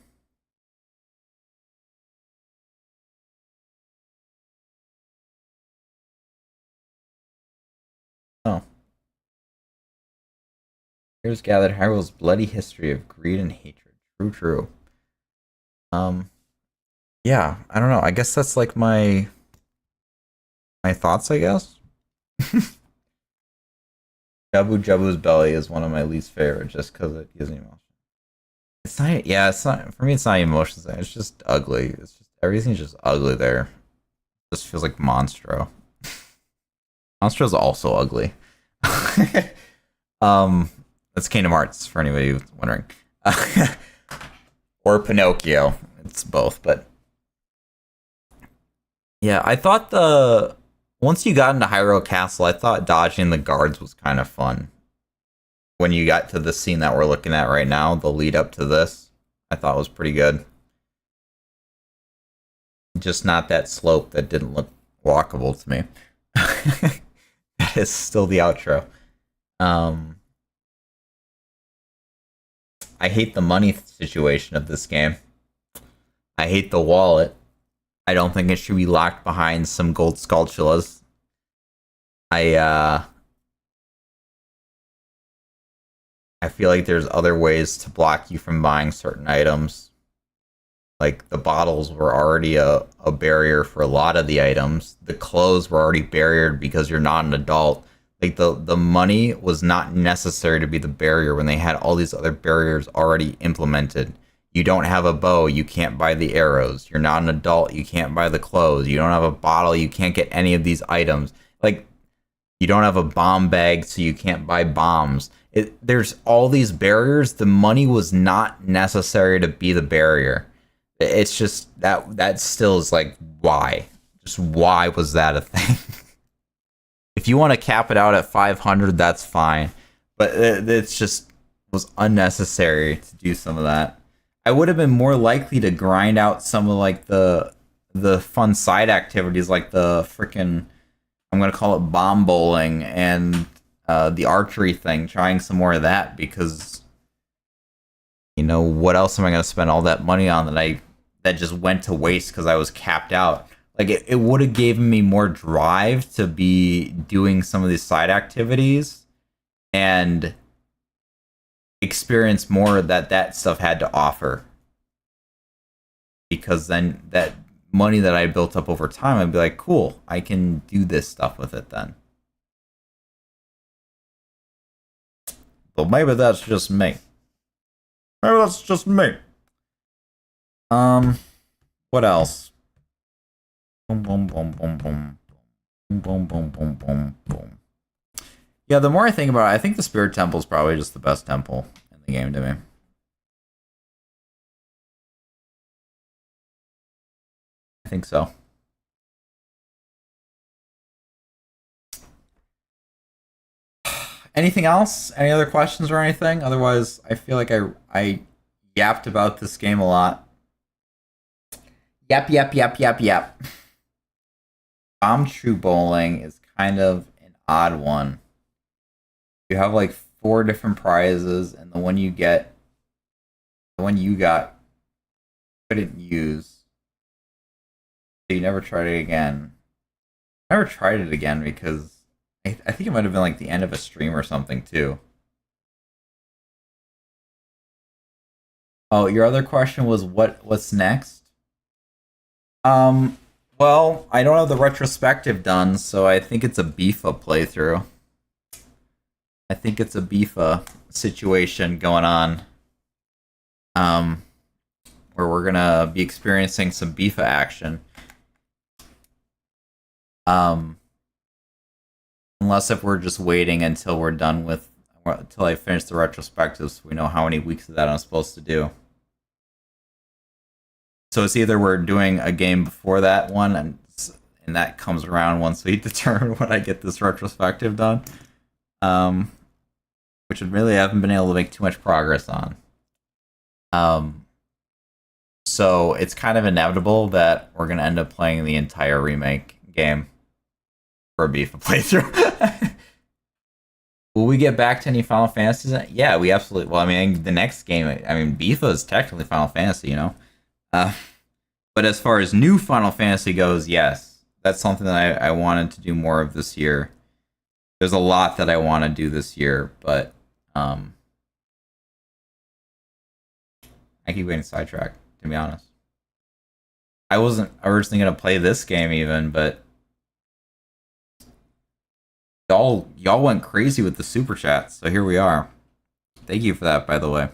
Oh. Here's gathered Hyrule's bloody history of greed and hatred. True. Yeah, I don't know. I guess that's like my thoughts, I guess. Jabu's belly is one of my least favorite just because it gives me emotion. It's not, yeah, it's not, for me, it's not emotions. It's just ugly. It's just, everything's just ugly there. It just feels like Monstro. Monstro's also ugly. That's Kingdom Hearts for anybody who's wondering. Or Pinocchio. It's both, but yeah, I thought once you got into Hyrule Castle, I thought dodging the guards was kind of fun. When you got to the scene that we're looking at right now, the lead up to this, I thought was pretty good. Just not that slope that didn't look walkable to me. That is still the outro. I hate the money situation of this game. I hate the wallet. I don't think it should be locked behind some gold sculptulas. I feel like there's other ways to block you from buying certain items. Like the bottles were already a barrier for a lot of the items. The clothes were already barriered because you're not an adult. Like the money was not necessary to be the barrier when they had all these other barriers already implemented. You don't have a bow, you can't buy the arrows. You're not an adult, you can't buy the clothes. You don't have a bottle, you can't get any of these items. Like, you don't have a bomb bag, so you can't buy bombs. There's all these barriers. The money was not necessary to be the barrier. It's just that still is like, why? Just why was that a thing? If you want to cap it out at 500, that's fine. But it's just was unnecessary to do some of that. I would have been more likely to grind out some of like the fun side activities, like the freaking, I'm gonna call it bomb bowling and the archery thing. Trying some more of that because, you know, what else am I gonna spend all that money on that just went to waste because I was capped out? Like it would have given me more drive to be doing some of these side activities and experience more that stuff had to offer, because then that money that I built up over time, I'd be like, cool, I can do this stuff with it then. But maybe that's just me. Maybe that's just me. What else? Boom boom boom boom boom boom boom boom boom boom boom. Yeah, the more I think about it, I think the Spirit Temple is probably just the best temple in the game to me. I think so. Anything else? Any other questions or anything? Otherwise, I feel like I yapped about this game a lot. Yap. Bomb True Bowling is kind of an odd one. You have like 4 different prizes, and the one you got, couldn't use. So you never tried it again. Never tried it again because I think it might have been like the end of a stream or something too. Oh, your other question was what's next? Well, I don't have the retrospective done, so I think it's a BIFA playthrough. I think it's a BIFA situation going on. Where we're gonna be experiencing some BIFA action. Unless if we're just waiting until we're done with until I finish the retrospective so we know how many weeks of that I'm supposed to do. So it's either we're doing a game before that one and that comes around once we determine when I get this retrospective done. Which I really haven't been able to make too much progress on. So it's kind of inevitable that we're gonna end up playing the entire remake game for a BIFA playthrough. Will we get back to any Final Fantasies? Yeah, we absolutely. Well, I mean, the next game. I mean, BIFA is technically Final Fantasy, you know. But as far as new Final Fantasy goes, yes, that's something that I wanted to do more of this year. There's a lot that I want to do this year, but I keep getting sidetracked, to be honest. I wasn't originally gonna play this game even, but y'all went crazy with the super chats, so here we are. Thank you for that, by the way.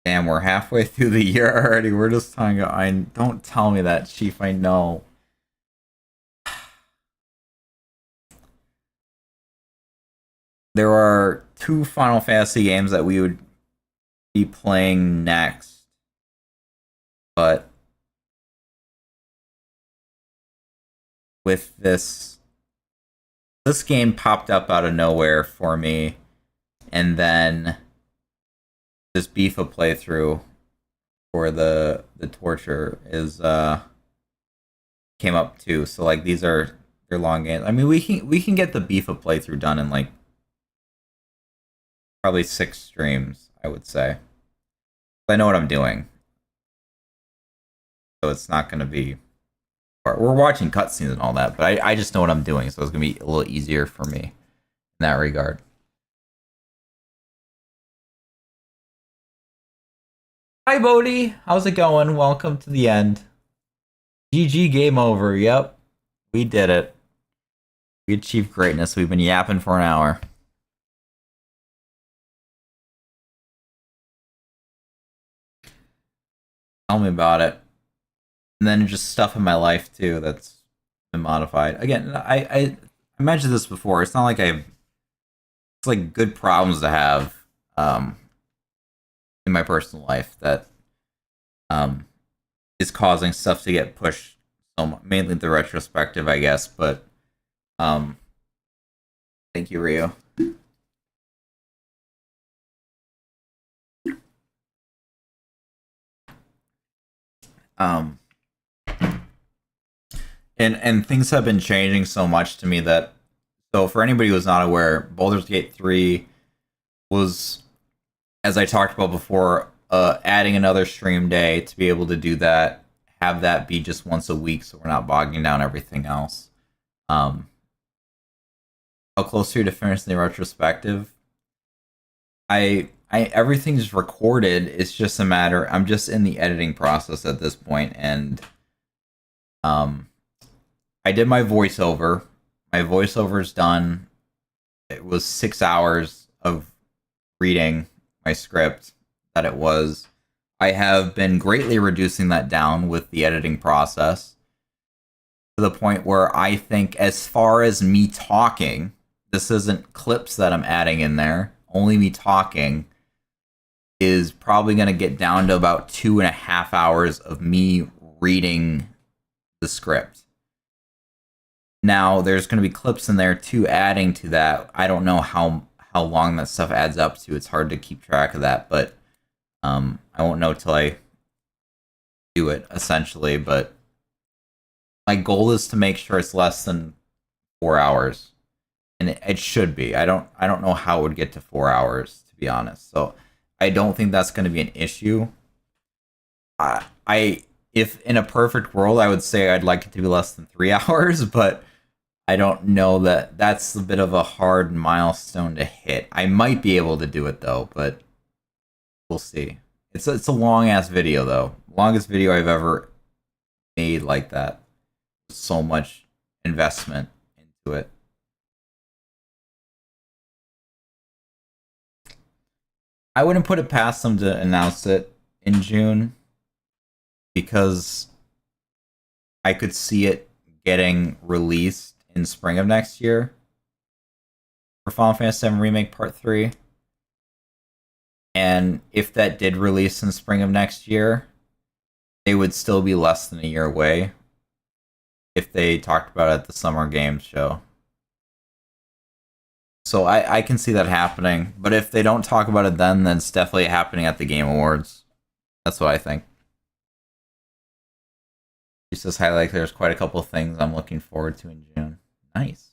Damn, we're halfway through the year already. We're just talking about, don't tell me that, Chief, I know. There are 2 Final Fantasy games that we would be playing next. But with this game popped up out of nowhere for me, and then this BIFA playthrough for the torture is came up too. So like they're long games. I mean, we can get the BIFA playthrough done in like probably 6 streams, I would say. I know what I'm doing, so it's not going to be. We're watching cutscenes and all that, but I just know what I'm doing, so it's going to be a little easier for me in that regard. Hi, Bodhi. How's it going? Welcome to the end. GG, game over. Yep. We did it. We achieved greatness. We've been yapping for an hour. Tell me about it. And then just stuff in my life, too, that's been modified. Again, I mentioned this before. It's not like it's like good problems to have. In my personal life that is causing stuff to get pushed so much, mainly the retrospective, I guess, but thank you, Rio. And things have been changing so much to me that, so for anybody who's not aware, Baldur's Gate 3 was, as I talked about before, adding another stream day to be able to do that, have that be just once a week so we're not bogging down everything else. How close are you to finishing the retrospective? Everything's recorded. It's just a matter. I'm just in the editing process at this point, and I did my voiceover. My voiceover's done. It was 6 hours of reading my script that it was. I have been greatly reducing that down with the editing process to the point where I think, as far as me talking, this isn't clips that I'm adding in there, only me talking, is probably going to get down to about 2.5 hours of me reading the script. Now, there's going to be clips in there too, adding to that. I don't know how long that stuff adds up to. It's hard to keep track of that, but I won't know till I do it, essentially. But my goal is to make sure it's less than 4 hours, and it should be. I don't know how it would get to 4 hours, to be honest. So I don't think that's going to be an issue. If in a perfect world, I would say I'd like it to be less than 3 hours, but I don't know that that's a bit of a hard milestone to hit. I might be able to do it though, but we'll see. It's a long ass video though. Longest video I've ever made like that. So much investment into it. I wouldn't put it past them to announce it in June, because I could see it getting released in spring of next year for Final Fantasy VII Remake Part 3. And if that did release in spring of next year, they would still be less than a year away if they talked about it at the Summer Games show. So I can see that happening. But if they don't talk about it then it's definitely happening at the Game Awards. That's what I think. She says, highlight, there's quite a couple of things I'm looking forward to in June. Nice.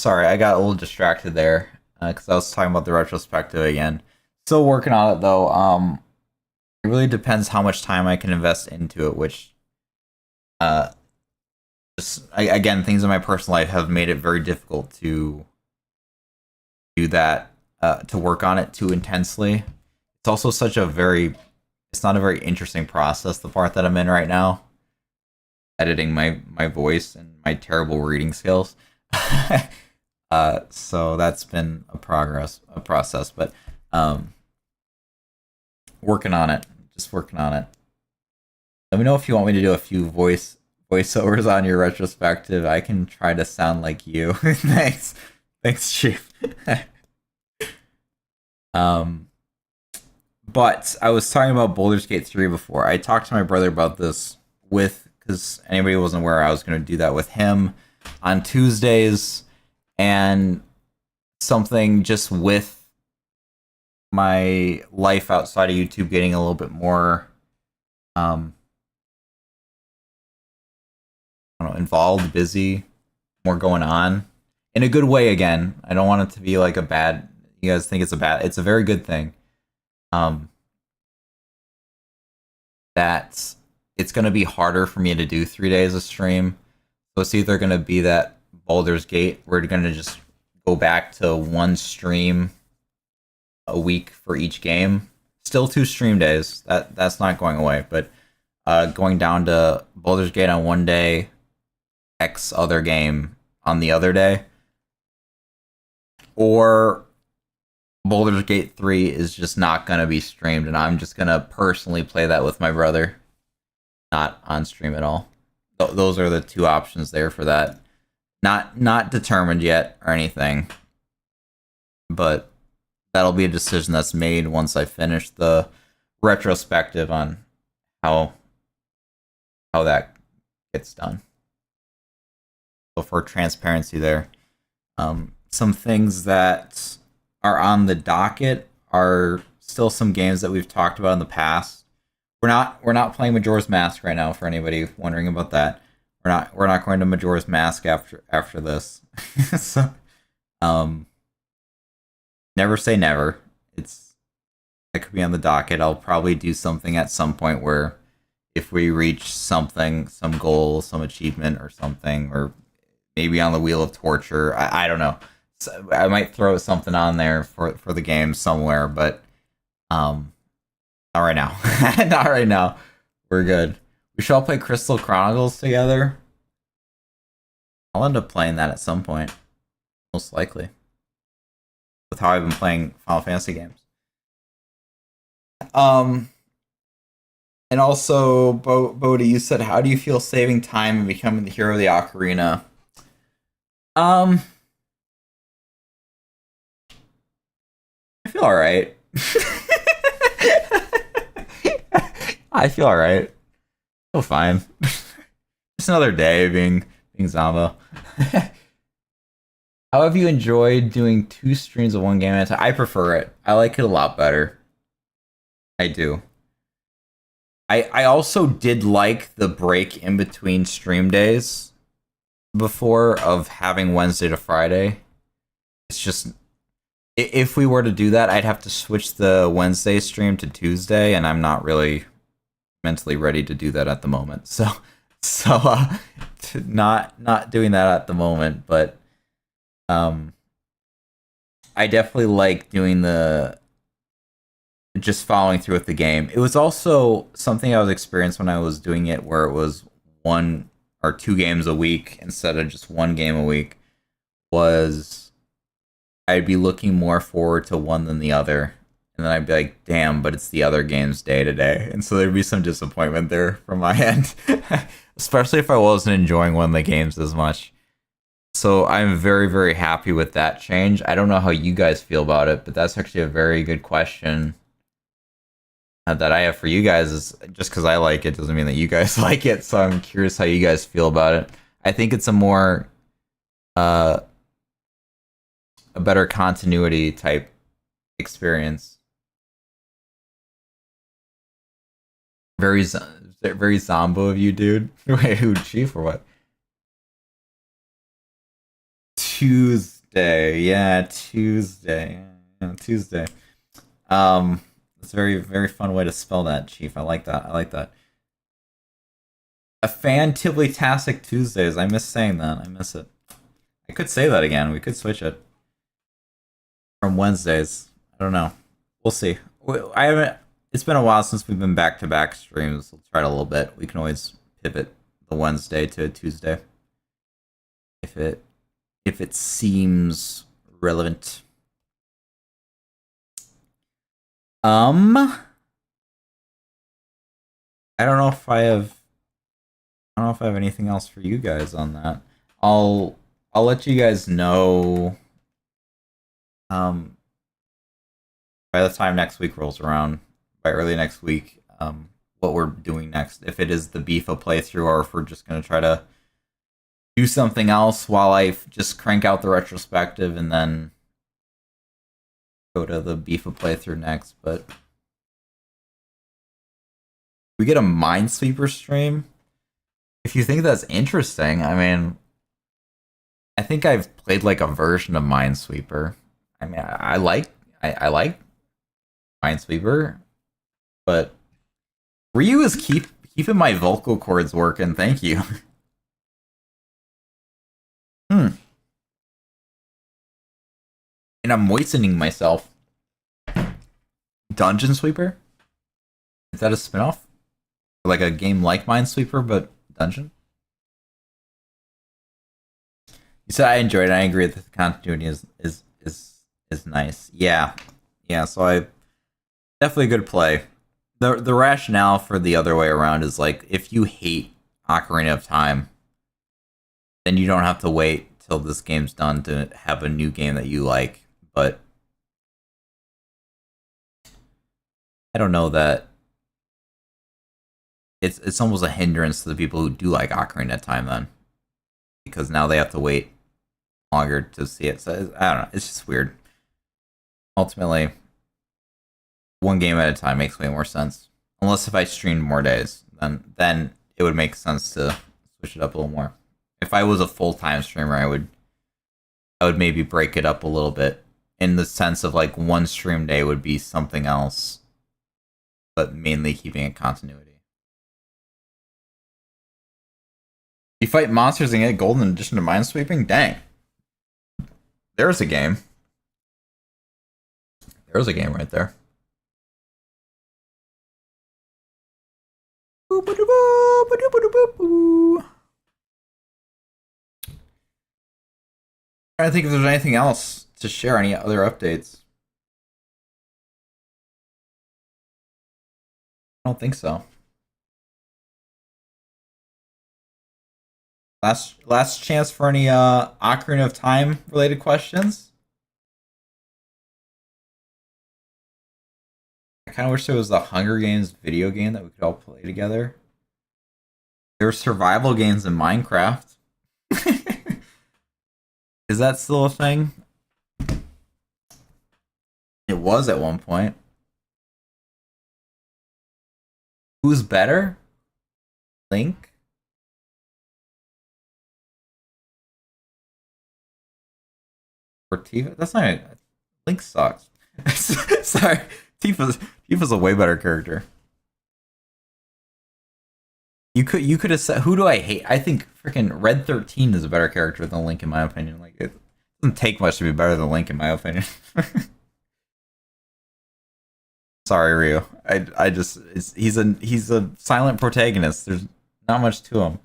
Sorry, I got a little distracted there because I was talking about the retrospective again. Still working on it though. It really depends how much time I can invest into it, which again, things in my personal life have made it very difficult to do that, to work on it too intensely. It's also it's not a very interesting process, the part that I'm in right now. Editing my voice and my terrible reading skills. So that's been a process, but working on it. Just working on it. Let me know if you want me to do a few voiceovers on your retrospective. I can try to sound like you. Thanks, Chief. But I was talking about Baldur's Gate 3 before. I talked to my brother about this because anybody who wasn't aware, I was going to do that with him on Tuesdays, and something just with my life outside of YouTube getting a little bit more involved, busy, more going on. In a good way again. I don't want it to be like a bad, you guys think it's a very good thing. That it's going to be harder for me to do 3 days of stream. So it's either going to be that Baldur's Gate, we're going to just go back to one stream a week for each game. Still 2 stream days. That's not going away, but going down to Baldur's Gate on one day, X other game on the other day. Or Baldur's Gate 3 is just not going to be streamed, and I'm just going to personally play that with my brother. Not on stream at all. Those are the 2 options there for that. Not determined yet or anything. But that'll be a decision that's made once I finish the retrospective on how that gets done. So for transparency there, some things that are on the docket are still some games that we've talked about in the past. We're not playing Majora's Mask right now, for anybody wondering about that. We're not going to Majora's Mask after this. So, never say never. That could be on the docket. I'll probably do something at some point where if we reach something, some goal, some achievement or something, or maybe on the Wheel of Torture. I don't know. So I might throw something on there for the game somewhere, but not right now. Not right now. We're good. We should all play Crystal Chronicles together. I'll end up playing that at some point. Most likely. with how I've been playing Final Fantasy games. And also, Bodhi, you said, how do you feel saving time and becoming the hero of the Ocarina? I feel alright. I feel alright. I feel fine. Just another day being Zamba. How have you enjoyed doing 2 streams of one game at a time? I prefer it. I like it a lot better. I do. I also did like the break in between stream days before of having Wednesday to Friday. It's just, if we were to do that, I'd have to switch the Wednesday stream to Tuesday, and I'm not really mentally ready to do that at the moment. So not doing that at the moment, but I definitely like doing just following through with the game. It was also something I was experiencing when I was doing it, where it was 1 or 2 games a week instead of just 1 game a week. Was I'd be looking more forward to one than the other, and then I'd be like, damn, but it's the other game's day to day, and so there'd be some disappointment there from my end, especially if I wasn't enjoying one of the games as much. So I'm very, very happy with that change. I don't know how you guys feel about it, but that's actually a very good question that I have for you guys. Is just because I like it doesn't mean that you guys like it, so I'm curious how you guys feel about it. I think it's a more a better continuity type experience. Very Zombo of you, dude. Wait, who, Chief or what? Tuesday, yeah, Tuesday. It's a very, very fun way to spell that, Chief. I like that. A fantably-tastic Tuesdays. I miss saying that. I miss it. I could say that again. We could switch it from Wednesdays. I don't know. We'll see. I haven't. It's been a while since we've been back-to-back streams. We'll try it a little bit. We can always pivot the Wednesday to a Tuesday if it seems relevant. I don't know if I have anything else for you guys on that. I'll let you guys know by the time next week rolls around, by early next week, what we're doing next. If it is the Beefa playthrough, or if we're just gonna try to do something else while I just crank out the retrospective and then go to the Beefa playthrough next. But we get a Minesweeper stream. If you think that's interesting, I mean, I think I've played like a version of Minesweeper. I mean, I like Minesweeper, but Ryu is keeping my vocal cords working. Thank you. And I'm moistening myself. Dungeon Sweeper? Is that a spinoff? Like a game like Minesweeper, but dungeon? You said I enjoyed it. I agree that the continuity is nice. Yeah. So I definitely a good play. The rationale for the other way around is like, if you hate Ocarina of Time, then you don't have to wait till this game's done to have a new game that you like. But I don't know that it's almost a hindrance to the people who do like Ocarina of Time then, because now they have to wait longer to see it. So I don't know. It's just weird. Ultimately, one game at a time makes way more sense. Unless if I streamed more days, then it would make sense to switch it up a little more. If I was a full-time streamer, I would maybe break it up a little bit, in the sense of like one stream day would be something else, but mainly keeping a continuity. You fight monsters and get gold in addition to minesweeping? Dang. There's a game. There's a game right there. Trying to think if there's anything else to share any other updates. I don't think so. Last chance for any Ocarina of Time related questions. I kind of wish there was the Hunger Games video game that we could all play together. There were survival games in Minecraft. Is that still a thing? It was at one point. Who's better? Link? Or Tifa? That's not it. Link sucks. Sorry. Tifa's a way better character. You could have said, who do I hate? I think freaking Red 13 is a better character than Link in my opinion. Like, it doesn't take much to be better than Link in my opinion. Sorry, Ryu. I just he's a silent protagonist. There's not much to him.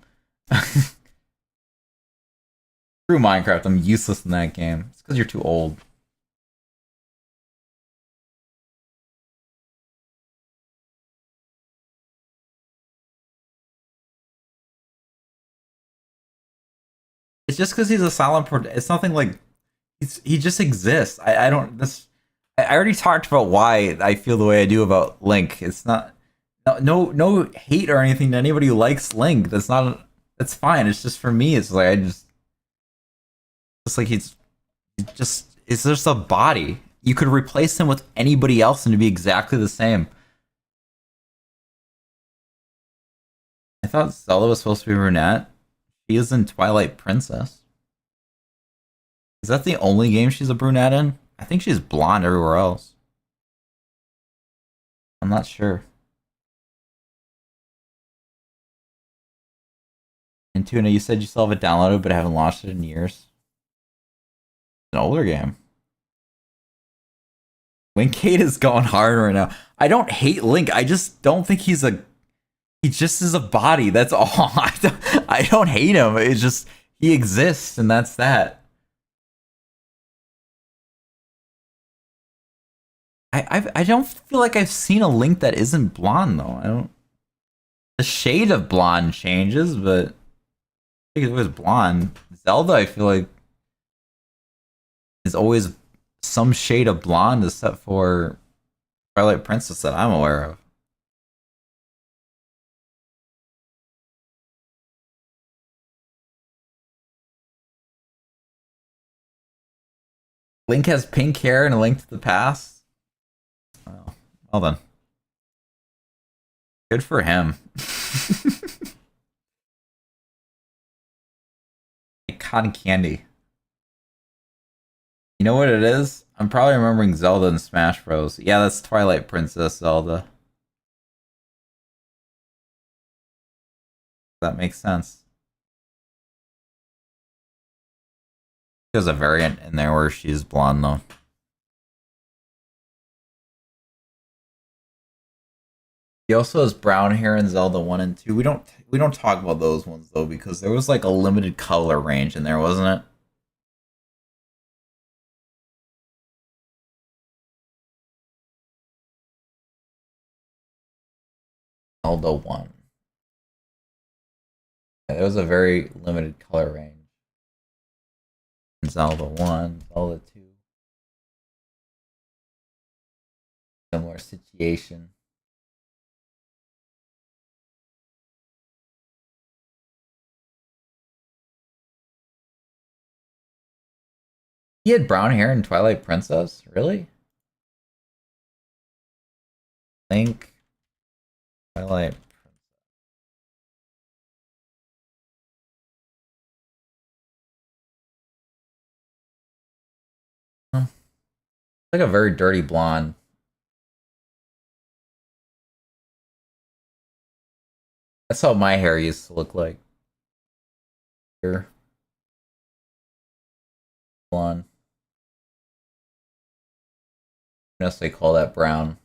Through Minecraft, I'm useless in that game. It's because you're too old. It's just because he's a silent. It's nothing like. He just exists. I don't. This. I already talked about why I feel the way I do about Link. It's not. No hate or anything to anybody who likes Link. That's not. That's fine. It's just for me. It's like I just. It's like it's just a body. You could replace him with anybody else and it'd be exactly the same. I thought Zelda was supposed to be brunette. She is in Twilight Princess. Is that the only game she's a brunette in? I think she's blonde everywhere else. I'm not sure. And Tuna, you said you still have it downloaded but haven't launched it in years. It's an older game. Linkade is going hard right now. I don't hate Link. I just don't think he just is a body. That's all. I don't hate him. It's just he exists, and that's that. I don't feel like I've seen a Link that isn't blonde though. I don't. The shade of blonde changes, but I think it was blonde. Zelda, I feel like, is always some shade of blonde, except for Twilight Princess that I'm aware of. Link has pink hair and a Link to the Past. Oh, well then. Good for him. Cotton candy. You know what it is? I'm probably remembering Zelda and Smash Bros. Yeah, that's Twilight Princess Zelda. That makes sense. There's a variant in there where she's blonde though. He also has brown hair in Zelda 1 and 2. We don't talk about those ones though because there was like a limited color range in there, wasn't it? Zelda 1. Yeah, there was a very limited color range. Zelda 1, Zelda 2. Similar situation. He had brown hair in Twilight Princess? Really? Link. Twilight Princess. Like a very dirty blonde. That's how my hair used to look like. Here. Blonde. I wouldn't necessarily call that brown.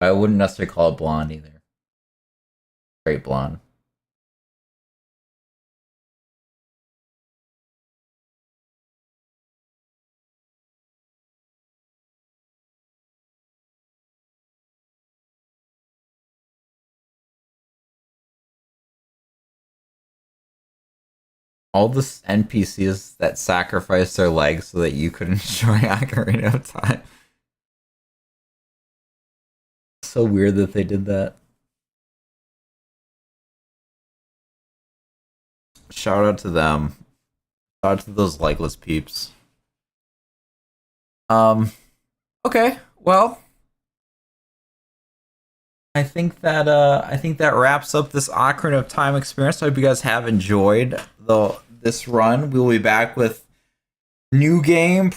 I wouldn't necessarily call it blonde either. Straight blonde. all the NPCs that sacrificed their legs so that you could enjoy Ocarina of Time. So weird that they did that. Shout out to them. Shout out to those legless peeps. Okay, well, I think that wraps up this Ocarina of Time experience. I hope you guys have enjoyed this run. We'll be back with new game,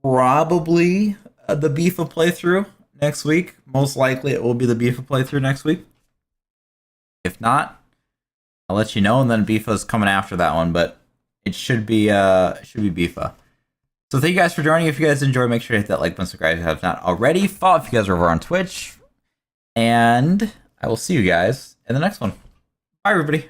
probably the Bifa playthrough next week. Most likely, it will be the Bifa playthrough next week. If not, I'll let you know, and then Bifa's coming after that one. But it should be Bifa. So thank you guys for joining. If you guys enjoyed, make sure to hit that like button, subscribe if you have not already. Follow if you guys are over on Twitch. And I will see you guys in the next one. Bye, everybody.